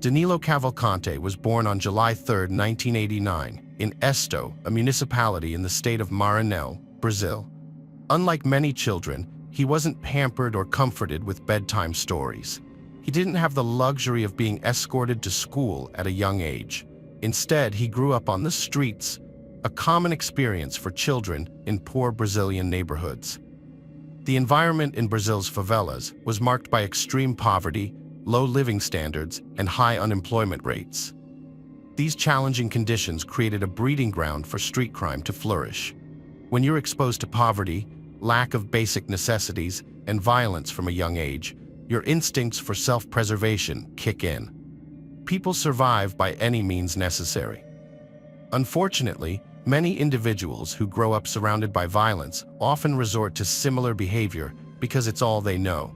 Danilo Cavalcante was born on July 3, 1989, in Esto, a municipality in the state of Maranhão, Brazil. Unlike many children, he wasn't pampered or comforted with bedtime stories. He didn't have the luxury of being escorted to school at a young age. Instead, he grew up on the streets, a common experience for children in poor Brazilian neighborhoods. The environment in Brazil's favelas was marked by extreme poverty, low living standards, and high unemployment rates. These challenging conditions created a breeding ground for street crime to flourish. When you're exposed to poverty, lack of basic necessities, and violence from a young age, your instincts for self-preservation kick in. People survive by any means necessary. Unfortunately, many individuals who grow up surrounded by violence often resort to similar behavior because it's all they know.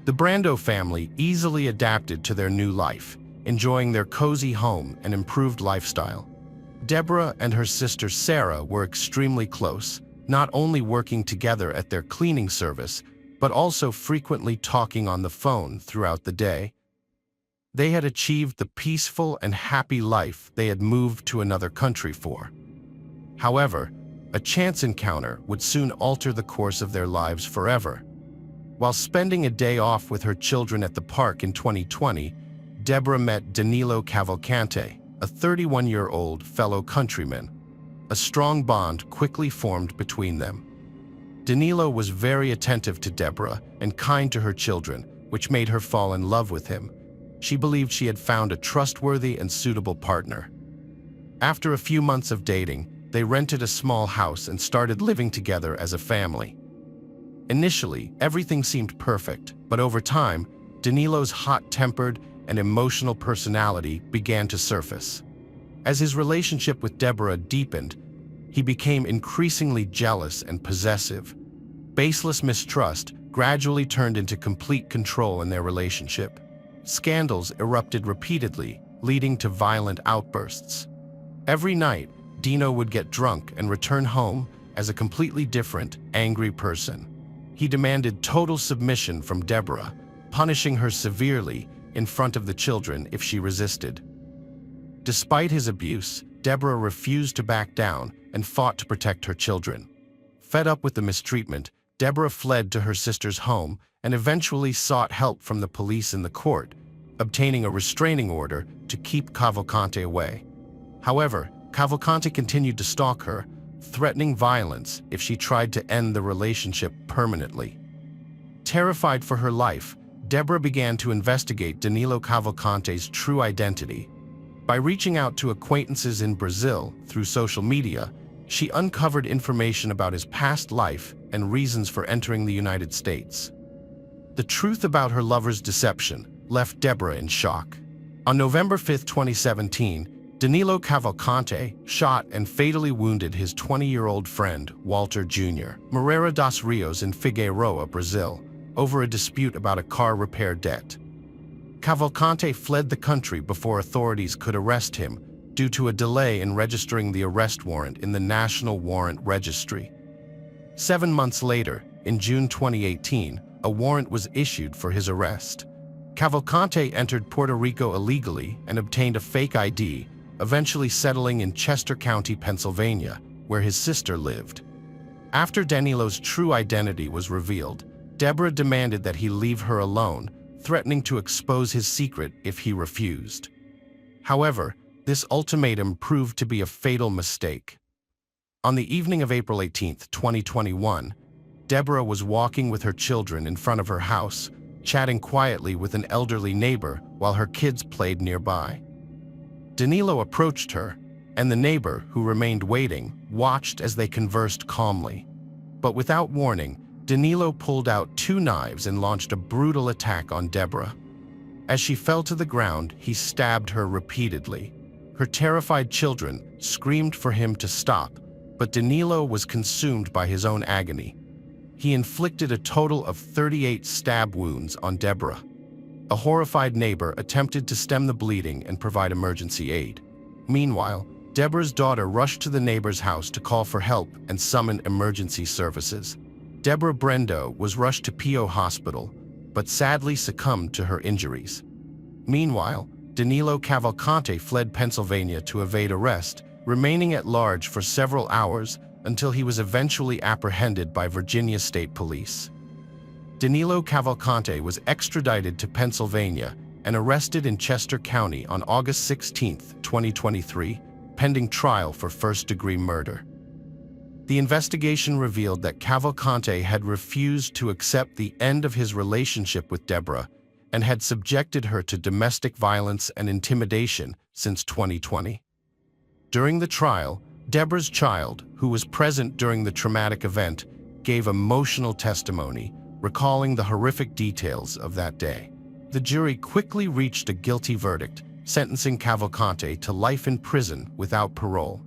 The Brando family easily adapted to their new life, enjoying their cozy home and improved lifestyle. Deborah and her sister Sarah were extremely close, not only working together at their cleaning service, but also frequently talking on the phone throughout the day. They had achieved the peaceful and happy life they had moved to another country for. However, a chance encounter would soon alter the course of their lives forever. While spending a day off with her children at the park in 2020, Deborah met Danilo Cavalcante, a 31-year-old fellow countryman. A strong bond quickly formed between them. Danilo was very attentive to Deborah and kind to her children, which made her fall in love with him. She believed she had found a trustworthy and suitable partner. After a few months of dating, they rented a small house and started living together as a family. Initially, everything seemed perfect, but over time, Danilo's hot-tempered and emotional personality began to surface. As his relationship with Deborah deepened, he became increasingly jealous and possessive. Baseless mistrust gradually turned into complete control in their relationship. Scandals erupted repeatedly, leading to violent outbursts. Every night, Dino would get drunk and return home as a completely different, angry person. He demanded total submission from Deborah, punishing her severely in front of the children if she resisted. Despite his abuse, Deborah refused to back down and fought to protect her children. Fed up with the mistreatment, Deborah fled to her sister's home and eventually sought help from the police in the court, obtaining a restraining order to keep Cavalcante away. However, Cavalcante continued to stalk her, threatening violence if she tried to end the relationship permanently. Terrified for her life, Deborah began to investigate Danilo Cavalcante's true identity. By reaching out to acquaintances in Brazil through social media, she uncovered information about his past life and reasons for entering the United States. The truth about her lover's deception left Deborah in shock. On November 5, 2017, Danilo Cavalcante shot and fatally wounded his 20-year-old friend, Walter Jr., Moreira dos Rios in Figueroa, Brazil, over a dispute about a car repair debt. Cavalcante fled the country before authorities could arrest him due to a delay in registering the arrest warrant in the National Warrant Registry. 7 months later, in June 2018, a warrant was issued for his arrest. Cavalcante entered Puerto Rico illegally and obtained a fake ID, eventually settling in Chester County, Pennsylvania, where his sister lived. After Danilo's true identity was revealed, Deborah demanded that he leave her alone, threatening to expose his secret if he refused. However, this ultimatum proved to be a fatal mistake. On the evening of April 18, 2021, Deborah was walking with her children in front of her house, chatting quietly with an elderly neighbor while her kids played nearby. Danilo approached her, and the neighbor, who remained waiting, watched as they conversed calmly. But without warning, Danilo pulled out 2 knives and launched a brutal attack on Deborah. As she fell to the ground, he stabbed her repeatedly. Her terrified children screamed for him to stop, but Danilo was consumed by his own agony. He inflicted a total of 38 stab wounds on Deborah. A horrified neighbor attempted to stem the bleeding and provide emergency aid. Meanwhile, Deborah's daughter rushed to the neighbor's house to call for help and summon emergency services. Deborah Brendo was rushed to Pio Hospital, but sadly succumbed to her injuries. Meanwhile, Danilo Cavalcante fled Pennsylvania to evade arrest, remaining at large for several hours until he was eventually apprehended by Virginia State Police. Danilo Cavalcante was extradited to Pennsylvania and arrested in Chester County on August 16, 2023, pending trial for first-degree murder. The investigation revealed that Cavalcante had refused to accept the end of his relationship with Deborah and had subjected her to domestic violence and intimidation since 2020. During the trial, Deborah's child, who was present during the traumatic event, gave emotional testimony, recalling the horrific details of that day. The jury quickly reached a guilty verdict, sentencing Cavalcante to life in prison without parole.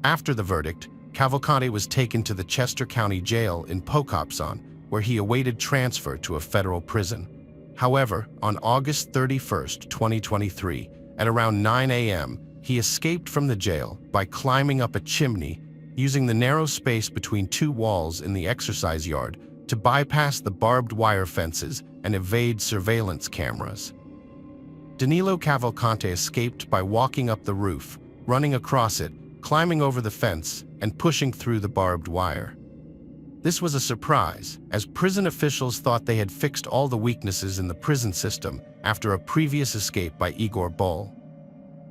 After the verdict, Cavalcante was taken to the Chester County Jail in Pocopson, where he awaited transfer to a federal prison. However, on August 31, 2023, at around 9 a.m., he escaped from the jail by climbing up a chimney, using the narrow space between 2 walls in the exercise yard to bypass the barbed wire fences and evade surveillance cameras. Danilo Cavalcante escaped by walking up the roof, running across it, climbing over the fence, and pushing through the barbed wire. This was a surprise, as prison officials thought they had fixed all the weaknesses in the prison system after a previous escape by Igor Bull.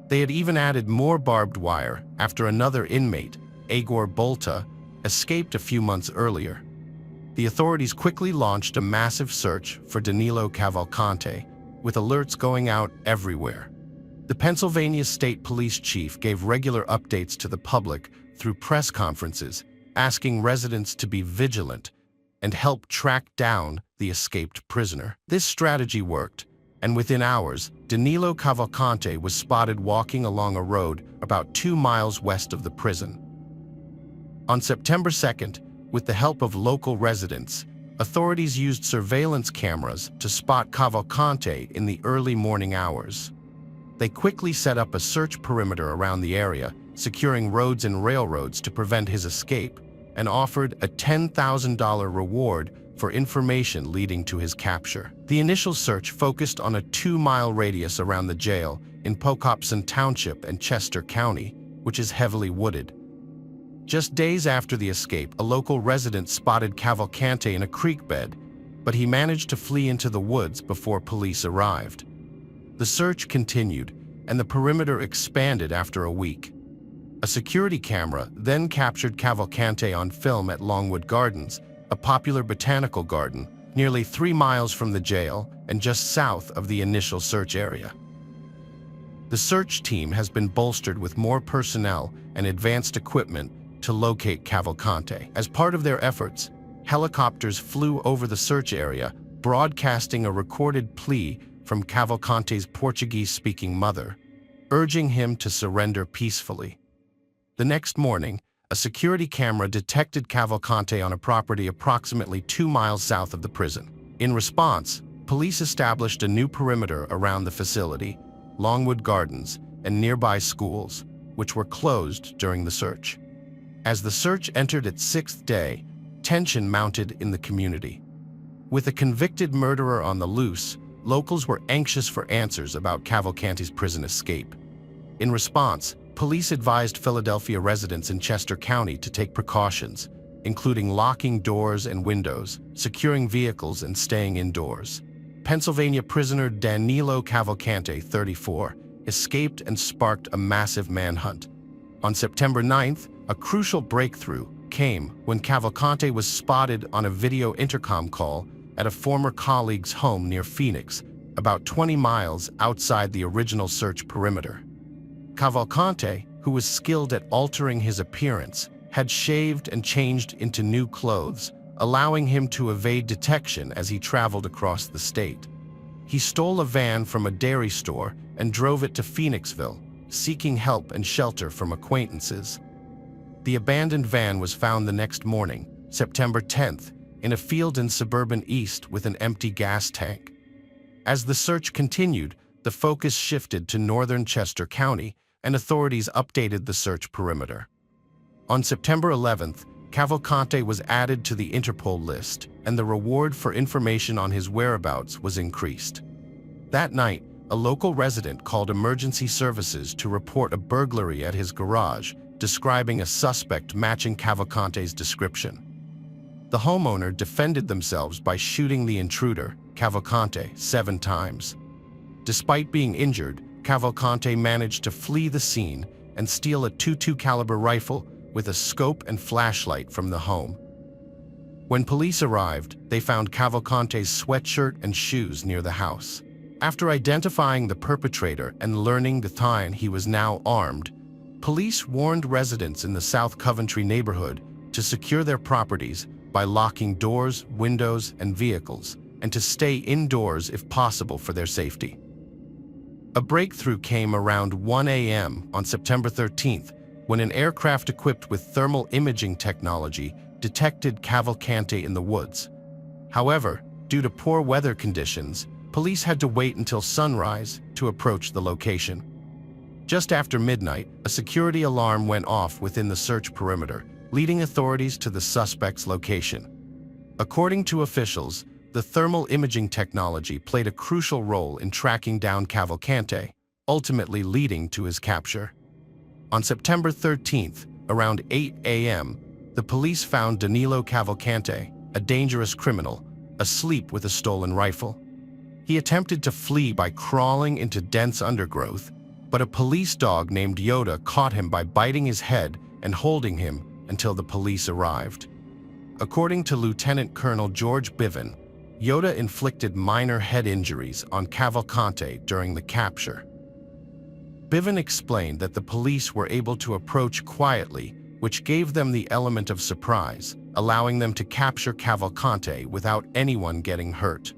They had even added more barbed wire after another inmate, Igor Bolta, escaped a few months earlier. The authorities quickly launched a massive search for Danilo Cavalcante, with alerts going out everywhere. The Pennsylvania State Police Chief gave regular updates to the public through press conferences, asking residents to be vigilant and help track down the escaped prisoner. This strategy worked, and within hours, Danilo Cavalcante was spotted walking along a road about 2 miles west of the prison. On September 2nd, with the help of local residents, authorities used surveillance cameras to spot Cavalcante in the early morning hours. They quickly set up a search perimeter around the area, securing roads and railroads to prevent his escape, and offered a $10,000 reward for information leading to his capture. The initial search focused on a 2-mile radius around the jail in Pocopson Township and Chester County, which is heavily wooded. Just days after the escape, a local resident spotted Cavalcante in a creek bed, but he managed to flee into the woods before police arrived. The search continued, and the perimeter expanded after a week. A security camera then captured Cavalcante on film at Longwood Gardens, a popular botanical garden, nearly 3 miles from the jail and just south of the initial search area. The search team has been bolstered with more personnel and advanced equipment to locate Cavalcante. As part of their efforts, helicopters flew over the search area, broadcasting a recorded plea from Cavalcante's Portuguese-speaking mother, urging him to surrender peacefully. The next morning, a security camera detected Cavalcante on a property approximately 2 miles south of the prison. In response, police established a new perimeter around the facility, Longwood Gardens, and nearby schools, which were closed during the search. As the search entered its 6th day, tension mounted in the community. With a convicted murderer on the loose, locals were anxious for answers about Cavalcante's prison escape. In response, police advised Philadelphia residents in Chester County to take precautions, including locking doors and windows, securing vehicles, and staying indoors. Pennsylvania prisoner Danilo Cavalcante, 34, escaped and sparked a massive manhunt. On September 9th, a crucial breakthrough came when Cavalcante was spotted on a video intercom call at a former colleague's home near Phoenix, about 20 miles outside the original search perimeter. Cavalcante, who was skilled at altering his appearance, had shaved and changed into new clothes, allowing him to evade detection as he traveled across the state. He stole a van from a dairy store and drove it to Phoenixville, seeking help and shelter from acquaintances. The abandoned van was found the next morning, September 10th, in a field in suburban East with an empty gas tank. As the search continued, the focus shifted to northern Chester County, and authorities updated the search perimeter. On September 11th, Cavalcante was added to the Interpol list, and the reward for information on his whereabouts was increased. That night, a local resident called emergency services to report a burglary at his garage, describing a suspect matching Cavalcante's description. The homeowner defended themselves by shooting the intruder, Cavalcante, 7 times. Despite being injured, Cavalcante managed to flee the scene and steal a .22 caliber rifle with a scope and flashlight from the home. When police arrived, they found Cavalcante's sweatshirt and shoes near the house. After identifying the perpetrator and learning the time he was now armed, police warned residents in the South Coventry neighborhood to secure their properties by locking doors, windows, and vehicles, and to stay indoors if possible for their safety. A breakthrough came around 1 a.m. on September 13th when an aircraft equipped with thermal imaging technology detected Cavalcante in the woods. However, due to poor weather conditions, police had to wait until sunrise to approach the location. Just after midnight, a security alarm went off within the search perimeter, leading authorities to the suspect's location. According to officials, the thermal imaging technology played a crucial role in tracking down Cavalcante, ultimately leading to his capture. On September 13th, around 8 a.m., the police found Danilo Cavalcante, a dangerous criminal, asleep with a stolen rifle. He attempted to flee by crawling into dense undergrowth, but a police dog named Yoda caught him by biting his head and holding him until the police arrived. According to Lieutenant Colonel George Biven, Yoda inflicted minor head injuries on Cavalcante during the capture. Biven explained that the police were able to approach quietly, which gave them the element of surprise, allowing them to capture Cavalcante without anyone getting hurt.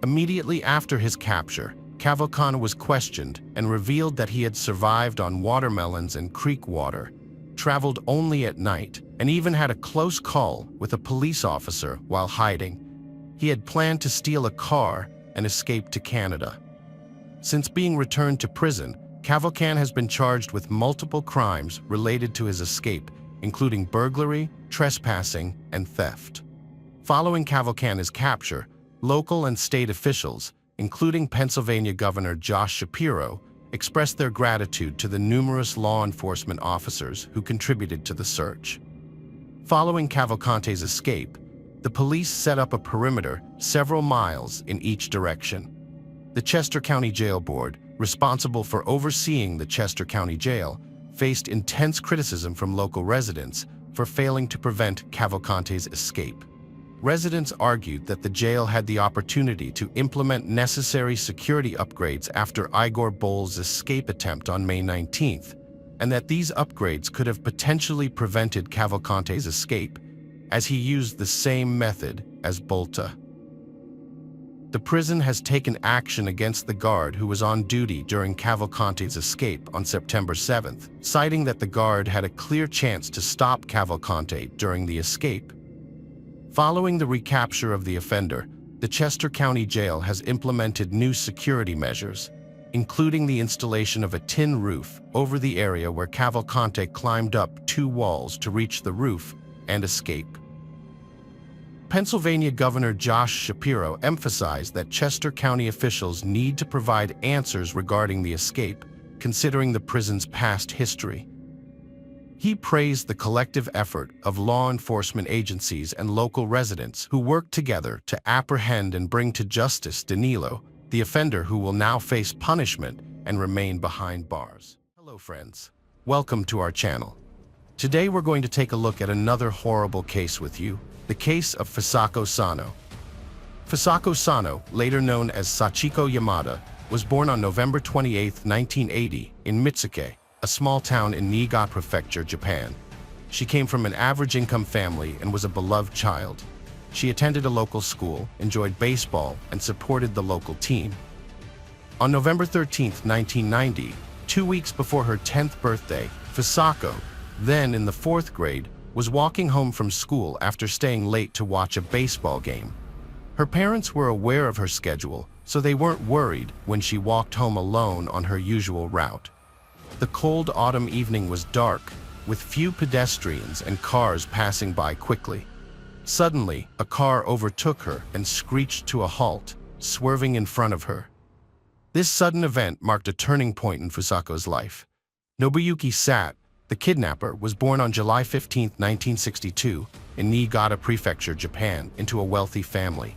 Immediately after his capture, Cavalcante was questioned and revealed that he had survived on watermelons and creek water, traveled only at night, and even had a close call with a police officer while hiding. He had planned to steal a car and escape to Canada. Since being returned to prison, Cavalcante has been charged with multiple crimes related to his escape, including burglary, trespassing, and theft. Following Cavalcanti's capture, local and state officials, including Pennsylvania Governor Josh Shapiro, expressed their gratitude to the numerous law enforcement officers who contributed to the search. Following Cavalcanti's escape, the police set up a perimeter several miles in each direction. The Chester County Jail Board, responsible for overseeing the Chester County Jail, faced intense criticism from local residents for failing to prevent Cavalcanti's escape. Residents argued that the jail had the opportunity to implement necessary security upgrades after Igor Bohl's escape attempt on May 19th, and that these upgrades could have potentially prevented Cavalcanti's escape, as he used the same method as Bolta. The prison has taken action against the guard who was on duty during Cavalcanti's escape on September 7th, citing that the guard had a clear chance to stop Cavalcanti during the escape. Following the recapture of the offender, the Chester County Jail has implemented new security measures, including the installation of a tin roof over the area where Cavalcanti climbed up 2 walls to reach the roof and escape. Pennsylvania Governor Josh Shapiro emphasized that Chester County officials need to provide answers regarding the escape, considering the prison's past history. He praised the collective effort of law enforcement agencies and local residents who worked together to apprehend and bring to justice Danilo, the offender who will now face punishment and remain behind bars. Hello friends, welcome to our channel. Today we're going to take a look at another horrible case with you, the case of Fusako Sano. Fusako Sano, later known as Sachiko Yamada, was born on November 28, 1980, in Mitsuke, a small town in Niigata Prefecture, Japan. She came from an average-income family and was a beloved child. She attended a local school, enjoyed baseball, and supported the local team. On November 13, 1990, 2 weeks before her 10th birthday, Fusako, then in the 4th grade, was walking home from school after staying late to watch a baseball game. Her parents were aware of her schedule, so they weren't worried when she walked home alone on her usual route. The cold autumn evening was dark, with few pedestrians and cars passing by quickly. Suddenly, a car overtook her and screeched to a halt, swerving in front of her. This sudden event marked a turning point in Fusako's life. Nobuyuki Sat, the kidnapper, was born on July 15, 1962, in Niigata Prefecture, Japan, into a wealthy family.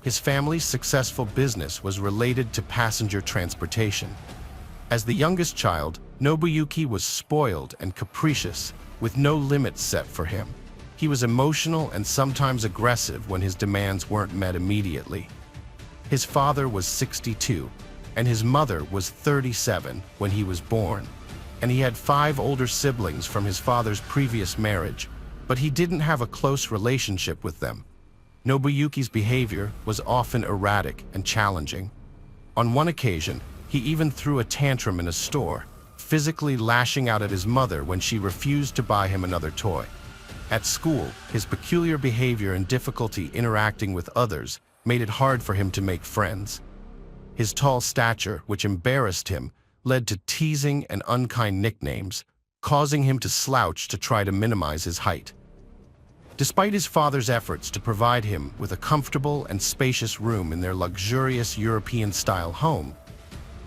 His family's successful business was related to passenger transportation. As the youngest child, Nobuyuki was spoiled and capricious, with no limits set for him. He was emotional and sometimes aggressive when his demands weren't met immediately. His father was 62, and his mother was 37 when he was born, and he had 5 older siblings from his father's previous marriage, but he didn't have a close relationship with them. Nobuyuki's behavior was often erratic and challenging. On one occasion, he even threw a tantrum in a store, physically lashing out at his mother when she refused to buy him another toy. At school, his peculiar behavior and difficulty interacting with others made it hard for him to make friends. His tall stature, which embarrassed him, led to teasing and unkind nicknames, causing him to slouch to try to minimize his height. Despite his father's efforts to provide him with a comfortable and spacious room in their luxurious European-style home,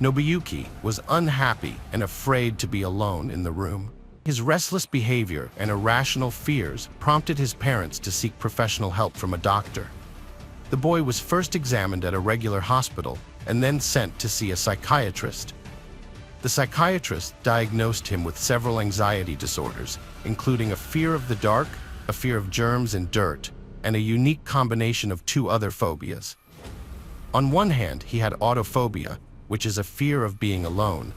Nobuyuki was unhappy and afraid to be alone in the room. His restless behavior and irrational fears prompted his parents to seek professional help from a doctor. The boy was first examined at a regular hospital and then sent to see a psychiatrist. The psychiatrist diagnosed him with several anxiety disorders, including a fear of the dark, a fear of germs and dirt, and a unique combination of 2 other phobias. On one hand, he had autophobia, which is a fear of being alone.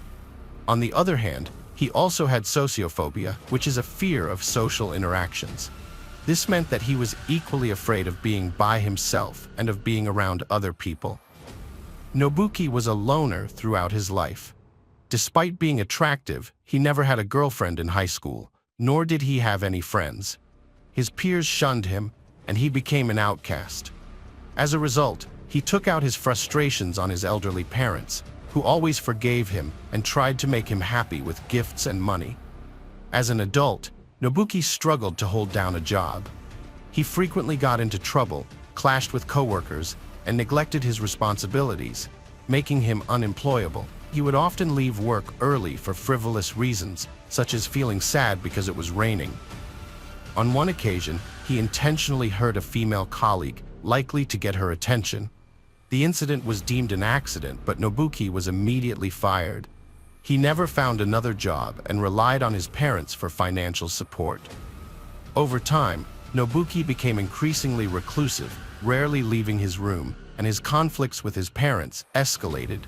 On the other hand, he also had sociophobia, which is a fear of social interactions. This meant that he was equally afraid of being by himself and of being around other people. Nobuki was a loner throughout his life. Despite being attractive, he never had a girlfriend in high school, nor did he have any friends. His peers shunned him, and he became an outcast. As a result, he took out his frustrations on his elderly parents, who always forgave him and tried to make him happy with gifts and money. As an adult, Nobuki struggled to hold down a job. He frequently got into trouble, clashed with coworkers, and neglected his responsibilities, making him unemployable. He would often leave work early for frivolous reasons, such as feeling sad because it was raining. On one occasion, he intentionally hurt a female colleague, likely to get her attention. The incident was deemed an accident, but Nobuki was immediately fired. He never found another job and relied on his parents for financial support. Over time, Nobuki became increasingly reclusive, rarely leaving his room, and his conflicts with his parents escalated.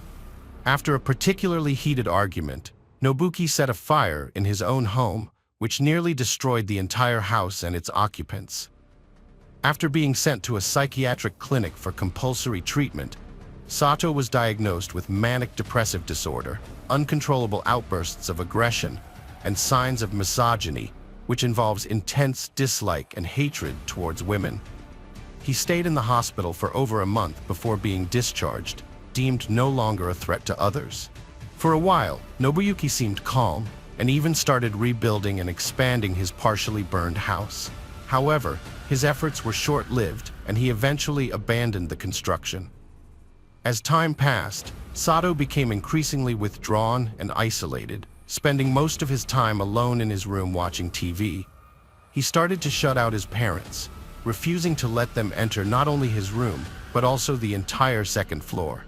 After a particularly heated argument, Nobuki set a fire in his own home, which nearly destroyed the entire house and its occupants. After being sent to a psychiatric clinic for compulsory treatment, Sato was diagnosed with manic depressive disorder, uncontrollable outbursts of aggression, and signs of misogyny, which involves intense dislike and hatred towards women. He stayed in the hospital for over a month before being discharged, deemed no longer a threat to others. For a while, Nobuyuki seemed calm and even started rebuilding and expanding his partially burned house. However, his efforts were short-lived, and he eventually abandoned the construction. As time passed, Sato became increasingly withdrawn and isolated, spending most of his time alone in his room watching TV. He started to shut out his parents, refusing to let them enter not only his room, but also the entire second floor.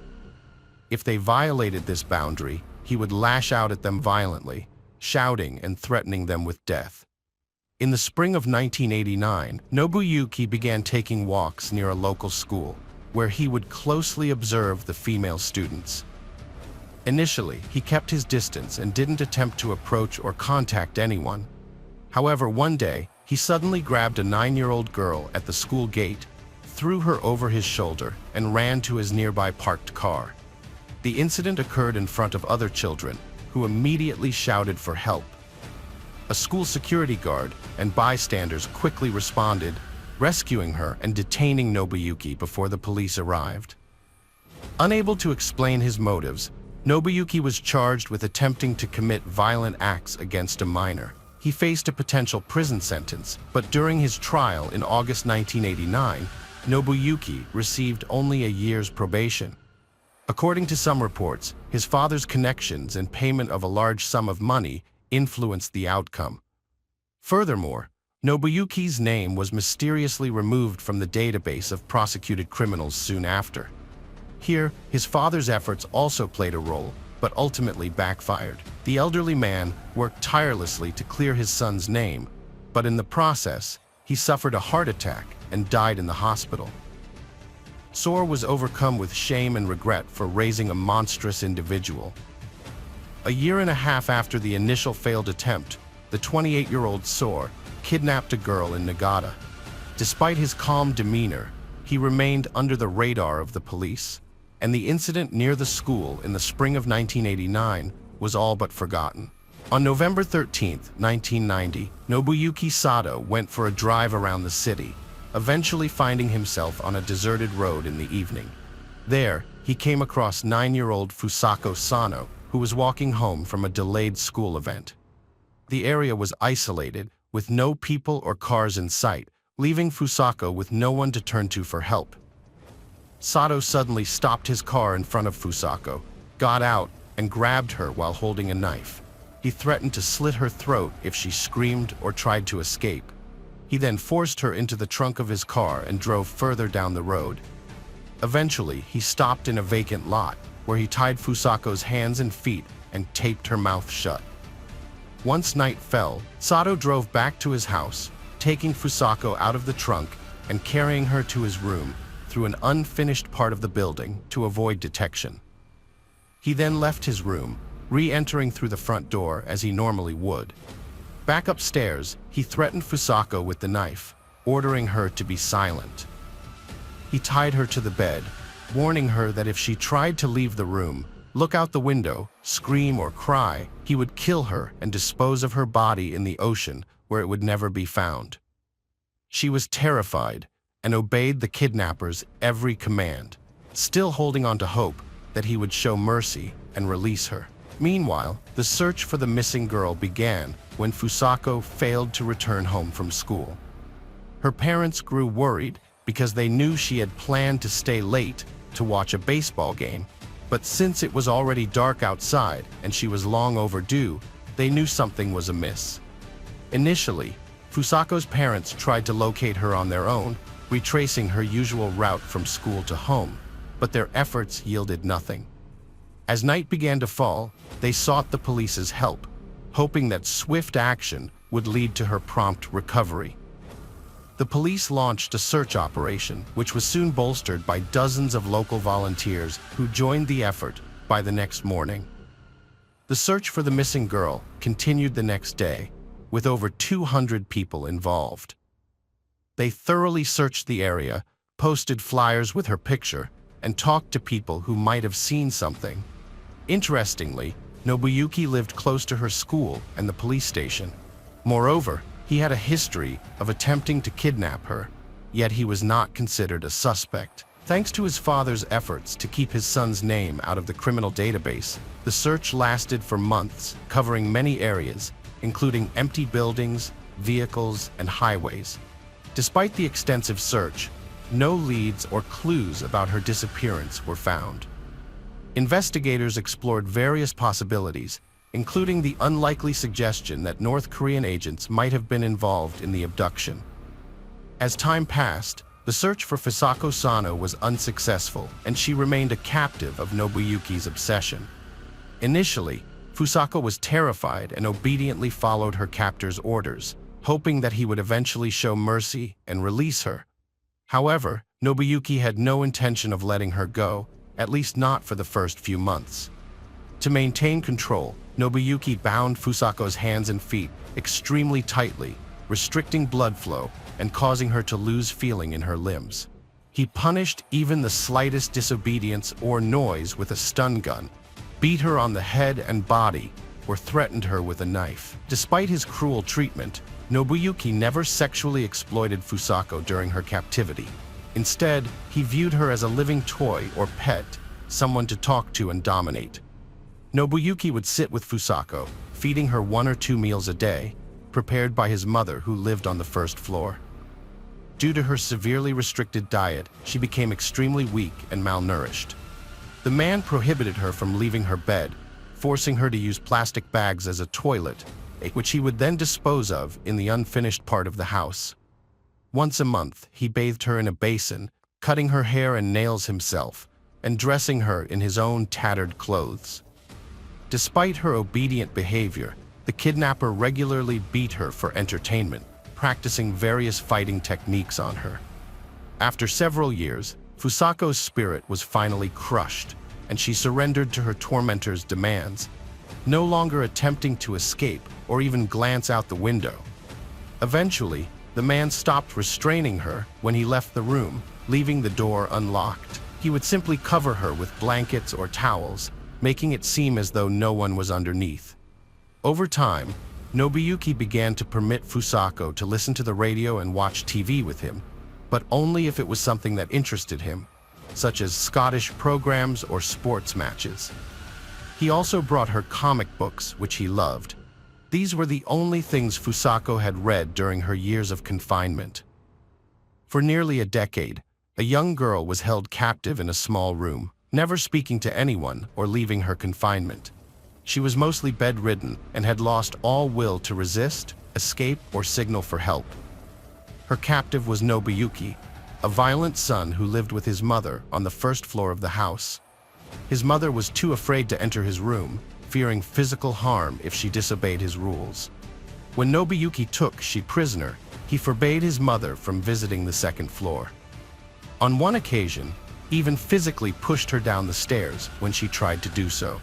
If they violated this boundary, he would lash out at them violently, shouting and threatening them with death. In the spring of 1989, Nobuyuki began taking walks near a local school, where he would closely observe the female students. Initially, he kept his distance and didn't attempt to approach or contact anyone. However, one day, he suddenly grabbed a 9-year-old girl at the school gate, threw her over his shoulder, and ran to his nearby parked car. The incident occurred in front of other children, who immediately shouted for help. A school security guard and bystanders quickly responded, rescuing her and detaining Nobuyuki before the police arrived. Unable to explain his motives, Nobuyuki was charged with attempting to commit violent acts against a minor. He faced a potential prison sentence, but during his trial in August 1989, Nobuyuki received only a year's probation. According to some reports, his father's connections and payment of a large sum of money influenced the outcome. Furthermore, Nobuyuki's name was mysteriously removed from the database of prosecuted criminals soon after. Here, his father's efforts also played a role, but ultimately backfired. The elderly man worked tirelessly to clear his son's name, but in the process, he suffered a heart attack and died in the hospital. Soar was overcome with shame and regret for raising a monstrous individual. A year and a half after the initial failed attempt, the 28-year-old Soar kidnapped a girl in Nagata. Despite his calm demeanor, he remained under the radar of the police, and the incident near the school in the spring of 1989 was all but forgotten. On November 13, 1990, Nobuyuki Sato went for a drive around the city, eventually finding himself on a deserted road in the evening. There, he came across 9-year-old Fusako Sano, who was walking home from a delayed school event. The area was isolated, with no people or cars in sight, leaving Fusako with no one to turn to for help. Sato suddenly stopped his car in front of Fusako, got out, and grabbed her while holding a knife. He threatened to slit her throat if she screamed or tried to escape. He then forced her into the trunk of his car and drove further down the road. Eventually, he stopped in a vacant lot, where he tied Fusako's hands and feet and taped her mouth shut. Once night fell, Sato drove back to his house, taking Fusako out of the trunk and carrying her to his room through an unfinished part of the building to avoid detection. He then left his room, re-entering through the front door as he normally would. Back upstairs, he threatened Fusako with the knife, ordering her to be silent. He tied her to the bed, warning her that if she tried to leave the room, look out the window, scream or cry, he would kill her and dispose of her body in the ocean where it would never be found. She was terrified and obeyed the kidnapper's every command, still holding on to hope that he would show mercy and release her. Meanwhile, the search for the missing girl began when Fusako failed to return home from school. Her parents grew worried because they knew she had planned to stay late to watch a baseball game. But since it was already dark outside and she was long overdue, they knew something was amiss. Initially, Fusako's parents tried to locate her on their own, retracing her usual route from school to home, but their efforts yielded nothing. As night began to fall, they sought the police's help, hoping that swift action would lead to her prompt recovery. The police launched a search operation, which was soon bolstered by dozens of local volunteers who joined the effort by the next morning. The search for the missing girl continued the next day, with over 200 people involved. They thoroughly searched the area, posted flyers with her picture, and talked to people who might have seen something. Interestingly, Nobuyuki lived close to her school and the police station. Moreover, he had a history of attempting to kidnap her, yet he was not considered a suspect. Thanks to his father's efforts to keep his son's name out of the criminal database, the search lasted for months, covering many areas, including empty buildings, vehicles, and highways. Despite the extensive search, no leads or clues about her disappearance were found. Investigators explored various possibilities, including the unlikely suggestion that North Korean agents might have been involved in the abduction. As time passed, the search for Fusako Sano was unsuccessful, and she remained a captive of Nobuyuki's obsession. Initially, Fusako was terrified and obediently followed her captor's orders, hoping that he would eventually show mercy and release her. However, Nobuyuki had no intention of letting her go, at least not for the first few months. To maintain control, Nobuyuki bound Fusako's hands and feet extremely tightly, restricting blood flow and causing her to lose feeling in her limbs. He punished even the slightest disobedience or noise with a stun gun, beat her on the head and body, or threatened her with a knife. Despite his cruel treatment, Nobuyuki never sexually exploited Fusako during her captivity. Instead, he viewed her as a living toy or pet, someone to talk to and dominate. Nobuyuki would sit with Fusako, feeding her 1 or 2 meals a day, prepared by his mother who lived on the first floor. Due to her severely restricted diet, she became extremely weak and malnourished. The man prohibited her from leaving her bed, forcing her to use plastic bags as a toilet, which he would then dispose of in the unfinished part of the house. Once a month, he bathed her in a basin, cutting her hair and nails himself, and dressing her in his own tattered clothes. Despite her obedient behavior, the kidnapper regularly beat her for entertainment, practicing various fighting techniques on her. After several years, Fusako's spirit was finally crushed, and she surrendered to her tormentor's demands, no longer attempting to escape or even glance out the window. Eventually, the man stopped restraining her when he left the room, leaving the door unlocked. He would simply cover her with blankets or towels, making it seem as though no one was underneath. Over time, Nobuyuki began to permit Fusako to listen to the radio and watch TV with him, but only if it was something that interested him, such as Scottish programs or sports matches. He also brought her comic books, which he loved. These were the only things Fusako had read during her years of confinement. For nearly a decade, a young girl was held captive in a small room, never speaking to anyone or leaving her confinement. She was mostly bedridden and had lost all will to resist, escape, or signal for help. Her captive was Nobuyuki, a violent son who lived with his mother on the first floor of the house. His mother was too afraid to enter his room, fearing physical harm if she disobeyed his rules. When Nobuyuki took she prisoner, he forbade his mother from visiting the second floor. On one occasion, even physically pushed her down the stairs when she tried to do so.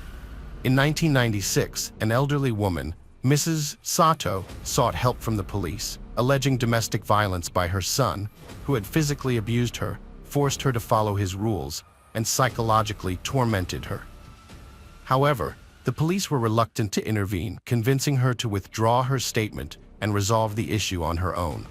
In 1996, an elderly woman, Mrs. Sato, sought help from the police, alleging domestic violence by her son, who had physically abused her, forced her to follow his rules, and psychologically tormented her. However, the police were reluctant to intervene, convincing her to withdraw her statement and resolve the issue on her own.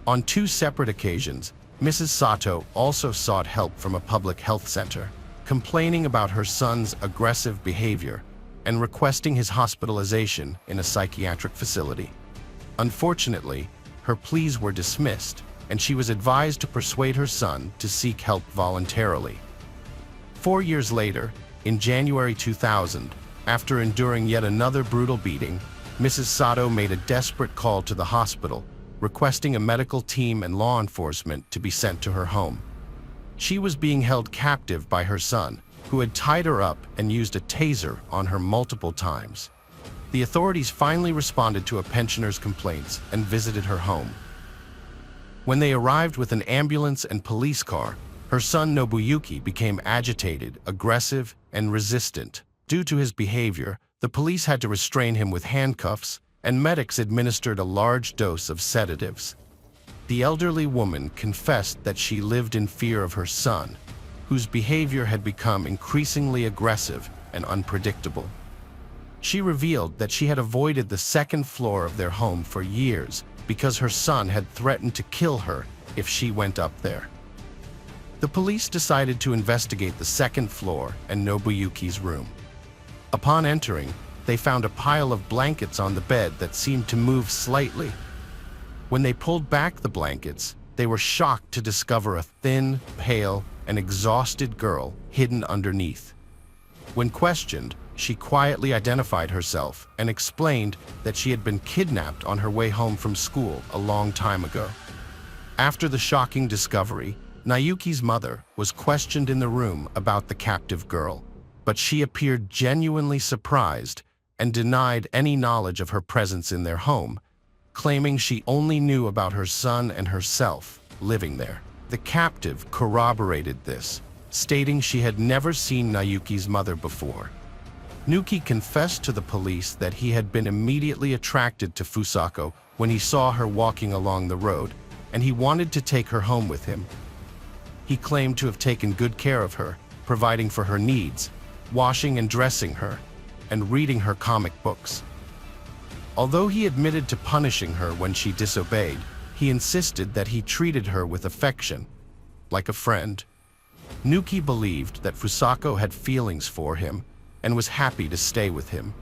On 2 separate occasions, Mrs. Sato also sought help from a public health center, complaining about her son's aggressive behavior and requesting his hospitalization in a psychiatric facility. Unfortunately, her pleas were dismissed, and she was advised to persuade her son to seek help voluntarily. 4 years later, in January 2000, after enduring yet another brutal beating, Mrs. Sato made a desperate call to the hospital, requesting a medical team and law enforcement to be sent to her home. She was being held captive by her son, who had tied her up and used a taser on her multiple times. The authorities finally responded to a pensioner's complaints and visited her home. When they arrived with an ambulance and police car, her son Nobuyuki became agitated, aggressive, and resistant. Due to his behavior, the police had to restrain him with handcuffs, and medics administered a large dose of sedatives. The elderly woman confessed that she lived in fear of her son, whose behavior had become increasingly aggressive and unpredictable. She revealed that she had avoided the second floor of their home for years because her son had threatened to kill her if she went up there. The police decided to investigate the second floor and Nobuyuki's room. Upon entering, they found a pile of blankets on the bed that seemed to move slightly. When they pulled back the blankets, they were shocked to discover a thin, pale, and exhausted girl hidden underneath. When questioned, she quietly identified herself and explained that she had been kidnapped on her way home from school a long time ago. After the shocking discovery, Nayuki's mother was questioned in the room about the captive girl, but she appeared genuinely surprised and denied any knowledge of her presence in their home, claiming she only knew about her son and herself living there. The captive corroborated this, stating she had never seen Nayuki's mother before. Nuki confessed to the police that he had been immediately attracted to Fusako when he saw her walking along the road, and he wanted to take her home with him. He claimed to have taken good care of her, providing for her needs, washing and dressing her, and reading her comic books. Although he admitted to punishing her when she disobeyed, he insisted that he treated her with affection, like a friend. Nuki believed that Fusako had feelings for him and was happy to stay with him.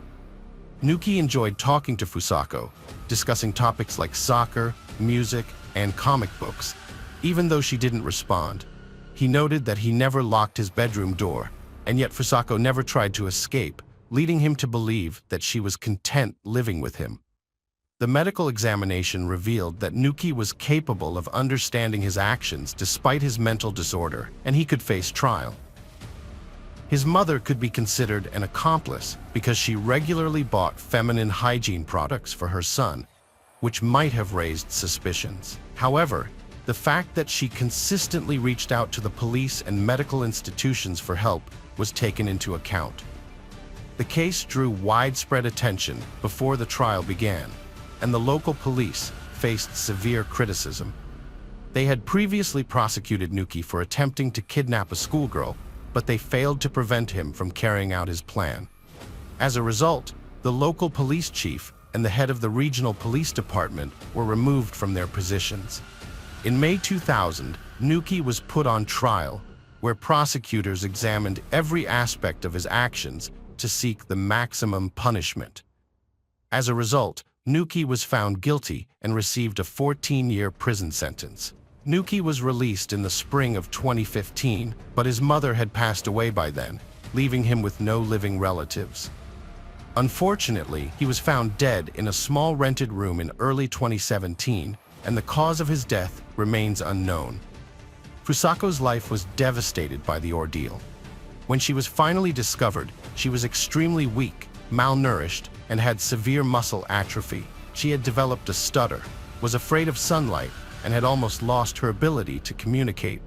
Nuki enjoyed talking to Fusako, discussing topics like soccer, music, and comic books, even though she didn't respond. He noted that he never locked his bedroom door, and yet Fusako never tried to escape, leading him to believe that she was content living with him. The medical examination revealed that Nuki was capable of understanding his actions despite his mental disorder, and he could face trial. His mother could be considered an accomplice because she regularly bought feminine hygiene products for her son, which might have raised suspicions. However, the fact that she consistently reached out to the police and medical institutions for help was taken into account. The case drew widespread attention before the trial began, and the local police faced severe criticism. They had previously prosecuted Nuki for attempting to kidnap a schoolgirl, but they failed to prevent him from carrying out his plan. As a result, the local police chief and the head of the regional police department were removed from their positions. In May 2000, Nuki was put on trial, where prosecutors examined every aspect of his actions to seek the maximum punishment. As a result, Nuki was found guilty and received a 14-year prison sentence. Nuki was released in the spring of 2015, but his mother had passed away by then, leaving him with no living relatives. Unfortunately, he was found dead in a small rented room in early 2017, and the cause of his death remains unknown. Fusako's life was devastated by the ordeal. When she was finally discovered, she was extremely weak, malnourished, and had severe muscle atrophy. She had developed a stutter, was afraid of sunlight, and had almost lost her ability to communicate.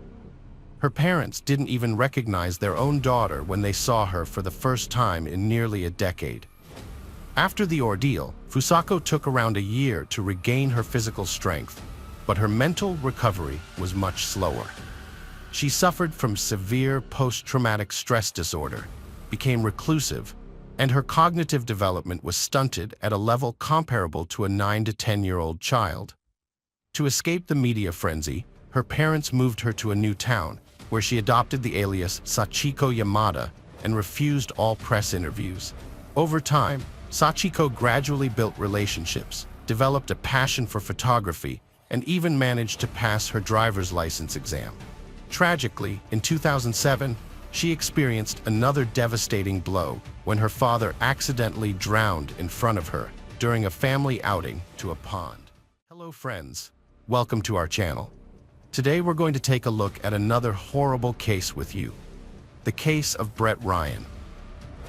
Her parents didn't even recognize their own daughter when they saw her for the first time in nearly a decade. After the ordeal, Fusako took around a year to regain her physical strength, but her mental recovery was much slower. She suffered from severe post-traumatic stress disorder, became reclusive, and her cognitive development was stunted at a level comparable to a 9 to 10-year-old child. To escape the media frenzy, her parents moved her to a new town, where she adopted the alias Sachiko Yamada and refused all press interviews. Over time, Sachiko gradually built relationships, developed a passion for photography, and even managed to pass her driver's license exam. Tragically, in 2007, she experienced another devastating blow when her father accidentally drowned in front of her during a family outing to a pond. Hello friends, welcome to our channel. Today we're going to take a look at another horrible case with you. The case of Brett Ryan.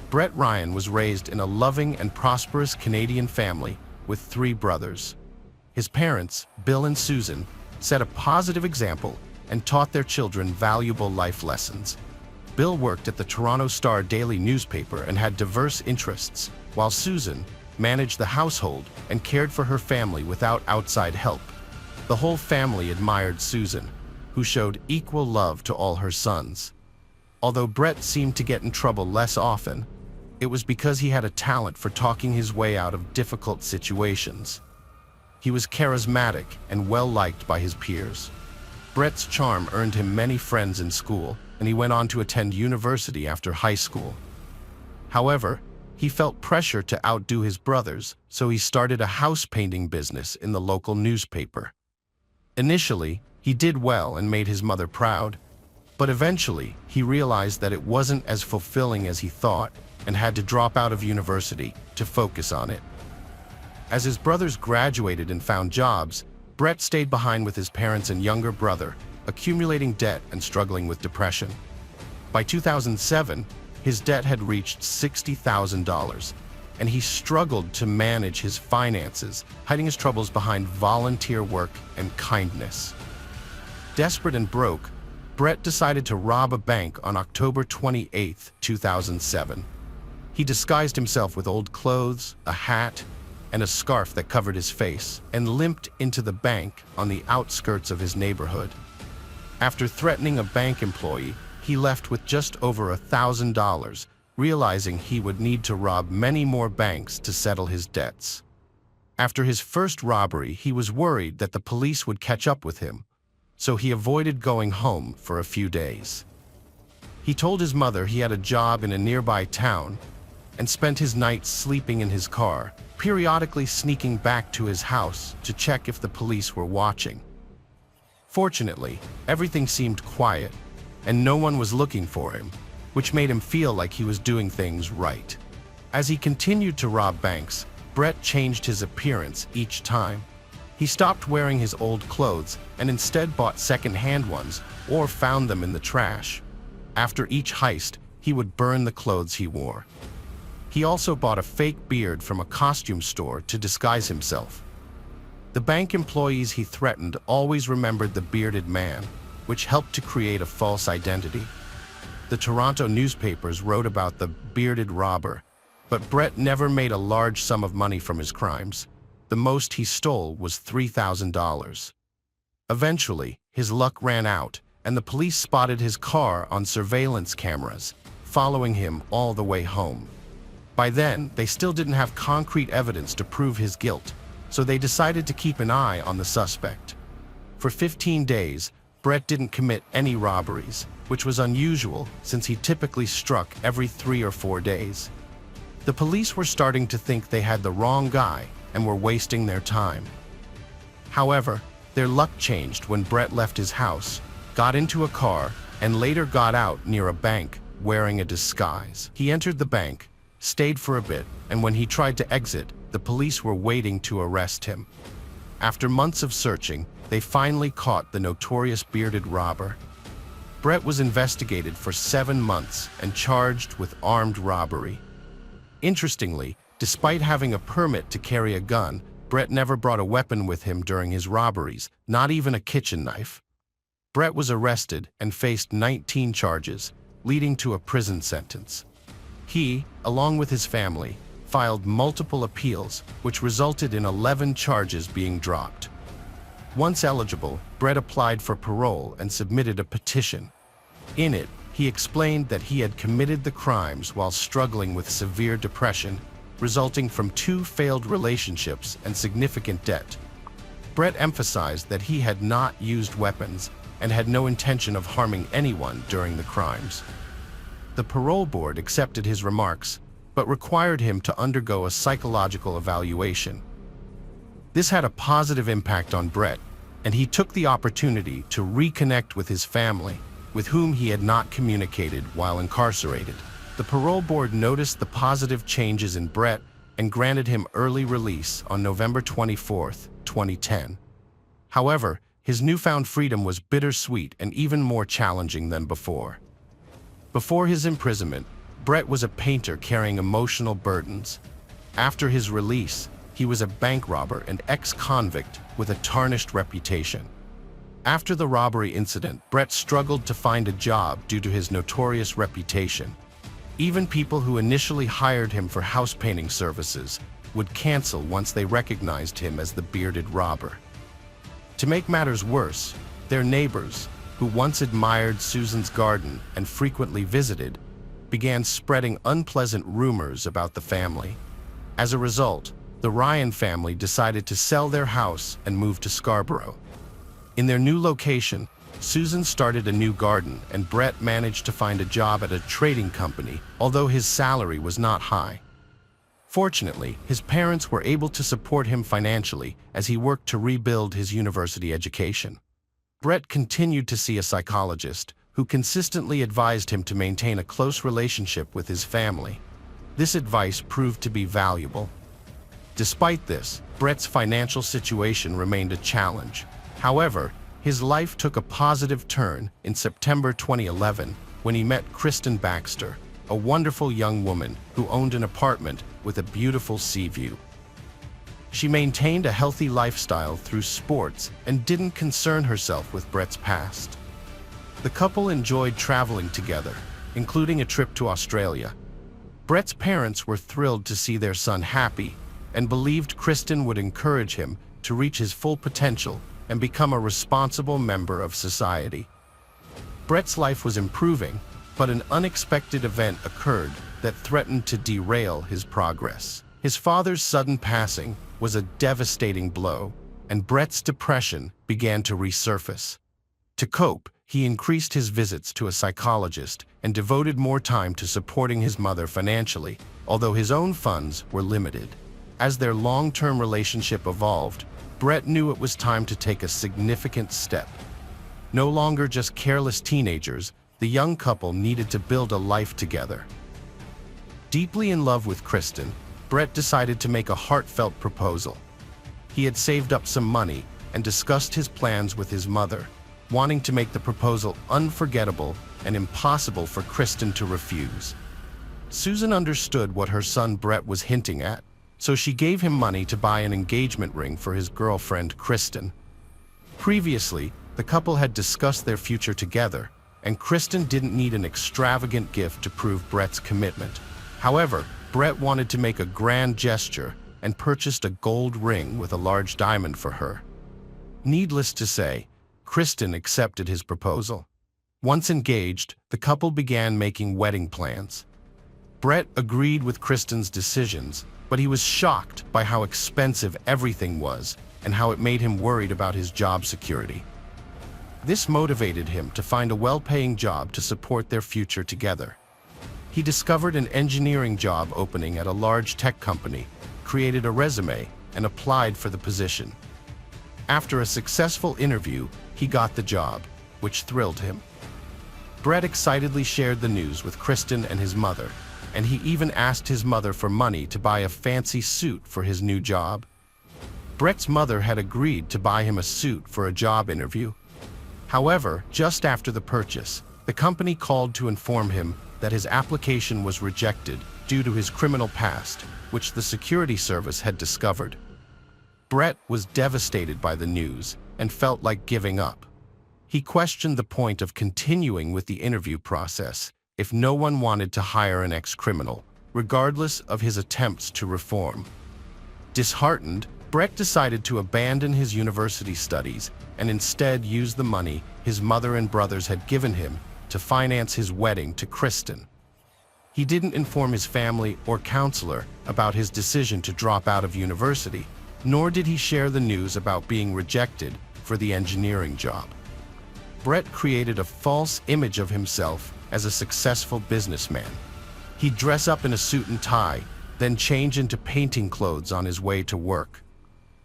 Brett Ryan was raised in a loving and prosperous Canadian family with 3 brothers. His parents, Bill and Susan, set a positive example and taught their children valuable life lessons. Bill worked at the Toronto Star daily newspaper and had diverse interests, while Susan managed the household and cared for her family without outside help. The whole family admired Susan, who showed equal love to all her sons. Although Brett seemed to get in trouble less often, it was because he had a talent for talking his way out of difficult situations. He was charismatic and well-liked by his peers. Brett's charm earned him many friends in school, and he went on to attend university after high school. However, he felt pressure to outdo his brothers, so he started a house painting business in the local newspaper. Initially, he did well and made his mother proud, but eventually he realized that it wasn't as fulfilling as he thought and had to drop out of university to focus on it. As his brothers graduated and found jobs, Brett stayed behind with his parents and younger brother, accumulating debt and struggling with depression. By 2007, his debt had reached $60,000, and he struggled to manage his finances, hiding his troubles behind volunteer work and kindness. Desperate and broke, Brett decided to rob a bank on October 28, 2007. He disguised himself with old clothes, a hat, and a scarf that covered his face, and limped into the bank on the outskirts of his neighborhood. After threatening a bank employee, he left with just over $1,000, realizing he would need to rob many more banks to settle his debts. After his first robbery, he was worried that the police would catch up with him, so he avoided going home for a few days. He told his mother he had a job in a nearby town and spent his nights sleeping in his car, periodically sneaking back to his house to check if the police were watching. Fortunately, everything seemed quiet, and no one was looking for him, which made him feel like he was doing things right. As he continued to rob banks, Brett changed his appearance each time. He stopped wearing his old clothes and instead bought second-hand ones or found them in the trash. After each heist, he would burn the clothes he wore. He also bought a fake beard from a costume store to disguise himself. The bank employees he threatened always remembered the bearded man, which helped to create a false identity. The Toronto newspapers wrote about the bearded robber, but Brett never made a large sum of money from his crimes. The most he stole was $3,000. Eventually, his luck ran out, and the police spotted his car on surveillance cameras, following him all the way home. By then, they still didn't have concrete evidence to prove his guilt, so they decided to keep an eye on the suspect. For 15 days, Brett didn't commit any robberies, which was unusual since he typically struck every 3 or 4 days. The police were starting to think they had the wrong guy and were wasting their time. However, their luck changed when Brett left his house, got into a car, and later got out near a bank wearing a disguise. He entered the bank, stayed for a bit, and when he tried to exit, the police were waiting to arrest him. After months of searching, they finally caught the notorious bearded robber. Brett was investigated for 7 months and charged with armed robbery. Interestingly, despite having a permit to carry a gun, Brett never brought a weapon with him during his robberies, not even a kitchen knife. Brett was arrested and faced 19 charges, leading to a prison sentence. He, along with his family, filed multiple appeals, which resulted in 11 charges being dropped. Once eligible, Brett applied for parole and submitted a petition. In it, he explained that he had committed the crimes while struggling with severe depression, resulting from 2 failed relationships and significant debt. Brett emphasized that he had not used weapons and had no intention of harming anyone during the crimes. The parole board accepted his remarks, but required him to undergo a psychological evaluation. This had a positive impact on Brett, and he took the opportunity to reconnect with his family, with whom he had not communicated while incarcerated. The parole board noticed the positive changes in Brett and granted him early release on November 24, 2010. However, his newfound freedom was bittersweet and even more challenging than before. Before his imprisonment, Brett was a painter carrying emotional burdens. After his release, he was a bank robber and ex-convict with a tarnished reputation. After the robbery incident, Brett struggled to find a job due to his notorious reputation. Even people who initially hired him for house painting services would cancel once they recognized him as the bearded robber. To make matters worse, their neighbors, who once admired Susan's garden and frequently visited, began spreading unpleasant rumors about the family. As a result, the Ryan family decided to sell their house and move to Scarborough. In their new location, Susan started a new garden and Brett managed to find a job at a trading company, although his salary was not high. Fortunately, his parents were able to support him financially as he worked to rebuild his university education. Brett continued to see a psychologist who consistently advised him to maintain a close relationship with his family. This advice proved to be valuable. Despite this, Brett's financial situation remained a challenge. However, his life took a positive turn in September 2011 when he met Kristen Baxter, a wonderful young woman who owned an apartment with a beautiful sea view. She maintained a healthy lifestyle through sports and didn't concern herself with Brett's past. The couple enjoyed traveling together, including a trip to Australia. Brett's parents were thrilled to see their son happy and believed Kristen would encourage him to reach his full potential and become a responsible member of society. Brett's life was improving, but an unexpected event occurred that threatened to derail his progress. His father's sudden passing was a devastating blow, and Brett's depression began to resurface. To cope, he increased his visits to a psychologist and devoted more time to supporting his mother financially, although his own funds were limited. As their long-term relationship evolved, Brett knew it was time to take a significant step. No longer just careless teenagers, the young couple needed to build a life together. Deeply in love with Kristen, Brett decided to make a heartfelt proposal. He had saved up some money and discussed his plans with his mother, wanting to make the proposal unforgettable and impossible for Kristen to refuse. Susan understood what her son Brett was hinting at, so she gave him money to buy an engagement ring for his girlfriend Kristen. Previously, the couple had discussed their future together, and Kristen didn't need an extravagant gift to prove Brett's commitment. However, Brett wanted to make a grand gesture and purchased a gold ring with a large diamond for her. Needless to say, Kristen accepted his proposal. Once engaged, the couple began making wedding plans. Brett agreed with Kristen's decisions, but he was shocked by how expensive everything was and how it made him worried about his job security. This motivated him to find a well-paying job to support their future together. He discovered an engineering job opening at a large tech company, created a resume, and applied for the position. After a successful interview, he got the job, which thrilled him. Brett excitedly shared the news with Kristen and his mother, and he even asked his mother for money to buy a fancy suit for his new job. Brett's mother had agreed to buy him a suit for a job interview. However, just after the purchase, the company called to inform him that his application was rejected due to his criminal past, which the security service had discovered. Brett was devastated by the news and felt like giving up. He questioned the point of continuing with the interview process if no one wanted to hire an ex-criminal, regardless of his attempts to reform. Disheartened, Brett decided to abandon his university studies and instead use the money his mother and brothers had given him to finance his wedding to Kristen. He didn't inform his family or counselor about his decision to drop out of university, nor did he share the news about being rejected for the engineering job. Brett created a false image of himself as a successful businessman. He'd dress up in a suit and tie, then change into painting clothes on his way to work.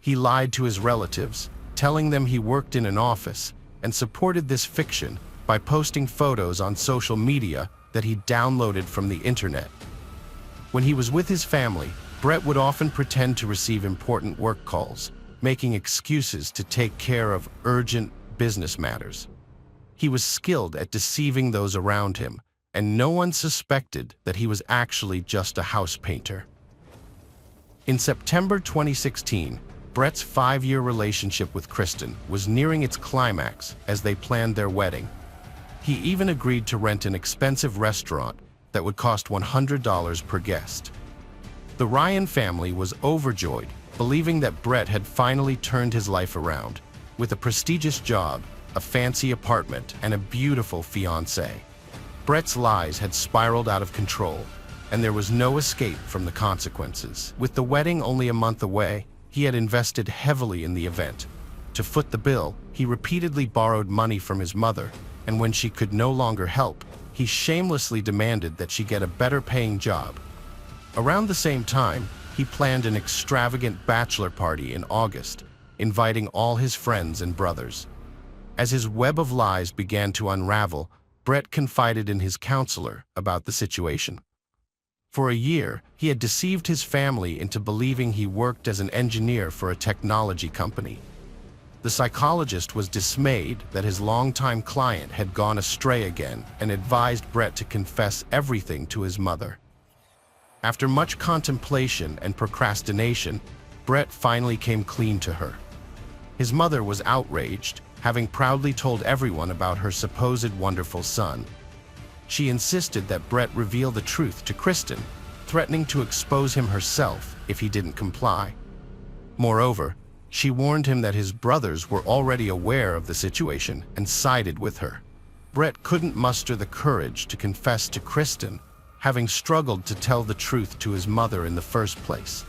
He lied to his relatives, telling them he worked in an office, and supported this fiction by posting photos on social media that he downloaded from the internet. When he was with his family, Brett would often pretend to receive important work calls, making excuses to take care of urgent business matters. He was skilled at deceiving those around him, and no one suspected that he was actually just a house painter. In September 2016, Brett's 5-year relationship with Kristen was nearing its climax as they planned their wedding. He even agreed to rent an expensive restaurant that would cost $100 per guest. The Ryan family was overjoyed, believing that Brett had finally turned his life around, with a prestigious job, a fancy apartment, and a beautiful fiancée. Brett's lies had spiraled out of control, and there was no escape from the consequences. With the wedding only a month away, he had invested heavily in the event. To foot the bill, he repeatedly borrowed money from his mother, and when she could no longer help, he shamelessly demanded that she get a better-paying job. Around the same time, he planned an extravagant bachelor party in August, inviting all his friends and brothers. As his web of lies began to unravel, Brett confided in his counselor about the situation. For a year, he had deceived his family into believing he worked as an engineer for a technology company. The psychologist was dismayed that his longtime client had gone astray again and advised Brett to confess everything to his mother. After much contemplation and procrastination, Brett finally came clean to her. His mother was outraged, having proudly told everyone about her supposed wonderful son. She insisted that Brett reveal the truth to Kristen, threatening to expose him herself if he didn't comply. Moreover, she warned him that his brothers were already aware of the situation and sided with her. Brett couldn't muster the courage to confess to Kristen, having struggled to tell the truth to his mother in the first place.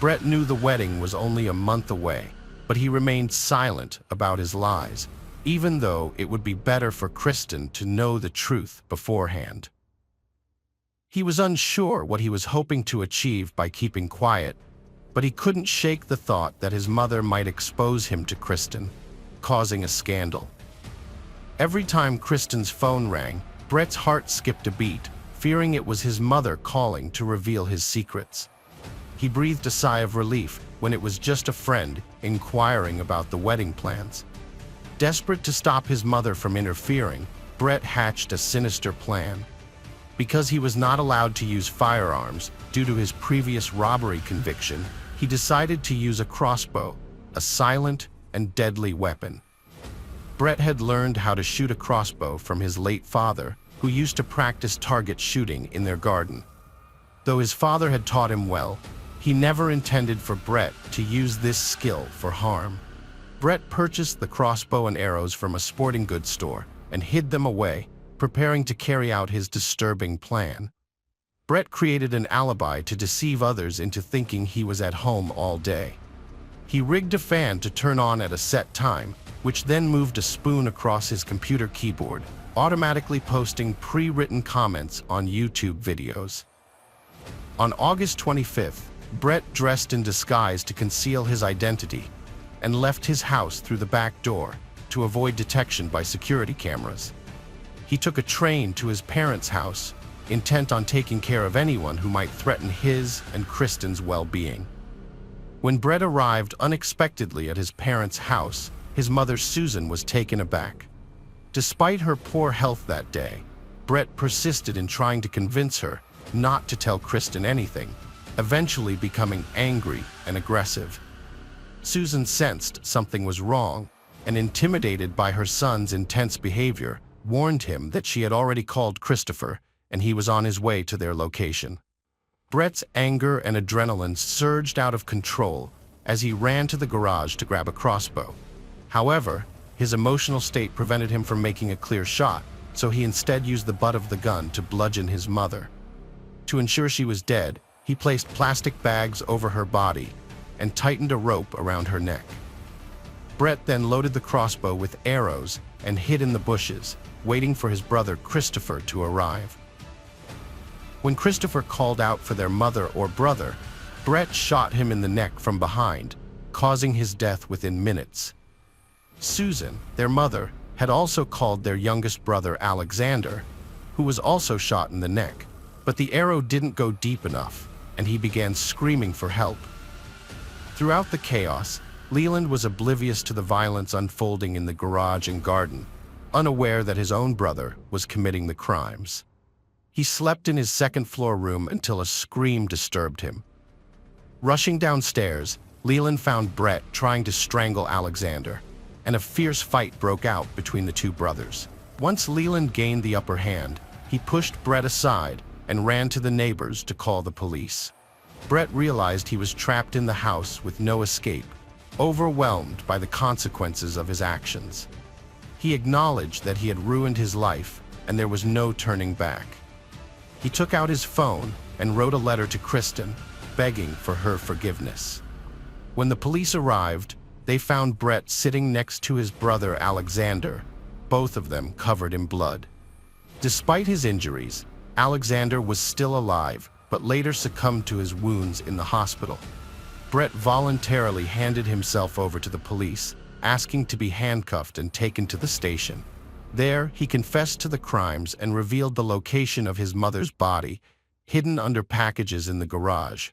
Brett knew the wedding was only a month away, but he remained silent about his lies, even though it would be better for Kristen to know the truth beforehand. He was unsure what he was hoping to achieve by keeping quiet, but he couldn't shake the thought that his mother might expose him to Kristen, causing a scandal. Every time Kristen's phone rang, Brett's heart skipped a beat, fearing it was his mother calling to reveal his secrets. He breathed a sigh of relief when it was just a friend inquiring about the wedding plans. Desperate to stop his mother from interfering, Brett hatched a sinister plan. Because he was not allowed to use firearms due to his previous robbery conviction, he decided to use a crossbow, a silent and deadly weapon. Brett had learned how to shoot a crossbow from his late father, who used to practice target shooting in their garden. Though his father had taught him well, he never intended for Brett to use this skill for harm. Brett purchased the crossbow and arrows from a sporting goods store and hid them away, preparing to carry out his disturbing plan. Brett created an alibi to deceive others into thinking he was at home all day. He rigged a fan to turn on at a set time, which then moved a spoon across his computer keyboard, automatically posting pre-written comments on YouTube videos. On August 25th, Brett dressed in disguise to conceal his identity and left his house through the back door to avoid detection by security cameras. He took a train to his parents' house, intent on taking care of anyone who might threaten his and Kristen's well-being. When Brett arrived unexpectedly at his parents' house, his mother Susan was taken aback. Despite her poor health that day, Brett persisted in trying to convince her not to tell Kristen anything, eventually becoming angry and aggressive. Susan sensed something was wrong and, intimidated by her son's intense behavior, warned him that she had already called Christopher and he was on his way to their location. Brett's anger and adrenaline surged out of control as he ran to the garage to grab a crossbow. However, his emotional state prevented him from making a clear shot, so he instead used the butt of the gun to bludgeon his mother. To ensure she was dead, he placed plastic bags over her body and tightened a rope around her neck. Brett then loaded the crossbow with arrows and hid in the bushes, waiting for his brother Christopher to arrive. When Christopher called out for their mother or brother, Brett shot him in the neck from behind, causing his death within minutes. Susan, their mother, had also called their youngest brother Alexander, who was also shot in the neck, but the arrow didn't go deep enough, and he began screaming for help. Throughout the chaos, Leland was oblivious to the violence unfolding in the garage and garden, unaware that his own brother was committing the crimes. He slept in his second-floor room until a scream disturbed him. Rushing downstairs, Leland found Brett trying to strangle Alexander, and a fierce fight broke out between the two brothers. Once Leland gained the upper hand, he pushed Brett aside and ran to the neighbors to call the police. Brett realized he was trapped in the house with no escape, overwhelmed by the consequences of his actions. He acknowledged that he had ruined his life and there was no turning back. He took out his phone and wrote a letter to Kristen, begging for her forgiveness. When the police arrived, they found Brett sitting next to his brother Alexander, both of them covered in blood. Despite his injuries, Alexander was still alive, but later succumbed to his wounds in the hospital. Brett voluntarily handed himself over to the police, asking to be handcuffed and taken to the station. There, he confessed to the crimes and revealed the location of his mother's body, hidden under packages in the garage.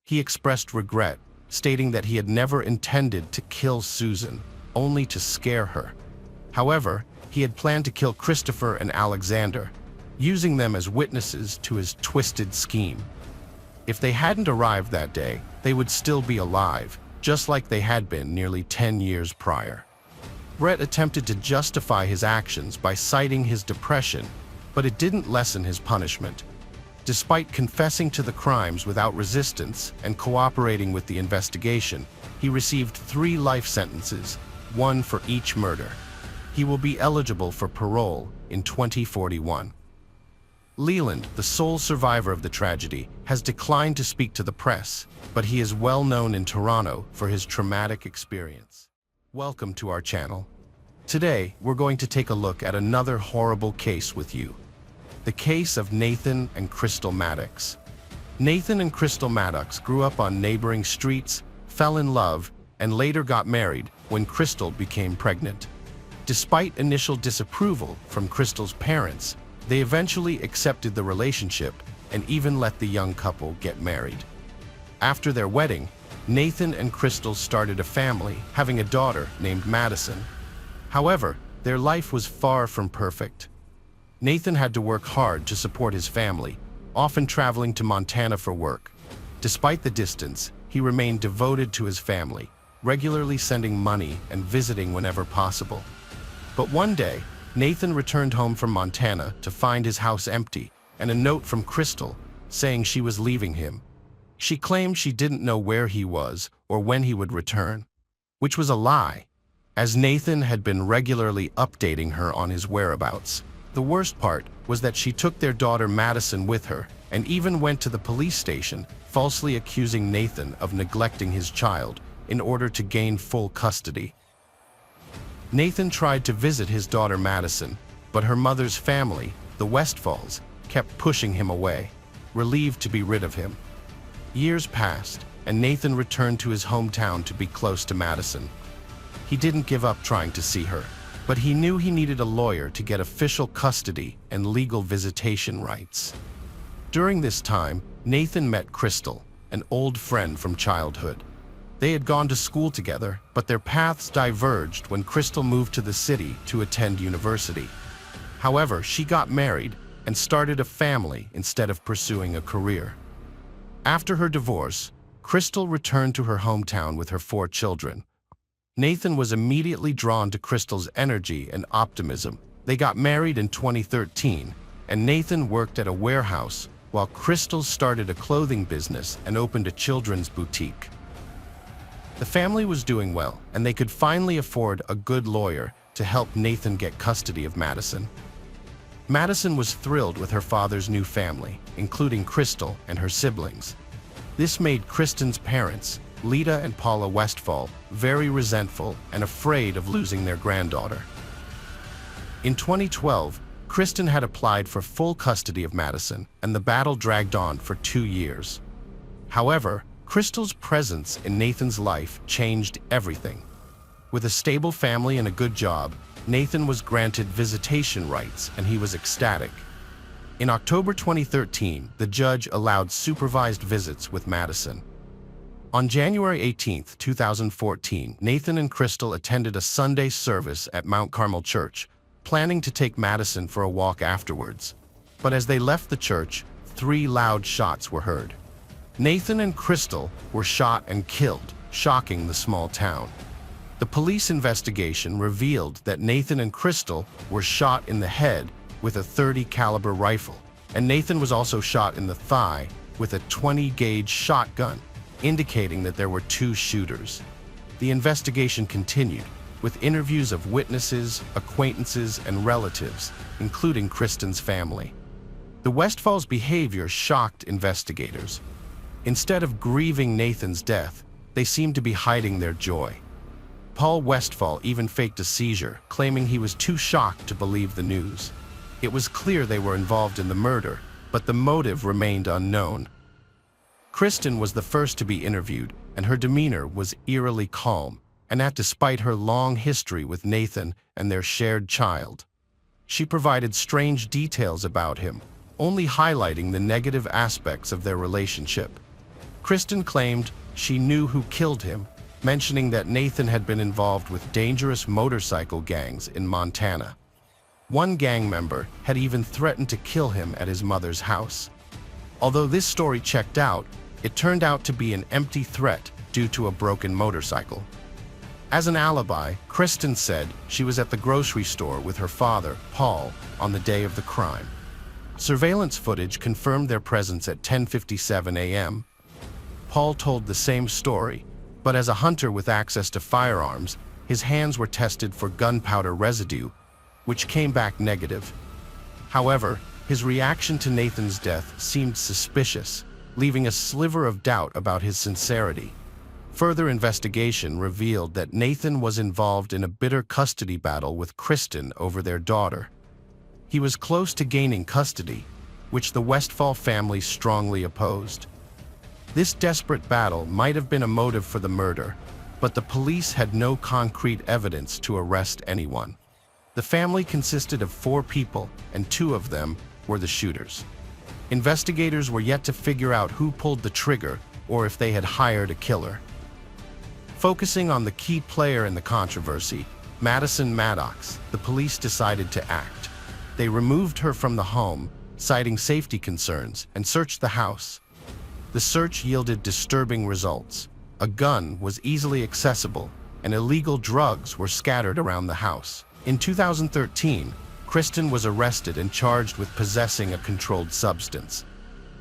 He expressed regret, stating that he had never intended to kill Susan, only to scare her. However, he had planned to kill Christopher and Alexander, using them as witnesses to his twisted scheme. If they hadn't arrived that day, they would still be alive, just like they had been nearly 10 years prior. Brett attempted to justify his actions by citing his depression, but it didn't lessen his punishment. Despite confessing to the crimes without resistance and cooperating with the investigation, he received 3 life sentences, 1 for each murder. He will be eligible for parole in 2041. Leland, the sole survivor of the tragedy, has declined to speak to the press, but he is well known in Toronto for his traumatic experience. Welcome to our channel. Today, we're going to take a look at another horrible case with you. The case of Nathan and Crystal Maddox. Nathan and Crystal Maddox grew up on neighboring streets, fell in love, and later got married when Crystal became pregnant. Despite initial disapproval from Crystal's parents, they eventually accepted the relationship and even let the young couple get married. After their wedding, Nathan and Crystal started a family, having a daughter named Madison. However, their life was far from perfect. Nathan had to work hard to support his family, often traveling to Montana for work. Despite the distance, he remained devoted to his family, regularly sending money and visiting whenever possible. But one day, Nathan returned home from Montana to find his house empty and a note from Crystal saying she was leaving him. She claimed she didn't know where he was or when he would return, which was a lie, as Nathan had been regularly updating her on his whereabouts. The worst part was that she took their daughter Madison with her and even went to the police station, falsely accusing Nathan of neglecting his child in order to gain full custody. Nathan tried to visit his daughter Madison, but her mother's family, the Westfalls, kept pushing him away, relieved to be rid of him. Years passed, and Nathan returned to his hometown to be close to Madison. He didn't give up trying to see her, but he knew he needed a lawyer to get official custody and legal visitation rights. During this time, Nathan met Crystal, an old friend from childhood. They had gone to school together, but their paths diverged when Crystal moved to the city to attend university. However, she got married and started a family instead of pursuing a career. After her divorce, Crystal returned to her hometown with her 4 children. Nathan was immediately drawn to Crystal's energy and optimism. They got married in 2013, and Nathan worked at a warehouse while Crystal started a clothing business and opened a children's boutique. The family was doing well, and they could finally afford a good lawyer to help Nathan get custody of Madison. Madison was thrilled with her father's new family, including Crystal and her siblings. This made Kristen's parents, Lita and Paula Westfall, very resentful and afraid of losing their granddaughter. In 2012, Kristen had applied for full custody of Madison, and the battle dragged on for 2 years. However, Crystal's presence in Nathan's life changed everything. With a stable family and a good job, Nathan was granted visitation rights and he was ecstatic. In October 2013, the judge allowed supervised visits with Madison. On January 18, 2014, Nathan and Crystal attended a Sunday service at Mount Carmel Church, planning to take Madison for a walk afterwards. But as they left the church, 3 loud shots were heard. Nathan and Crystal were shot and killed, shocking the small town. The police investigation revealed that Nathan and Crystal were shot in the head with a .30 caliber rifle, and Nathan was also shot in the thigh with a 20-gauge shotgun, indicating that there were 2 shooters. The investigation continued, with interviews of witnesses, acquaintances, and relatives, including Kristen's family. The Westfall's behavior shocked investigators. Instead of grieving Nathan's death, they seemed to be hiding their joy. Paul Westfall even faked a seizure, claiming he was too shocked to believe the news. It was clear they were involved in the murder, but the motive remained unknown. Kristen was the first to be interviewed, and her demeanor was eerily calm, and that despite her long history with Nathan and their shared child. She provided strange details about him, only highlighting the negative aspects of their relationship. Kristen claimed she knew who killed him, mentioning that Nathan had been involved with dangerous motorcycle gangs in Montana. One gang member had even threatened to kill him at his mother's house. Although this story checked out, it turned out to be an empty threat due to a broken motorcycle. As an alibi, Kristen said she was at the grocery store with her father, Paul, on the day of the crime. Surveillance footage confirmed their presence at 10:57 a.m. Paul told the same story, but as a hunter with access to firearms, his hands were tested for gunpowder residue, which came back negative. However, his reaction to Nathan's death seemed suspicious, leaving a sliver of doubt about his sincerity. Further investigation revealed that Nathan was involved in a bitter custody battle with Kristen over their daughter. He was close to gaining custody, which the Westfall family strongly opposed. This desperate battle might have been a motive for the murder, but the police had no concrete evidence to arrest anyone. The family consisted of 4 people, and 2 of them were the shooters. Investigators were yet to figure out who pulled the trigger or if they had hired a killer. Focusing on the key player in the controversy, Madison Maddox, the police decided to act. They removed her from the home, citing safety concerns, and searched the house. The search yielded disturbing results. A gun was easily accessible, and illegal drugs were scattered around the house. In 2013, Kristen was arrested and charged with possessing a controlled substance.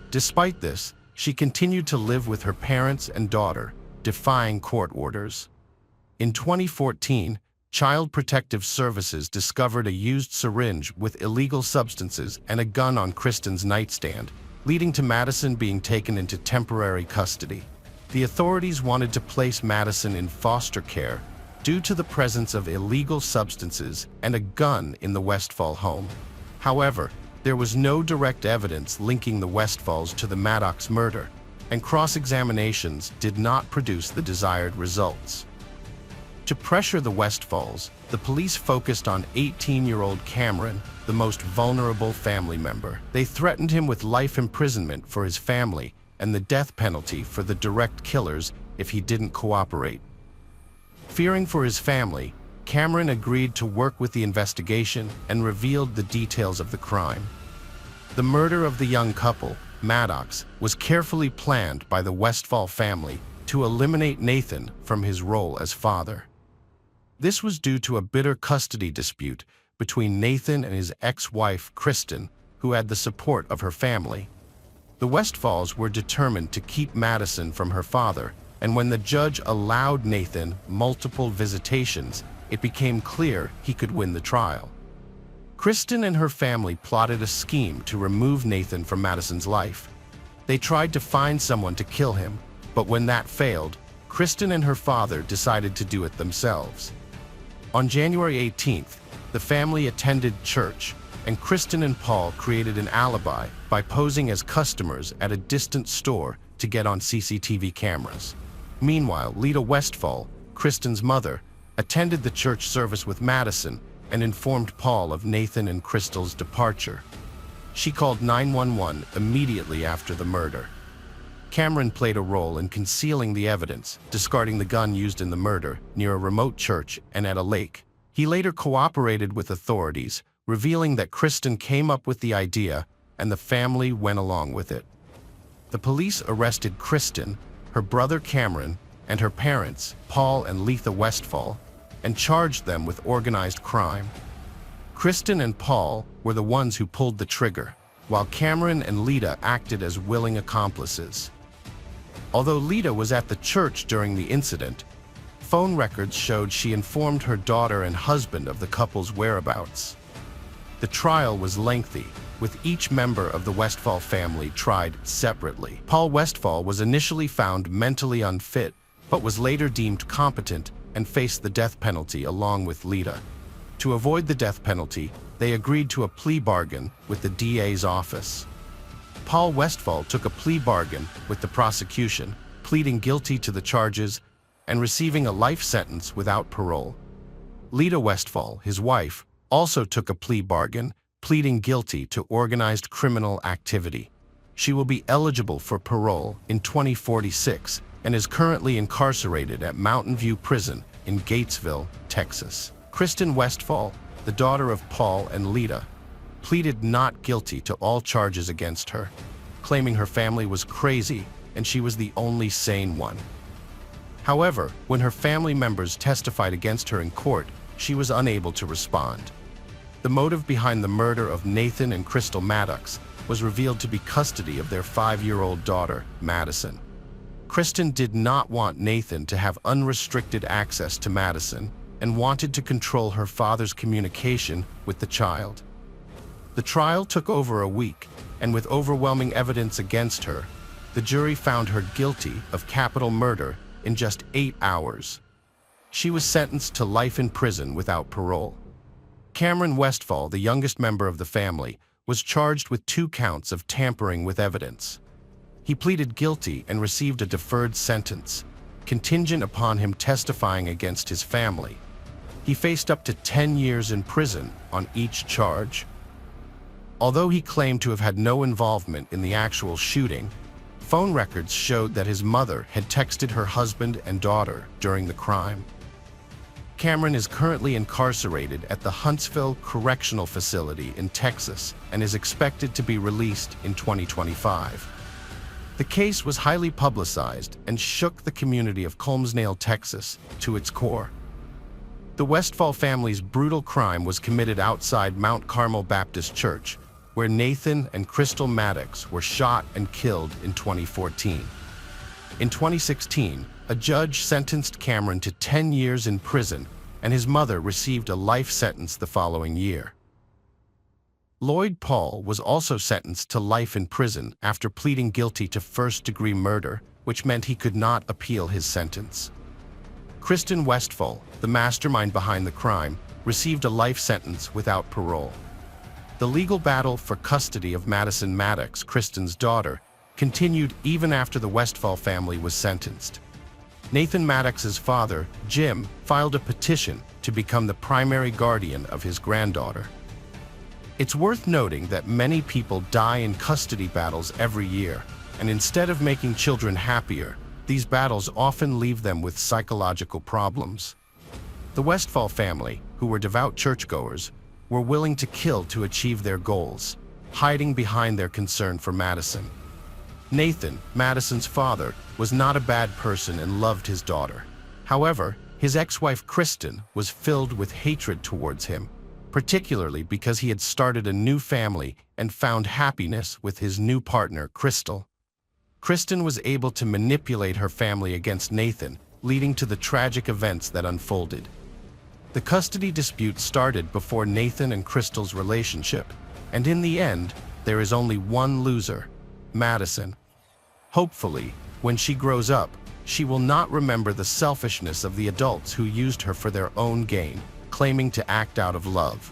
Despite this, she continued to live with her parents and daughter, defying court orders. In 2014, Child Protective Services discovered a used syringe with illegal substances and a gun on Kristen's nightstand, leading to Madison being taken into temporary custody. The authorities wanted to place Madison in foster care due to the presence of illegal substances and a gun in the Westfall home. However, there was no direct evidence linking the Westfalls to the Maddox murder, and cross-examinations did not produce the desired results. To pressure the Westfalls, the police focused on 18-year-old Cameron, the most vulnerable family member. They threatened him with life imprisonment for his family and the death penalty for the direct killers if he didn't cooperate. Fearing for his family, Cameron agreed to work with the investigation and revealed the details of the crime. The murder of the young couple, Maddox, was carefully planned by the Westfall family to eliminate Nathan from his role as father. This was due to a bitter custody dispute between Nathan and his ex-wife, Kristen, who had the support of her family. The Westfalls were determined to keep Madison from her father, and when the judge allowed Nathan multiple visitations, it became clear he could win the trial. Kristen and her family plotted a scheme to remove Nathan from Madison's life. They tried to find someone to kill him, but when that failed, Kristen and her father decided to do it themselves. On January 18th, the family attended church, and Kristen and Paul created an alibi by posing as customers at a distant store to get on CCTV cameras. Meanwhile, Lita Westfall, Kristen's mother, attended the church service with Madison and informed Paul of Nathan and Crystal's departure. She called 911 immediately after the murder. Cameron played a role in concealing the evidence, discarding the gun used in the murder near a remote church and at a lake. He later cooperated with authorities, revealing that Kristen came up with the idea and the family went along with it. The police arrested Kristen, her brother Cameron, and her parents, Paul and Lita Westfall, and charged them with organized crime. Kristen and Paul were the ones who pulled the trigger, while Cameron and Lita acted as willing accomplices. Although Lita was at the church during the incident, phone records showed she informed her daughter and husband of the couple's whereabouts. The trial was lengthy, with each member of the Westfall family tried separately. Paul Westfall was initially found mentally unfit, but was later deemed competent and faced the death penalty along with Lita. To avoid the death penalty, they agreed to a plea bargain with the DA's office. Paul Westfall took a plea bargain with the prosecution, pleading guilty to the charges and receiving a life sentence without parole. Lita Westfall, his wife, also took a plea bargain, pleading guilty to organized criminal activity. She will be eligible for parole in 2046 and is currently incarcerated at Mountain View Prison in Gatesville, Texas. Kristen Westfall, the daughter of Paul and Lita, pleaded not guilty to all charges against her, claiming her family was crazy and she was the only sane one. However, when her family members testified against her in court, she was unable to respond. The motive behind the murder of Nathan and Crystal Maddox was revealed to be custody of their 5-year-old daughter, Madison. Kristen did not want Nathan to have unrestricted access to Madison and wanted to control her father's communication with the child. The trial took over a week, and with overwhelming evidence against her, the jury found her guilty of capital murder in just 8 hours. She was sentenced to life in prison without parole. Cameron Westfall, the youngest member of the family, was charged with 2 counts of tampering with evidence. He pleaded guilty and received a deferred sentence, contingent upon him testifying against his family. He faced up to 10 years in prison on each charge. Although he claimed to have had no involvement in the actual shooting, phone records showed that his mother had texted her husband and daughter during the crime. Cameron is currently incarcerated at the Huntsville Correctional Facility in Texas and is expected to be released in 2025. The case was highly publicized and shook the community of Colmsnale, Texas, to its core. The Westfall family's brutal crime was committed outside Mount Carmel Baptist Church, where Nathan and Crystal Maddox were shot and killed in 2014. In 2016, a judge sentenced Cameron to 10 years in prison, and his mother received a life sentence the following year. Lloyd Paul was also sentenced to life in prison after pleading guilty to first-degree murder, which meant he could not appeal his sentence. Kristen Westfall, the mastermind behind the crime, received a life sentence without parole. The legal battle for custody of Madison Maddox, Kristen's daughter, continued even after the Westfall family was sentenced. Nathan Maddox's father, Jim, filed a petition to become the primary guardian of his granddaughter. It's worth noting that many people die in custody battles every year, and instead of making children happier, these battles often leave them with psychological problems. The Westfall family, who were devout churchgoers, were willing to kill to achieve their goals, hiding behind their concern for Madison. Nathan, Madison's father, was not a bad person and loved his daughter. However, his ex-wife Kristen was filled with hatred towards him, particularly because he had started a new family and found happiness with his new partner, Crystal. Kristen was able to manipulate her family against Nathan, leading to the tragic events that unfolded. The custody dispute started before Nathan and Crystal's relationship, and in the end, there is only one loser, Madison. Hopefully, when she grows up, she will not remember the selfishness of the adults who used her for their own gain, claiming to act out of love.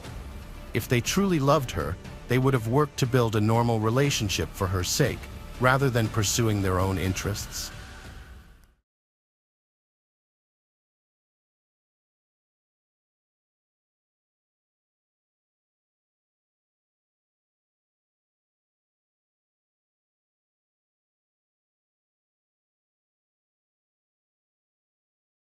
If they truly loved her, they would have worked to build a normal relationship for her sake, rather than pursuing their own interests.